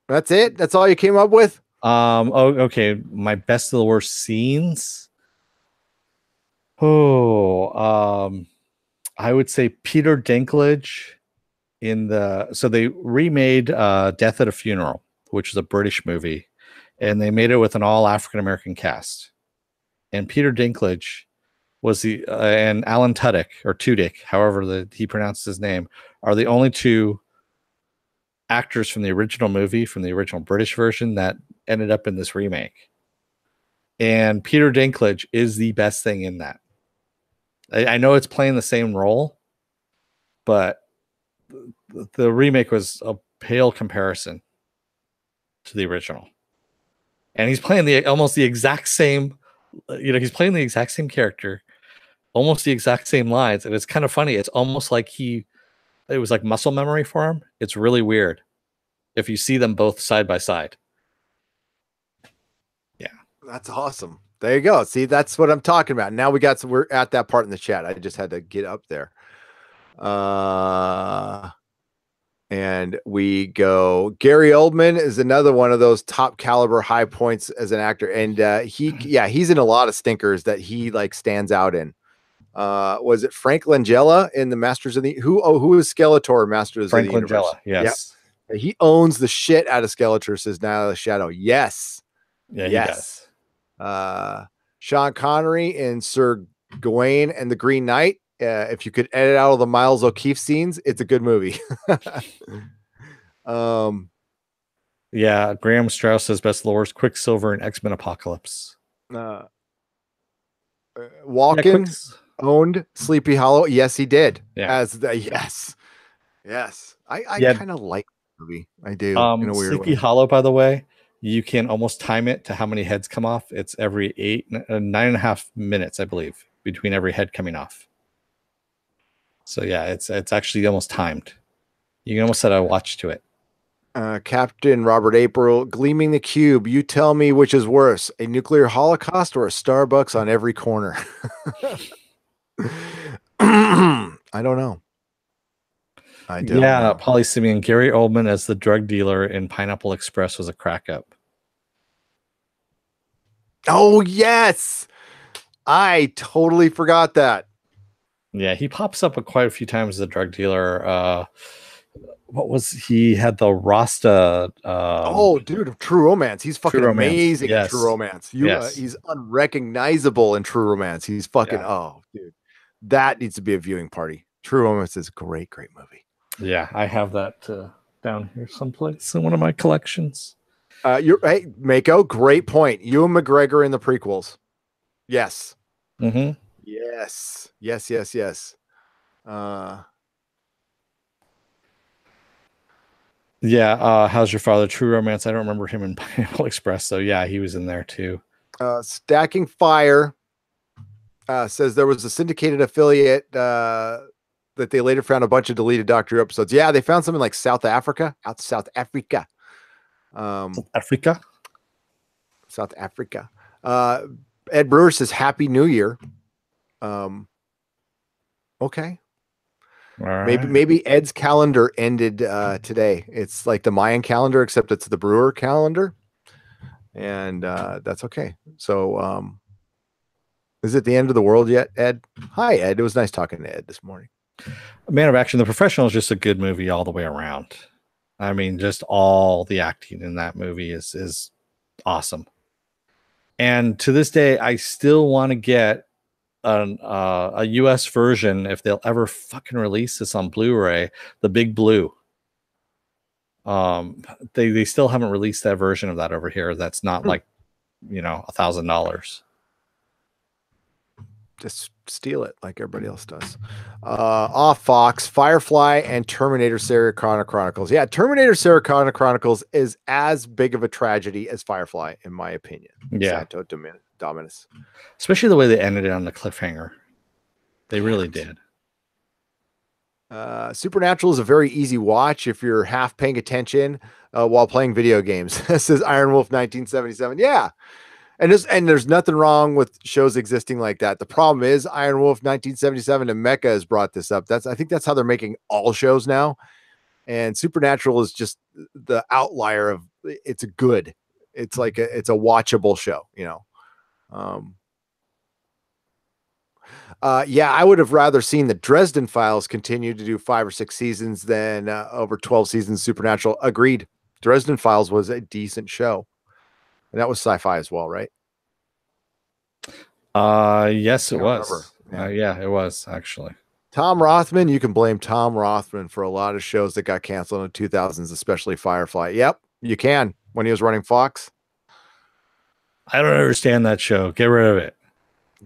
That's it? That's all you came up with? Oh, okay. My best to the worst scenes. Oh, I would say Peter Dinklage so they remade Death at a Funeral, which is a British movie, and they made it with an all African American cast. And Peter Dinklage was and Alan Tudyk, however he pronounced his name, are the only two actors from the original movie, from the original British version, that ended up in this remake. And Peter Dinklage is the best thing in that. I know it's playing the same role, but the remake was a pale comparison to the original. And he's playing almost the exact same, he's playing the exact same character, almost the exact same lines. And it's kind of funny. It's almost like it was like muscle memory for him. It's really weird if you see them both side by side. Yeah. That's awesome. There you go. See, that's what I'm talking about. Now we're at that part in the chat. I just had to get up there. And we go, Gary Oldman is another one of those top caliber high points as an actor. And he's in a lot of stinkers that he like stands out in. Was it Frank Langella in the Masters of the who is Skeletor Masters Frank of the Universe? Langella, yes. Yep. He owns the shit out of Skeletor, says Night of the Shadow. Yes. Yeah, yes. He does. Sean Connery in Sir Gawain and the Green Knight. If you could edit out all the Miles O'Keefe scenes, it's a good movie. Yeah, Graham Strauss says best lowers Quicksilver and X-Men Apocalypse. Walken owned Sleepy Hollow. Yes, he did. Yeah. Yes. I kind of like the movie. I do. In a weird Sleepy way. Hollow, by the way, you can almost time it to how many heads come off. It's every 9.5 minutes, I believe, between every head coming off. So yeah, it's actually almost timed. You can almost set a watch to it. Captain Robert April, Gleaming the Cube. You tell me which is worse, a nuclear holocaust or a Starbucks on every corner? I don't know. I don't know. Polly Simeon, Gary Oldman as the drug dealer in Pineapple Express was a crack up. Oh, yes. I totally forgot that. Yeah, he pops up quite a few times as a drug dealer. What was he had the Rasta? Dude, True Romance. He's fucking amazing in True Romance. He's unrecognizable in True Romance. He's fucking dude. That needs to be a viewing party. True Romance is a great movie. Yeah, I have that down here someplace in one of my collections. Hey, Mako, great point. Ewan McGregor in the prequels. Yes. Mm-hmm. Yes. How's your father? True Romance. I don't remember him in Pineapple Express. So yeah, he was in there too. Stacking Fire says there was a syndicated affiliate that they later found a bunch of deleted Doctor Who episodes. Yeah, they found something like South Africa. South Africa. Ed Brewer says Happy New Year. Okay. Right. Maybe Ed's calendar ended today. It's like the Mayan calendar, except it's the Brewer calendar. And that's okay. So is it the end of the world yet, Ed? Hi, Ed. It was nice talking to Ed this morning. Man of Action, The Professional is just a good movie all the way around. I mean, just all the acting in that movie is awesome. And to this day, I still want to get a US version, if they'll ever fucking release this on Blu-ray, the Big Blue. They still haven't released that version of that over here. That's not like, $1,000. Just steal it like everybody else does. Off Fox, Firefly and Terminator Sarah Connor Chronicles. Yeah, Terminator Sarah Connor Chronicles is as big of a tragedy as Firefly, in my opinion. Yeah. Santo Dominus. Especially the way they ended it on the cliffhanger. They really did. Supernatural is a very easy watch if you're half paying attention while playing video games. This is Iron Wolf 1977. Yeah. And there's nothing wrong with shows existing like that. The problem is Iron Wolf 1977 and Mecha has brought this up. I think that's how they're making all shows now. And Supernatural is just the outlier of it's good. It's like it's a watchable show, yeah, I would have rather seen the Dresden Files continue to do 5 or 6 seasons than over 12 seasons Supernatural. Agreed. Dresden Files was a decent show. And that was sci-fi as well, right? Yes, it was. Yeah, it was actually. Tom Rothman, you can blame Tom Rothman for a lot of shows that got canceled in the 2000s, especially Firefly. Yep, you can. When he was running Fox. I don't understand that show. Get rid of it.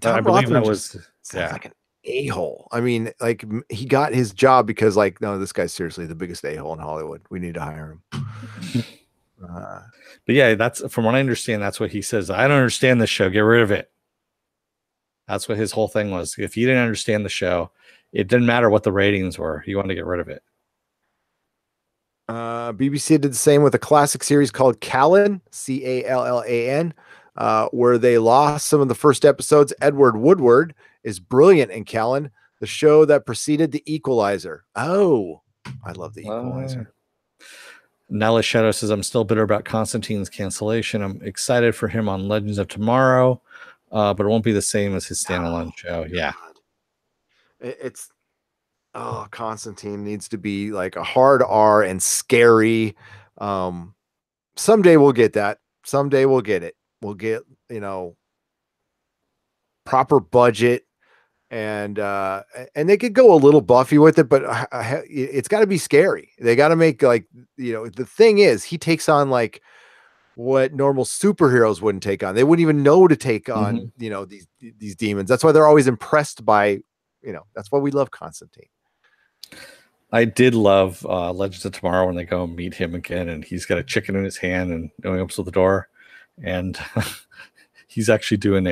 I believe that was like an a-hole. I mean, like he got his job because no, this guy's seriously the biggest a-hole in Hollywood. We need to hire him. But yeah, that's from what I understand. That's what he says. I don't understand this show. Get rid of it. That's what his whole thing was. If you didn't understand the show, it didn't matter what the ratings were. He wanted to get rid of it. BBC did the same with a classic series called Callan, Callan, where they lost some of the first episodes. Edward Woodward is brilliant in Callan, the show that preceded The Equalizer. Oh, I love The Equalizer. Nala Shadow says, I'm still bitter about Constantine's cancellation. I'm excited for him on Legends of Tomorrow, but it won't be the same as his standalone show. Yeah. Constantine needs to be like a hard R and scary. Someday we'll get that. Someday we'll get it. We'll get, proper budget. And they could go a little Buffy with it, but it's got to be scary. They got to make the thing is he takes on like what normal superheroes wouldn't take on. They wouldn't even know to take on, these demons. That's why they're always impressed by, that's why we love Constantine. I did love Legends of Tomorrow when they go and meet him again, and he's got a chicken in his hand and he opens the door, and he's actually doing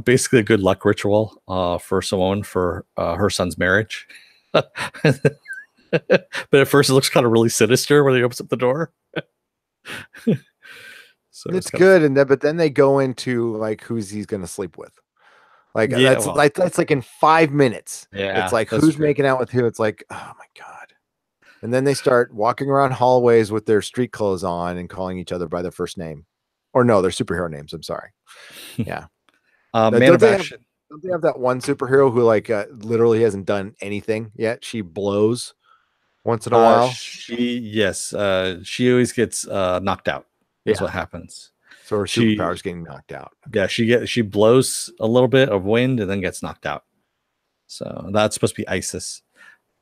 basically a good luck ritual for someone for her son's marriage. But at first it looks kind of really sinister when he opens up the door. So it's good. But then they go into like who's he's going to sleep with. That's like in 5 minutes. Yeah, it's like who's making out with who. It's like, oh my God. And then they start walking around hallways with their street clothes on and calling each other by their first name. Or no, their superhero names. I'm sorry. Yeah. Man of Action. Don't they have that one superhero who literally hasn't done anything yet? She blows once in a while. She always gets knocked out. That's what happens. So her superpower is getting knocked out. Yeah, she blows a little bit of wind and then gets knocked out. So that's supposed to be Isis.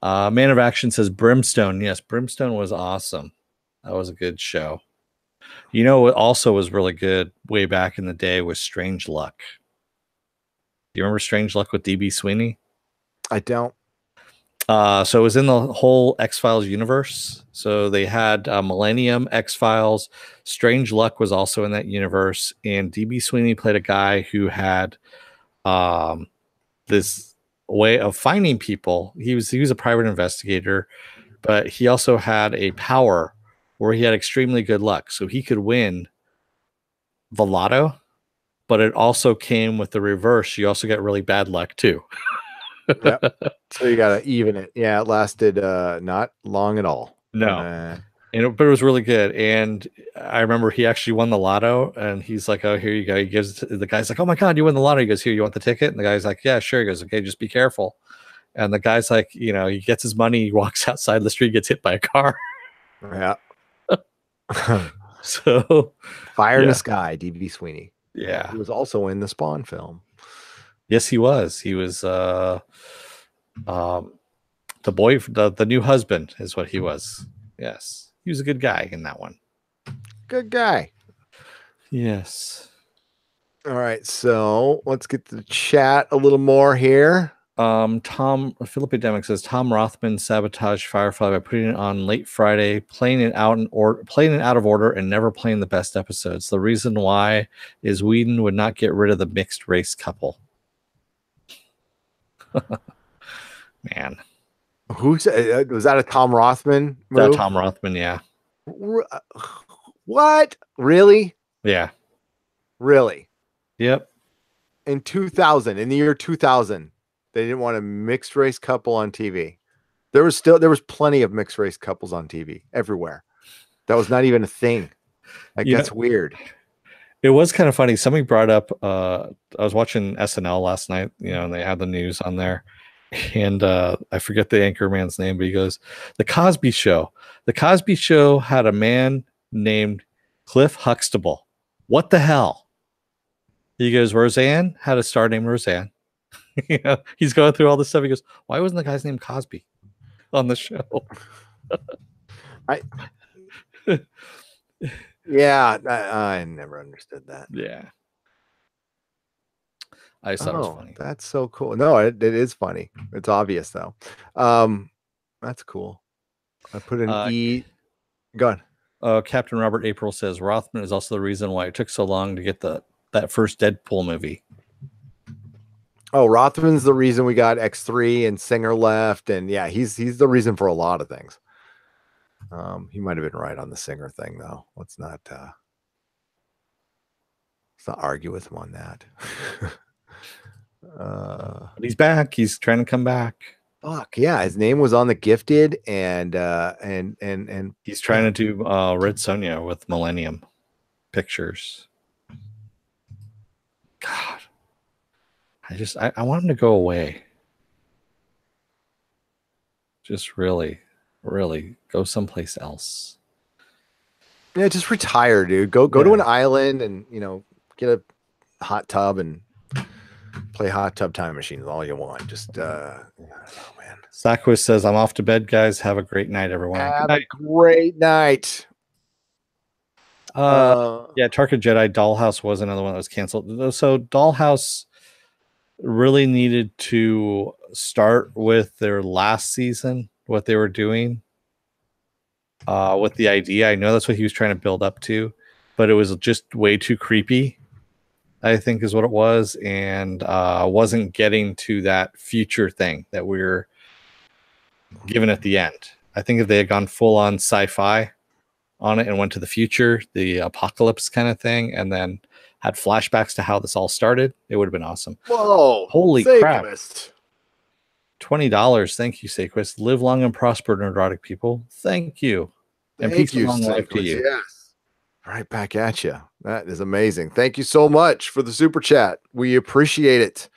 Man of Action says Brimstone. Yes, Brimstone was awesome. That was a good show. What also was really good way back in the day was Strange Luck. Do you remember Strange Luck with DB Sweeney? I don't. So it was in the whole X-Files universe. So they had Millennium, X-Files. Strange Luck was also in that universe. And DB Sweeney played a guy who had this way of finding people. He was a private investigator, but he also had a power where he had extremely good luck. So he could win the lotto, but it also came with the reverse. You also get really bad luck too. Yep. So you got to even it. Yeah, it lasted not long at all. No. But it was really good. And I remember he actually won the lotto, and he's like, oh, here you go. He gives the guy's like, oh my God, you won the lotto. He goes, here, you want the ticket? And the guy's like, yeah, sure. He goes, okay, just be careful. And the guy's like, he gets his money, he walks outside the street, gets hit by a car. Yeah. So Fire in the Sky, DB Sweeney. Yeah. He was also in the Spawn film. Yes, he was. He was the new husband is what he was. Yes, he was a good guy in that one. Good guy. Yes. All right, so let's get to the chat a little more here. Tom Philip Demick says Tom Rothman sabotaged Firefly by putting it on late Friday, playing it out of order, and never playing the best episodes. The reason why is Whedon would not get rid of the mixed race couple. Man, Who's was that a Tom Rothman move? that Tom Rothman, yeah. What? Really? Yeah. Really? Yep. In the year 2000, they didn't want a mixed race couple on TV. There was plenty of mixed race couples on TV everywhere. That was not even a thing. Like, that's weird. It was kind of funny. Somebody brought up, I was watching SNL last night, and they had the news on there. And I forget the anchor man's name, but he goes, The Cosby Show. The Cosby Show had a man named Cliff Huxtable. What the hell? He goes, Roseanne had a star named Roseanne. He's going through all this stuff. He goes, why wasn't the guy's name Cosby on the show? Yeah, I never understood that. Yeah. I just thought it was funny. That's so cool. No, it is funny. It's obvious though. That's cool. I put an E. Go on. Captain Robert April says Rothman is also the reason why it took so long to get that first Deadpool movie. Oh, Rothman's the reason we got X3 and Singer left, and yeah, he's the reason for a lot of things. He might have been right on the Singer thing though. Let's not argue with him on that. But he's back. He's trying to come back. Fuck yeah, his name was on The Gifted, and he's trying to do Red Sonja with Millennium Pictures. God, I want him to go away. Just really, really go someplace else. Yeah, just retire, dude. Go to an island and get a hot tub and play Hot Tub Time Machine is all you want. Just I don't know, man. Sackwiz says, I'm off to bed, guys. Have a great night, everyone. Have a great night. Tarka Jedi Dollhouse was another one that was canceled. So Dollhouse really needed to start with their last season, what they were doing with the idea. I know that's what he was trying to build up to, but it was just way too creepy, I think is what it was, and wasn't getting to that future thing that we were given at the end. I think if they had gone full on sci-fi on it and went to the future, the apocalypse kind of thing, and then had flashbacks to how this all started, it would have been awesome. Whoa! Holy crap! $20. Thank you, Saquist. Live long and prosper, neurotic people. Thank you. And peace and long life to you. Yes. Right back at you. That is amazing. Thank you so much for the super chat. We appreciate it.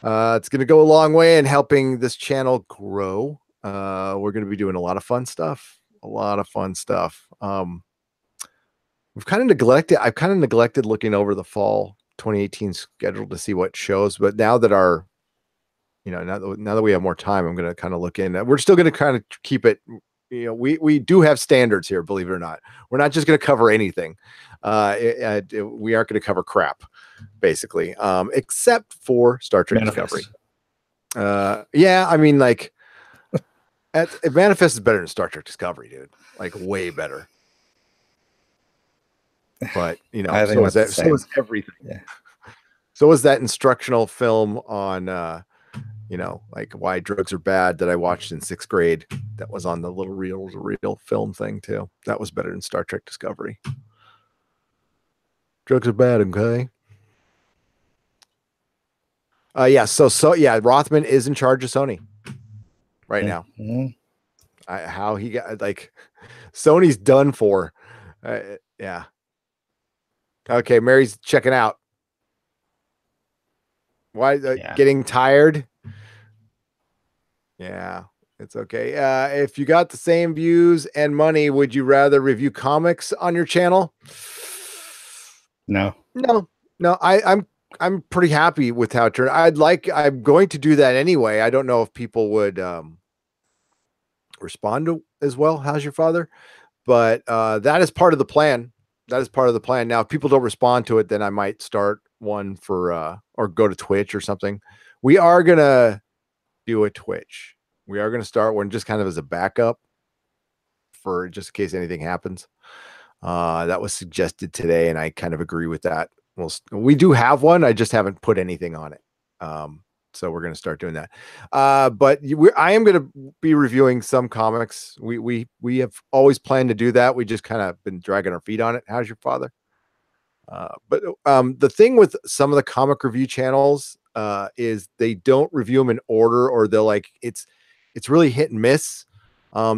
It's going to go a long way in helping this channel grow. We're going to be doing a lot of fun stuff. I've kind of neglected looking over the fall 2018 schedule to see what shows, but now that now that we have more time, I'm going to kind of look in. We're still going to kind of keep it. We do have standards here, believe it or not. We're not just going to cover anything. We aren't going to cover crap, basically, except for Star Trek Discovery. Yeah, I mean, like, Manifest is better than Star Trek Discovery, dude. Like, way better. But I think so is everything. Yeah. So is that instructional film on like why drugs are bad that I watched in 6th grade. That was on the little real film thing too. That was better than Star Trek Discovery. Drugs are bad, okay? Rothman is in charge of Sony right now. How he got, like, Sony's done for. Yeah. Okay, Mary's checking out. Why getting tired? Yeah, it's okay. If you got the same views and money, would you rather review comics on your channel? No. I'm pretty happy with how it turned. I'm going to do that anyway. I don't know if people would respond to as well. How's your father? But that is part of the plan. That is part of the plan. Now, if people don't respond to it, then I might start one for or go to Twitch or something. We are gonna do a Twitch. We are gonna start one just kind of as a backup for just in case anything happens. That was suggested today, and I kind of agree with that. We do have one. I just haven't put anything on it. So we're going to start doing that. But I am going to be reviewing some comics. We have always planned to do that. We just kind of been dragging our feet on it. How's your father? But the thing with some of the comic review channels is they don't review them in order, or they'll like it's really hit and miss.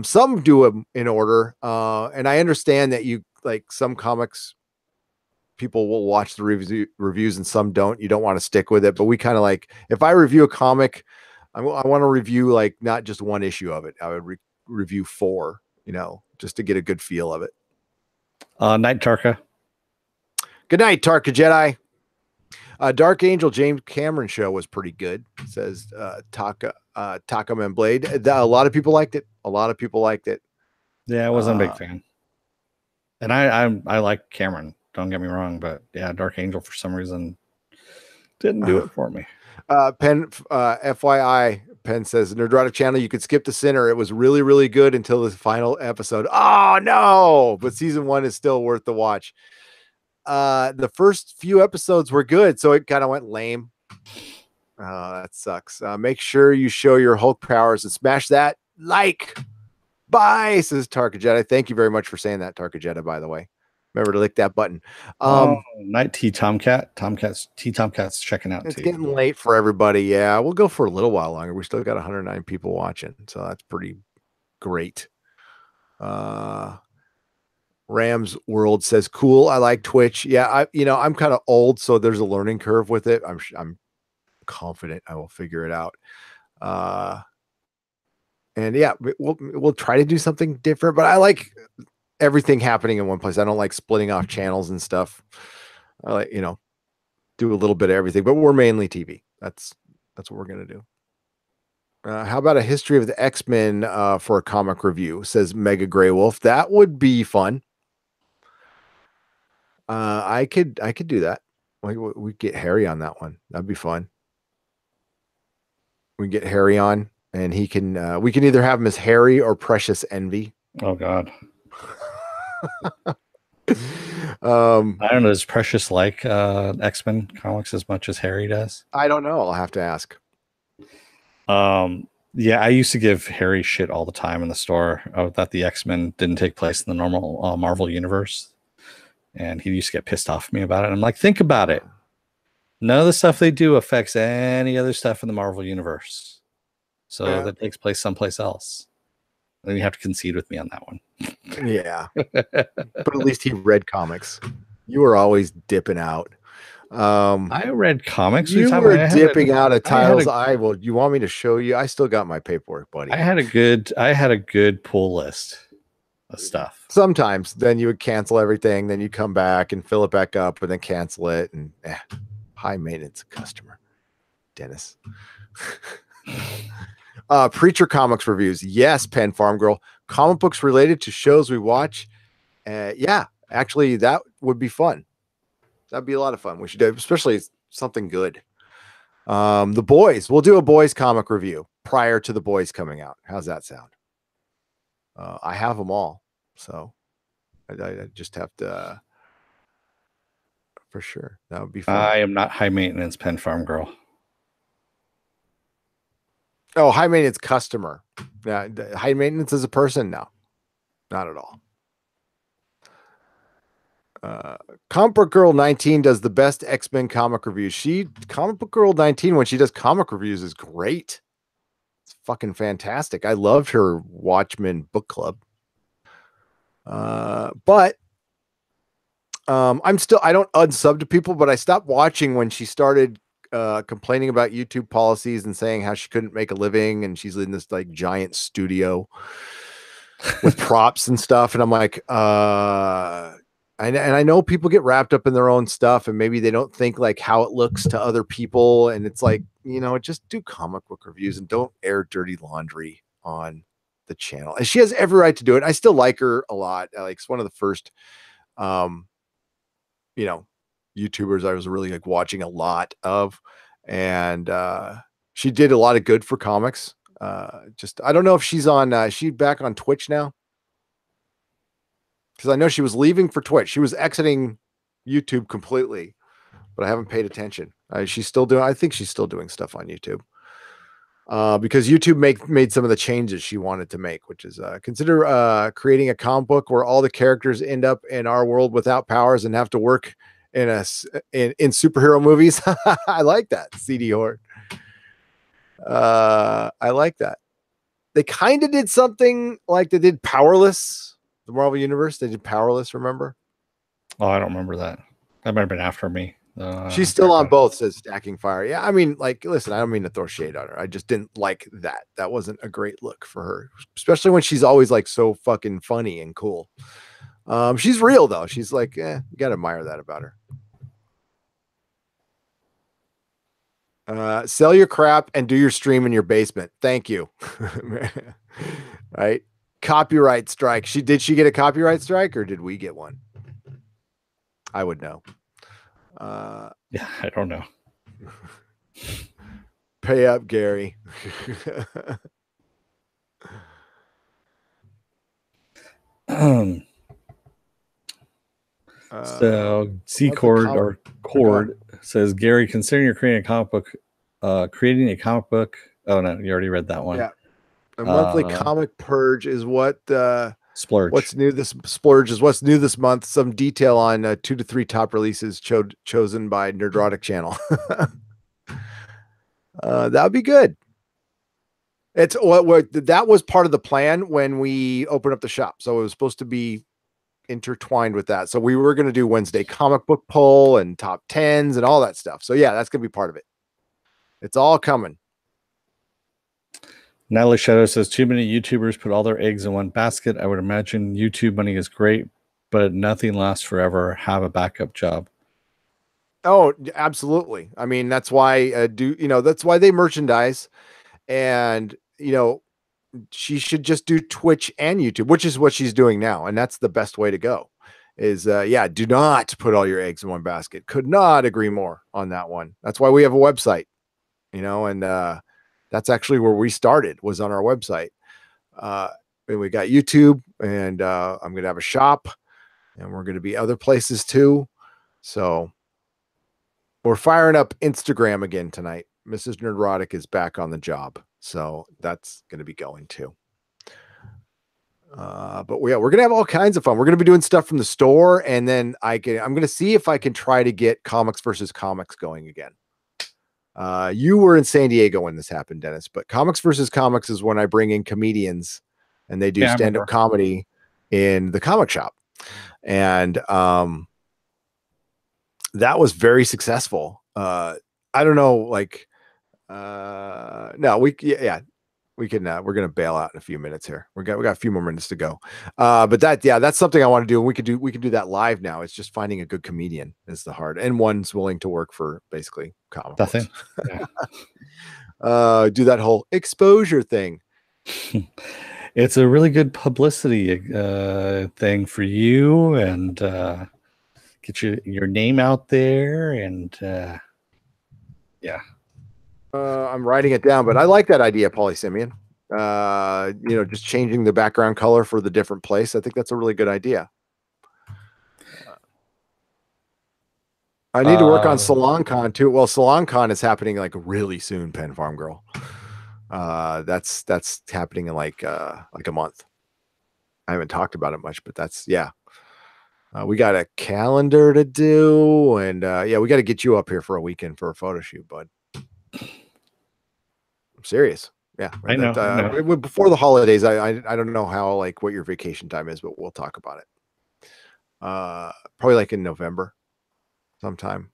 Some do them in order, and I understand that you like some comics people will watch the reviews and some don't. You don't want to stick with it, but we kind of like, if I review a comic, I want to review like not just one issue of it. I would review 4, just to get a good feel of it. Night Tarka. Good night, Tarka Jedi. Dark Angel James Cameron show was pretty good, says Taka Man Blade. A lot of people liked it. Yeah, I wasn't a big fan. And I like Cameron. Don't get me wrong, but yeah, Dark Angel for some reason didn't do it for me. FYI, Penn says Nerdrotic channel, you could skip the Sinner. It was really, really good until the final episode. Oh no! But season 1 is still worth the watch. The first few episodes were good, so it kind of went lame. That sucks. Make sure you show your Hulk powers and smash that like. Bye, says Tarka Jedi. Thank you very much for saying that, Tarka Jedi, by the way. Remember to lick that button. Night T Tomcat. Tomcat's checking out. It's getting late for everybody. Yeah, we'll go for a little while longer. We still got 109 people watching, so that's pretty great. Rams World says, "Cool. I like Twitch. Yeah, I'm kind of old, so there's a learning curve with it. I'm confident I will figure it out. And yeah, we'll try to do something different. But I like everything happening in one place. I don't like splitting off channels and stuff. I like, do a little bit of everything, but we're mainly TV. That's what we're going to do. How about a history of the X-Men for a comic review, says Mega Grey Wolf. That would be fun. I could do that. We get Harry on that one. That'd be fun. We get Harry on, and he can, we can either have him as Harry or Precious Envy. Oh God. I don't know. Does Precious like X-Men comics as much as Harry does? I don't know. I'll have to ask. Yeah, I used to give Harry shit all the time in the store that the X-Men didn't take place in the normal Marvel universe, and he used to get pissed off at me about it. And I'm like, think about it. None of the stuff they do affects any other stuff in the Marvel universe, so that takes place someplace else. Then you have to concede with me on that one. Yeah. But at least he read comics. You were always dipping out. I read comics. You were dipping out of titles. You want me to show you? I still got my paperwork, buddy. I had a good pull list of stuff. Sometimes then you would cancel everything, then you come back and fill it back up and then cancel it. And high maintenance customer. Dennis. Preacher Comics reviews. Yes, Pen Farm Girl. Comic books related to shows we watch. Yeah, actually, that would be fun. That'd be a lot of fun. We should do, especially something good. The Boys. We'll do a Boys comic review prior to the Boys coming out. How's that sound? I have them all, so I just have to. For sure, that would be fun. I am not high maintenance, Pen Farm Girl. Oh, high maintenance customer. Yeah, high maintenance as a person? No, not at all. Comic Book Girl 19 does the best X-Men comic reviews. Comic Book Girl 19, when she does comic reviews, is great. It's fucking fantastic. I loved her Watchmen book club. But I don't unsub to people, but I stopped watching when she started complaining about YouTube policies and saying how she couldn't make a living, and she's in this like giant studio with props and stuff. And I'm like, and I know people get wrapped up in their own stuff, and maybe they don't think like how it looks to other people. And it's like, just do comic book reviews and don't air dirty laundry on the channel, and she has every right to do it. I still like her a lot. Like, it's one of the first, you know, YouTubers I was really like watching a lot of, and she did a lot of good for comics. Just I don't know if she's on. She back on Twitch now, because I know she was leaving for Twitch. She was exiting YouTube completely, but I haven't paid attention. She's still doing. I think she's still doing stuff on YouTube. Because YouTube made some of the changes she wanted to make, which is consider creating a comic book where all the characters end up in our world without powers and have to work in superhero movies. I like that, CD Horde. I like that. They kind of did something like they did Powerless, the Marvel Universe. They did Powerless, remember? Oh, I don't remember that. That might have been after me. She's still on both, says Stacking Fire. Yeah, I mean, like, listen, I don't mean to throw shade on her. I just didn't like that. That wasn't a great look for her, especially when she's always like so fucking funny and cool. She's real though. She's like, you gotta admire that about her. Sell your crap and do your stream in your basement. Thank you. Right? Copyright strike. Did she get a copyright strike, or did we get one? I would know. Yeah, I don't know. Pay up, Gary. So C Cord says, Gary, considering you're creating a comic book, Oh no, you already read that one. Yeah. A monthly comic purge is what splurge. What's new this splurge is what's new this month. Some detail on 2 to 3 top releases chosen by Nerdrotic channel. That would be good. It's what that was part of the plan when we opened up the shop. So it was supposed to be intertwined with that. So we were going to do Wednesday comic book poll and top 10s and all that stuff. So yeah, that's going to be part of it. It's all coming. Natalie Shadow says, too many YouTubers put all their eggs in one basket. I would imagine YouTube money is great, but nothing lasts forever. Have a backup job. Oh, absolutely. I mean, that's why that's why they merchandise, and she should just do Twitch and YouTube, which is what she's doing now. And that's the best way to go is, do not put all your eggs in one basket. Could not agree more on that one. That's why we have a website, and that's actually where we started, was on our website. And we got YouTube, and I'm going to have a shop, and we're going to be other places too. So we're firing up Instagram again tonight. Mrs. Nerdrotic is back on the job. So that's going to be going too. But we're going to have all kinds of fun. We're going to be doing stuff from the store. And then I'm going to see if I can try to get Comics versus Comics going again. You were in San Diego when this happened, Dennis, but Comics versus Comics is when I bring in comedians and they do stand-up comedy in the comic shop. And, that was very successful. I don't know, like, no, we can, we're going to bail out in a few minutes here. We got a few more minutes to go. But that's something I want to do. And we can do that live now. It's just finding a good comedian is the hard, and one's willing to work for basically comic books. Yeah. Do that whole exposure thing. It's a really good publicity thing for you, and get your name out there, and yeah. I'm writing it down, but I like that idea, Paulie Simeon. Just changing the background color for the different place. I think that's a really good idea. I need to work on SalonCon too. Well, SalonCon is happening like really soon, Pen Farm Girl. That's happening in like a month. I haven't talked about it much, but we got a calendar to do, and we got to get you up here for a weekend for a photo shoot, bud. I'm serious. Yeah, I know. Before the holidays, I don't know how, like, what your vacation time is, but we'll talk about it. Probably like in November sometime.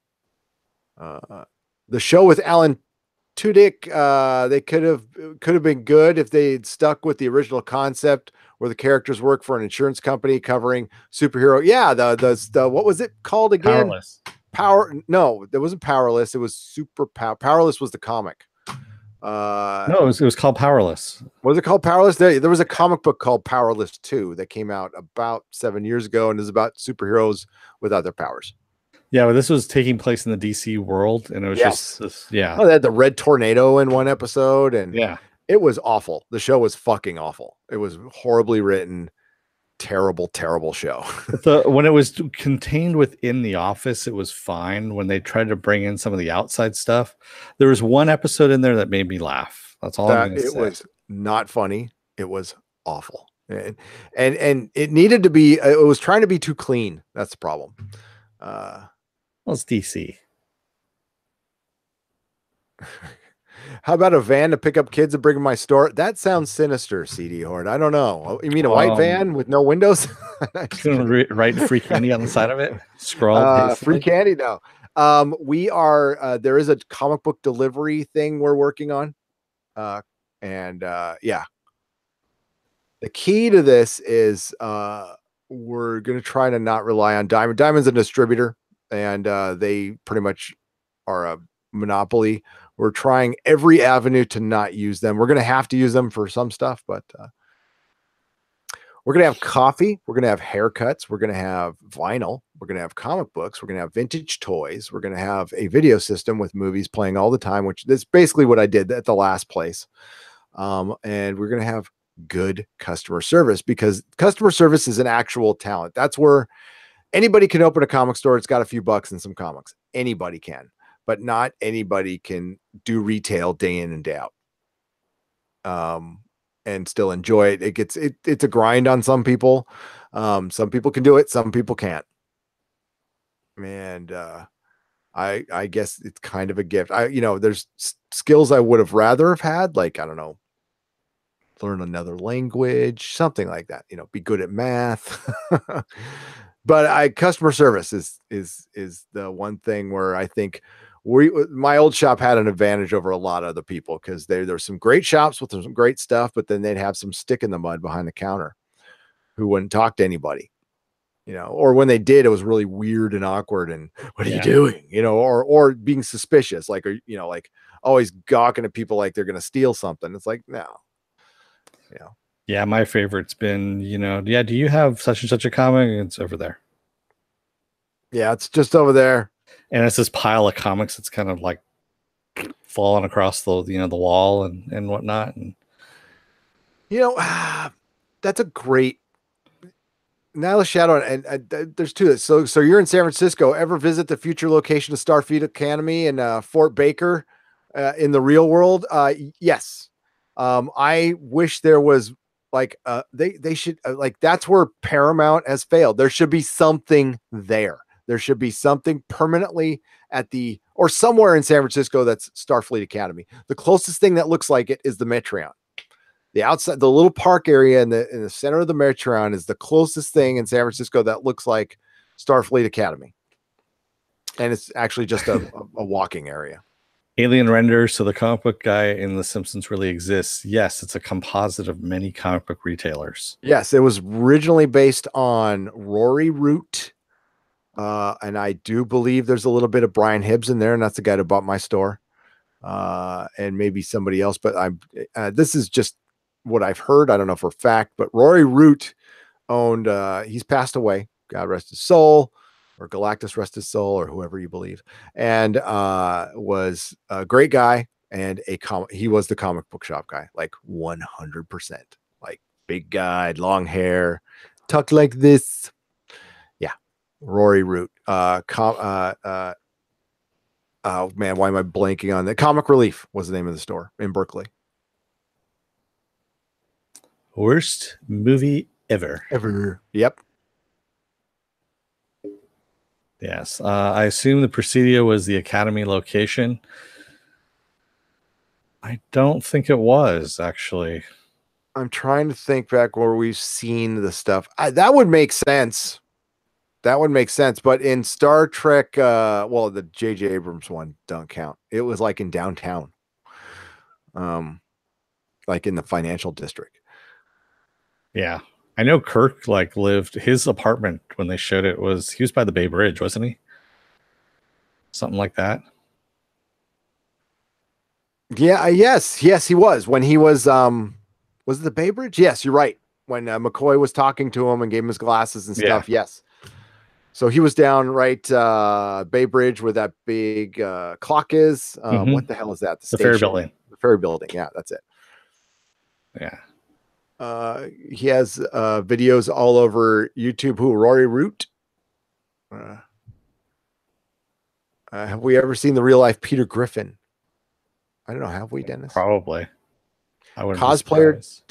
The show with Alan Tudyk, they could have been good if they'd stuck with the original concept where the characters work for an insurance company covering superhero. Yeah, the what was it called again? Powerless. No, that wasn't Powerless. It was Powerless was the comic. No, it was called Powerless. Was it called Powerless? There was a comic book called Powerless 2 that came out about 7 years ago and is about superheroes without their powers. Yeah, but this was taking place in the DC world, and it was just this. Yeah. Oh, they had the red tornado in one episode, and Yeah. it was awful. The show was fucking awful. It was horribly written, terrible, terrible show. When it was contained within the office, it was fine. When they tried to bring in some of the outside stuff, there was one episode in there that made me laugh. That's all I'm going to say. It was not funny. It was awful, and it needed to be. It was trying to be too clean. That's the problem. Well, it's DC. How about a van to pick up kids and bring them to my store? That sounds sinister, CD Horde. I don't know. You mean a white van with no windows? Write free candy on the side of it. Scroll. Free candy? No. We are. There is a comic book delivery thing we're working on, yeah. The key to this is we're going to try to not rely on Diamond. Diamond's a distributor, and they pretty much are a monopoly. We're trying every avenue to not use them. We're going to have to use them for some stuff, but we're going to have coffee. We're going to have haircuts. We're going to have vinyl. We're going to have comic books. We're going to have vintage toys. We're going to have a video system with movies playing all the time, which is basically what I did at the last place. And we're going to have good customer service, because customer service is an actual talent. That's where anybody can open a comic store. It's got a few bucks and some comics. Anybody can, but not anybody can do retail day in and day out. And still enjoy it. It's a grind on some people. Some people can do it. Some people can't. And, I guess it's kind of a gift. There's skills I would have rather have had, like, I don't know, learn another language, something like that, be good at math. But customer service is the one thing where I think my old shop had an advantage over a lot of other people, because there's some great shops with some great stuff, but then they'd have some stick in the mud behind the counter who wouldn't talk to anybody, or when they did, it was really weird and awkward. And what are you doing? Or being suspicious, like, like always gawking at people like they're going to steal something. It's like, no, Yeah, my favorite's been, do you have such and such a comic? It's over there. Yeah, it's just over there. And it's this pile of comics that's kind of like falling across the wall and whatnot. And that's a great Nyla Shadow. And there's two. So you're in San Francisco. Ever visit the future location of Starfleet Academy in Fort Baker in the real world? Yes. I wish there was like they should like, that's where Paramount has failed. There should be something there. There should be something permanently or somewhere in San Francisco that's Starfleet Academy. The closest thing that looks like it is the Metreon. The outside, the little park area in the center of the Metreon is the closest thing in San Francisco that looks like Starfleet Academy. And it's actually just a walking area. Alien Render, so the comic book guy in The Simpsons really exists. Yes, it's a composite of many comic book retailers. Yes, it was originally based on Rory Root. And I do believe there's a little bit of Brian Hibbs in there, and that's the guy that bought my store. And maybe somebody else, but this is just what I've heard. I don't know for a fact, but Rory Root owned, he's passed away, God rest his soul, or Galactus rest his soul, or whoever you believe, and was a great guy, and he was the comic book shop guy, like 100%, like big guy, long hair, tucked like this. Yeah, Rory Root. Oh man, why am I blanking on that? Comic Relief was the name of the store in Berkeley. Worst movie ever. Yep. Yes. I assume the Presidio was the Academy location. I don't think it was, actually. I'm trying to think back where we've seen the stuff. That would make sense. That would make sense. But in Star Trek, the J.J. Abrams one don't count. It was like in downtown. Like in the financial district. Yeah. I know Kirk lived, his apartment when they showed it he was by the Bay Bridge, wasn't he? Something like that. Yeah, yes, he was. When he was it the Bay Bridge? Yes, you're right. When McCoy was talking to him and gave him his glasses and Yeah. stuff. Yes. So he was down right Bay Bridge where that big clock is. What the hell is that? The The ferry station. building. The ferry building. Yeah, that's it. Yeah. He has videos all over YouTube. Who? Rory Root. Have we ever seen the real life Peter Griffin? I don't know. Have we, Dennis? Probably. I wouldn't be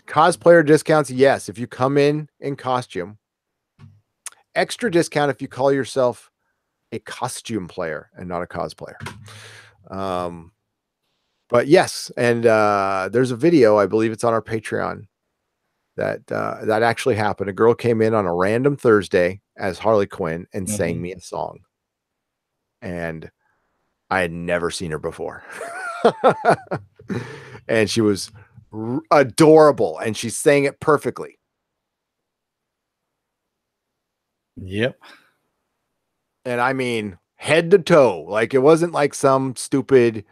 cosplayer discounts. Yes, if you come in costume. Extra discount if you call yourself a costume player and not a cosplayer. But yes, and there's a video, I believe it's on our Patreon, that actually happened. A girl came in on a random Thursday as Harley Quinn and sang me a song. And I had never seen her before. And she was adorable and she sang it perfectly. Yep. And I mean, head to toe. Like, it wasn't like some stupid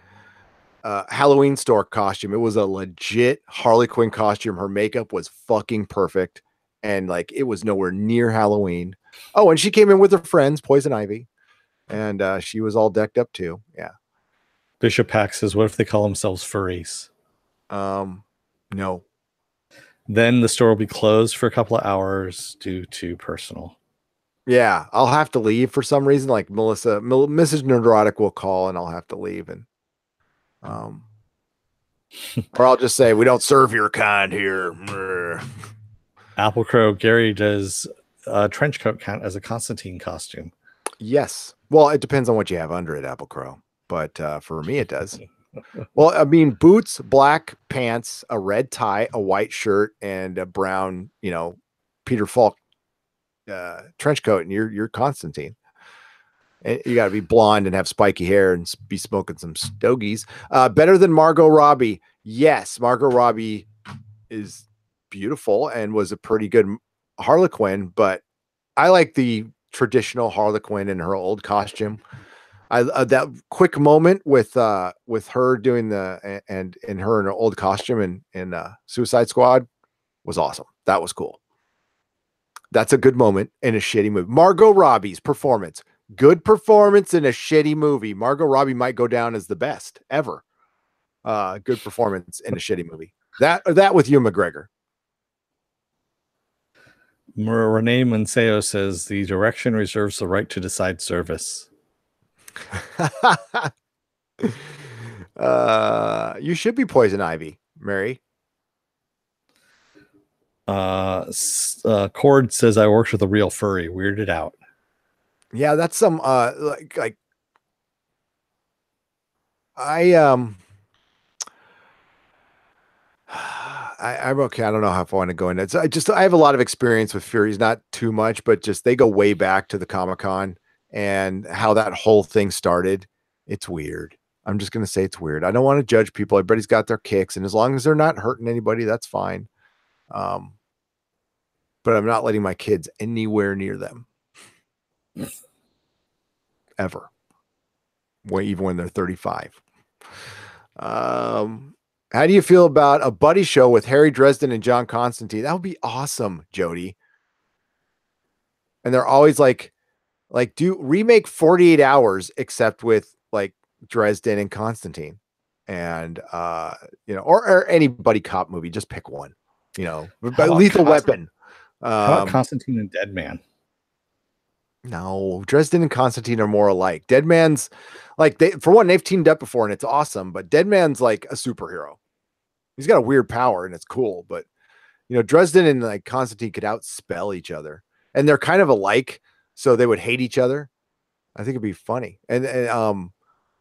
Halloween store costume. It was a legit Harley Quinn costume. Her makeup was fucking perfect. And like, it was nowhere near Halloween. Oh, and she came in with her friends, Poison Ivy. And she was all decked up too. Yeah. Bishop Pack says, what if they call themselves furries? No. Then the store will be closed for a couple of hours due to personal. Yeah, I'll have to leave for some reason. Like Mrs. Neurotic will call and I'll have to leave. And or I'll just say, we don't serve your kind here. Apple Crow, Gary, does a trench coat count as a Constantine costume? Yes. Well, it depends on what you have under it, Apple Crow. But for me, it does. Well, I mean, boots, black pants, a red tie, a white shirt, and a brown, Peter Falk trench coat, and you're Constantine. And you got to be blonde and have spiky hair and be smoking some stogies. Better than Margot Robbie. Yes, Margot Robbie is beautiful and was a pretty good Harlequin, but I like the traditional Harlequin in her old costume. That quick moment with her doing and in her old costume in Suicide Squad was awesome. That was cool. That's a good moment in a shitty movie. Margot Robbie's performance, good performance in a shitty movie. Margot Robbie might go down as the best ever. Good performance in a shitty movie. That with Ewan McGregor. Renee Manceo says the direction reserves the right to decide service. You should be Poison Ivy, Mary. Cord says I worked with a real furry. Weirded out. Yeah, that's some like I'm okay. I don't know how I want to go into it. I have a lot of experience with furries, not too much, but just they go way back to the Comic-Con and how that whole thing started. It's weird. I'm just going to say it's weird. I don't want to judge people. Everybody's got their kicks, and as long as they're not hurting anybody, that's fine. But I'm not letting my kids anywhere near them. Ever. Even when they're 35. How do you feel about a buddy show with Harry Dresden and John Constantine? That would be awesome, Jody. And they're always like do remake 48 Hours, except with like Dresden and Constantine, and or any buddy cop movie. Just pick one. Lethal Weapon. How about Constantine and Deadman? No, Dresden and Constantine are more alike. Deadman's like they've teamed up before and it's awesome, but Deadman's like a superhero. He's got a weird power and it's cool, but Dresden and like Constantine could outspell each other, and they're kind of alike, so they would hate each other. I think it'd be funny, and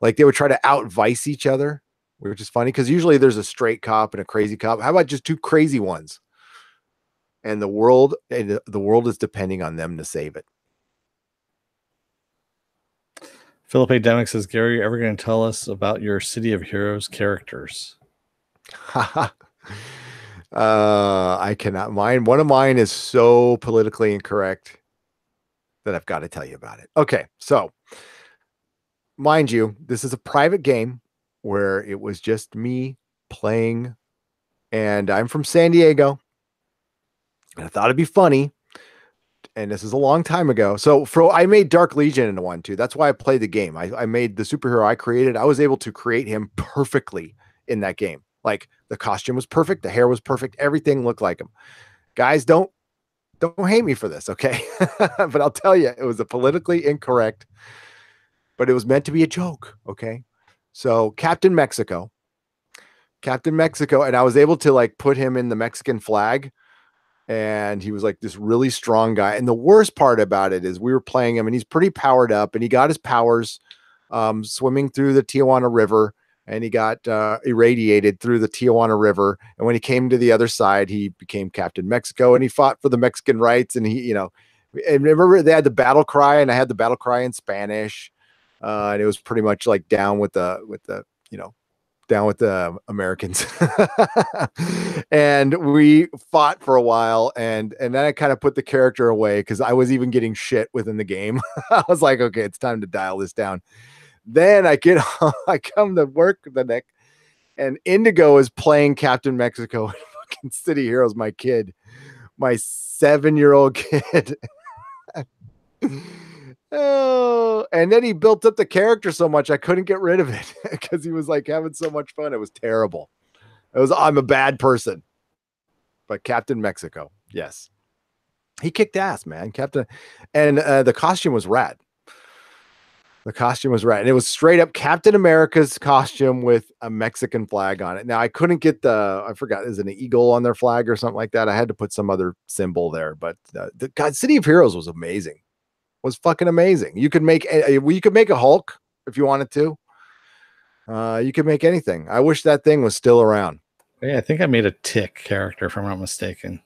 like they would try to outvice each other, which is funny because usually there's a straight cop and a crazy cop. How about just two crazy ones? And the world is depending on them to save it. Philip A. Demick says, Gary, you ever going to tell us about your City of Heroes characters? I cannot. One of mine is so politically incorrect that I've got to tell you about it. Okay, so mind you, this is a private game. where it was just me playing, and I'm from San Diego, and I thought it'd be funny. And this is a long time ago. So I made Dark Legion into one too. That's why I played the game. I made the superhero I created. I was able to create him perfectly in that game. Like the costume was perfect. The hair was perfect. Everything looked like him. Guys, don't hate me for this. Okay. But I'll tell you, it was a politically incorrect, but it was meant to be a joke. Okay. So Captain Mexico, and I was able to like put him in the Mexican flag. And he was like this really strong guy. And the worst part about it is we were playing him and he's pretty powered up and he got his powers swimming through the Tijuana River, and he got irradiated through the Tijuana River. And when he came to the other side, he became Captain Mexico and he fought for the Mexican rights. And he, and remember they had the battle cry, and I had the battle cry in Spanish. And it was pretty much like down with the Americans. And we fought for a while, and then I kind of put the character away because I was even getting shit within the game. I was like, okay, it's time to dial this down. Then I come to work the next, and Indigo is playing Captain Mexico in fucking City Heroes, my 7-year-old kid. Oh, and then he built up the character so much I couldn't get rid of it because he was like having so much fun. It was terrible. I'm a bad person. But Captain Mexico, yes, he kicked ass, man. And the costume was rad. And it was straight up Captain America's costume with a Mexican flag on it. Now I couldn't get I forgot, is it an eagle on their flag or something like that? I had to put some other symbol there, but the City of Heroes was amazing. Was fucking amazing. You could make a Hulk if you wanted to. You could make anything. I wish that thing was still around. Yeah, I think I made a Tick character, if I'm not mistaken.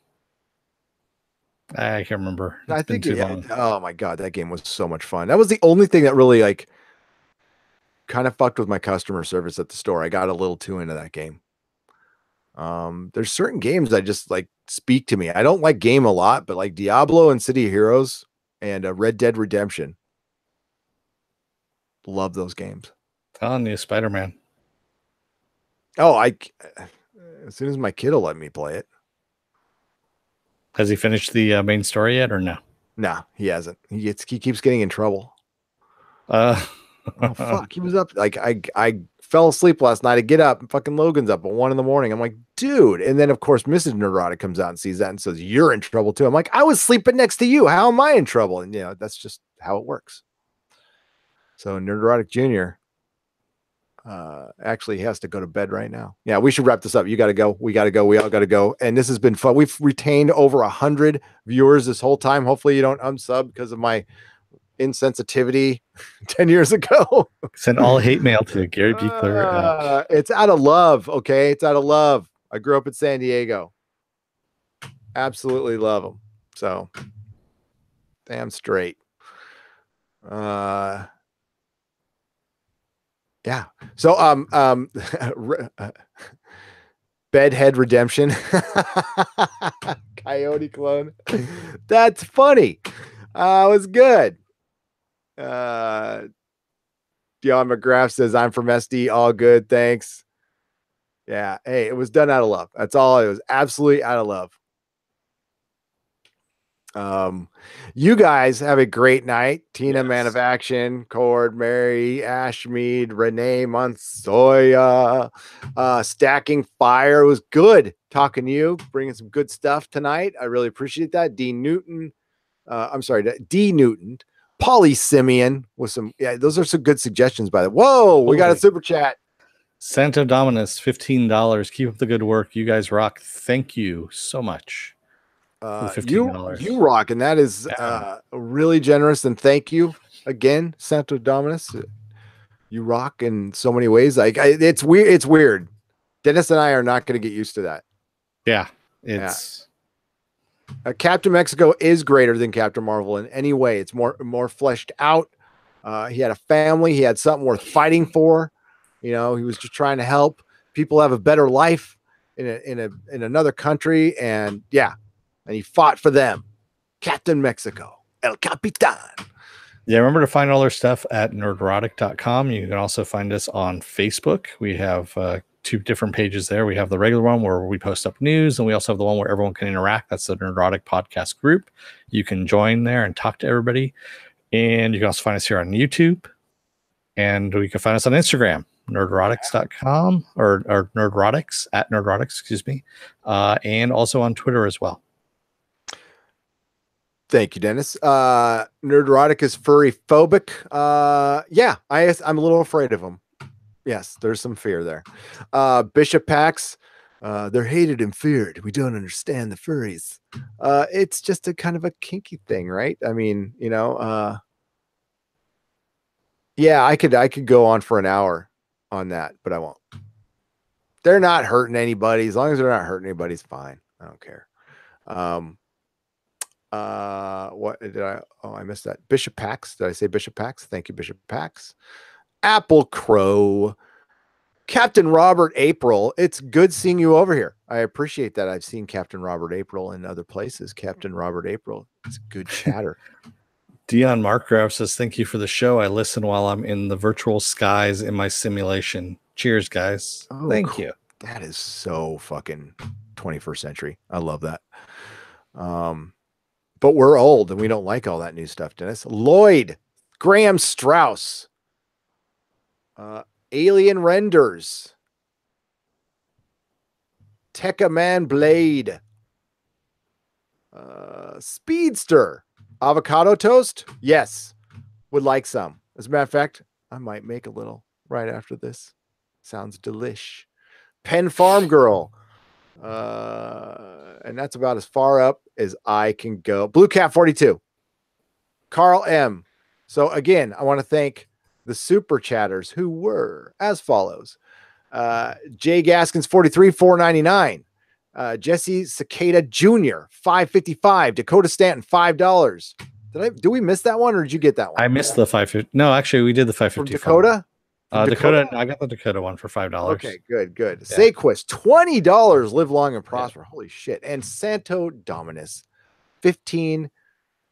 I can't remember. I think too long. Oh my god, that game was so much fun. That was the only thing that really like kind of fucked with my customer service at the store. I got a little too into that game. There's certain games that just like speak to me. I don't like game a lot, but like Diablo and City of Heroes and Red Dead Redemption. Love those games. Telling you, Spider-Man. Oh, as soon as my kid will let me play it. Has he finished the main story yet, or no? No, he hasn't. He keeps getting in trouble. Oh fuck! He was up like I fell asleep last night. I get up and fucking Logan's up at 1 a.m. I'm like, dude. And then of course Mrs. Neurotic comes out and sees that and says, you're in trouble too. I'm like, I was sleeping next to you. How am I in trouble? And that's just how it works. So Neurotic Jr. Actually has to go to bed right now. Yeah, we should wrap this up. You got to go. We got to go. We all got to go. And this has been fun. We've retained over 100 viewers this whole time. Hopefully you don't unsub because of my insensitivity 10 years ago. Send all hate mail to Gary Buechler. It's out of love. Okay. It's out of love. I grew up in San Diego. Absolutely love them. So damn straight. Yeah. So Bedhead Redemption. Coyote clone. That's funny. It was good. Dion McGrath says, I'm from SD. All good. Thanks. Yeah. Hey, it was done out of love. That's all. It was absolutely out of love. You guys have a great night. Tina, yes. Man of Action, Cord, Mary, Ashmead, Renee Monsoya, Stacking Fire. It was good talking to you, bringing some good stuff tonight. I really appreciate that. D Newton, Polly Simeon with some, yeah, those are some good suggestions by the way. Whoa, we got a super chat. Santo Dominus, $15. Keep up the good work. You guys rock. Thank you so much. You rock, and that is really generous, and thank you again, Santo Dominus. You rock in so many ways. Like it's weird. Dennis and I are not going to get used to that. Yeah, it's Captain Mexico is greater than Captain Marvel in any way. It's more fleshed out. He had a family. He had something worth fighting for. He was just trying to help people have a better life in another country, and yeah. And he fought for them. Captain Mexico. El Capitan. Yeah, remember to find all our stuff at nerderotic.com. You can also find us on Facebook. We have 2 different pages there. We have the regular one where we post up news, and we also have the one where everyone can interact. That's the Nerderotic podcast group. You can join there and talk to everybody. And you can also find us here on YouTube. And you can find us on Instagram, nerderotics.com or nerderotics at nerderotics, excuse me. And also on Twitter as well. Thank you, Dennis. Nerderotic is furry phobic. Yeah, I'm a little afraid of them. Yes, there's some fear there. Bishop Pax, they're hated and feared. We don't understand the furries. It's just a kind of a kinky thing, right? I mean, yeah, I could go on for an hour on that, but I won't. They're not hurting anybody. As long as they're not hurting anybody, it's fine. I don't care. What did I missed that. Bishop Pax. Did I say Bishop Pax? Thank you, Bishop Pax. Apple Crow. Captain Robert April. It's good seeing you over here. I appreciate that. I've seen Captain Robert April in other places. Captain Robert April. It's a good chatter. Dion Markgraf says, thank you for the show. I listen while I'm in the virtual skies in my simulation. Cheers, guys. Oh, thank cool. you. That is so fucking 21st century. I love that. But we're old and we don't like all that new stuff, Dennis. Lloyd, Graham Strauss, Alien Renders, Tekka Man Blade, Speedster, Avocado Toast. Yes, would like some. As a matter of fact, I might make a little right after this. Sounds delish. Pen Farm Girl. And that's about as far up as I can go. Blue Cat 42. Carl M. So again, I want to thank the super chatters who were as follows. Jay Gaskins 43, $4.99. Jesse Cicada Jr. $5.55. Dakota Stanton $5. Did we miss that one or did you get that one? I missed the 550. No, actually we did the 550. Dakota? Dakota, I got the Dakota one for $5. Okay, good. Yeah. Saquist, $20. Live long and prosper. Yeah. Holy shit. And Santo Dominus, 15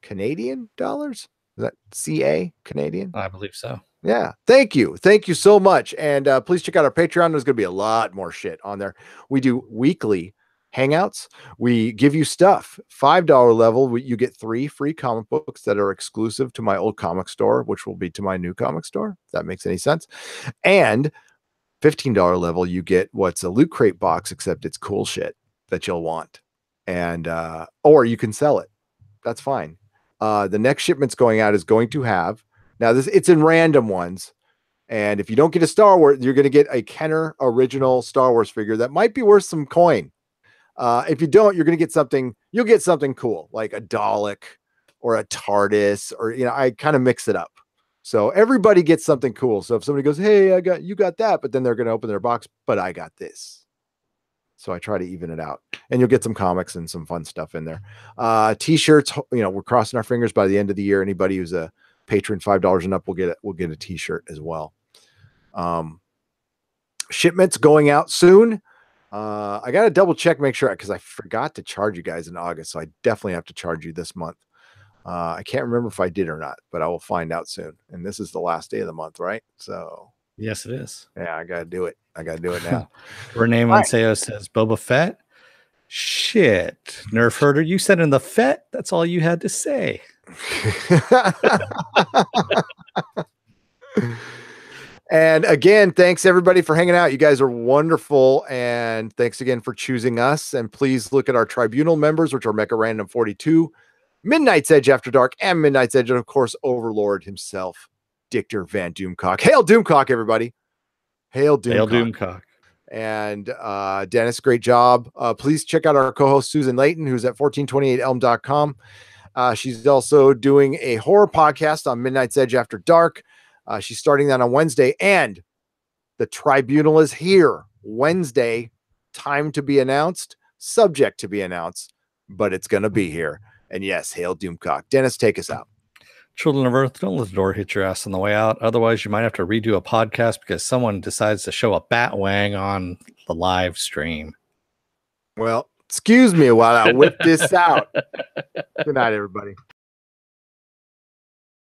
Canadian dollars. Is that CA Canadian? I believe so. Yeah. Thank you. Thank you so much. And please check out our Patreon. There's going to be a lot more shit on there. We do weekly hangouts. We give you stuff. $5 level, you get 3 free comic books that are exclusive to my old comic store, which will be to my new comic store, if that makes any sense. And $15 level, you get what's a Loot Crate box, except it's cool shit that you'll want. And or you can sell it. That's fine. The next shipment's going out is going to have, now this, it's in random ones. And if you don't get a Star Wars, you're going to get a Kenner original Star Wars figure that might be worth some coin. If you don't, you're going to get something, you'll get something cool, like a Dalek or a TARDIS, or, I kind of mix it up. So everybody gets something cool. So if somebody goes, hey, you got that, but then they're going to open their box, but I got this. So I try to even it out, and you'll get some comics and some fun stuff in there. T-shirts, we're crossing our fingers by the end of the year. Anybody who's a patron, $5 and up, will get a T-shirt as well. Shipments going out soon. I got to double check, make sure, because I forgot to charge you guys in August. So I definitely have to charge you this month. I can't remember if I did or not, but I will find out soon. And this is the last day of the month, right? So yes, it is. Yeah, I got to do it. I got to do it now. Renee Manceo says Boba Fett. Shit. Nerf herder, you said in the Fett. That's all you had to say. And again, thanks everybody for hanging out. You guys are wonderful. And thanks again for choosing us. And please look at our tribunal members, which are Mecha Random 42, Midnight's Edge After Dark, and Midnight's Edge, and of course, Overlord himself, Dictor Van Doomcock. Hail Doomcock, everybody. Hail Doomcock. Hail Doomcock. And Dennis, great job. Please check out our co-host, Susan Layton, who's at 1428elm.com. She's also doing a horror podcast on Midnight's Edge After Dark. She's starting that on Wednesday, and the tribunal is here Wednesday. Time to be announced, subject to be announced, but it's going to be here. And yes, hail Doomcock. Dennis, take us out. Children of Earth, don't let the door hit your ass on the way out. Otherwise, you might have to redo a podcast because someone decides to show a bat wang on the live stream. Well, excuse me while I whip this out. Good night, everybody.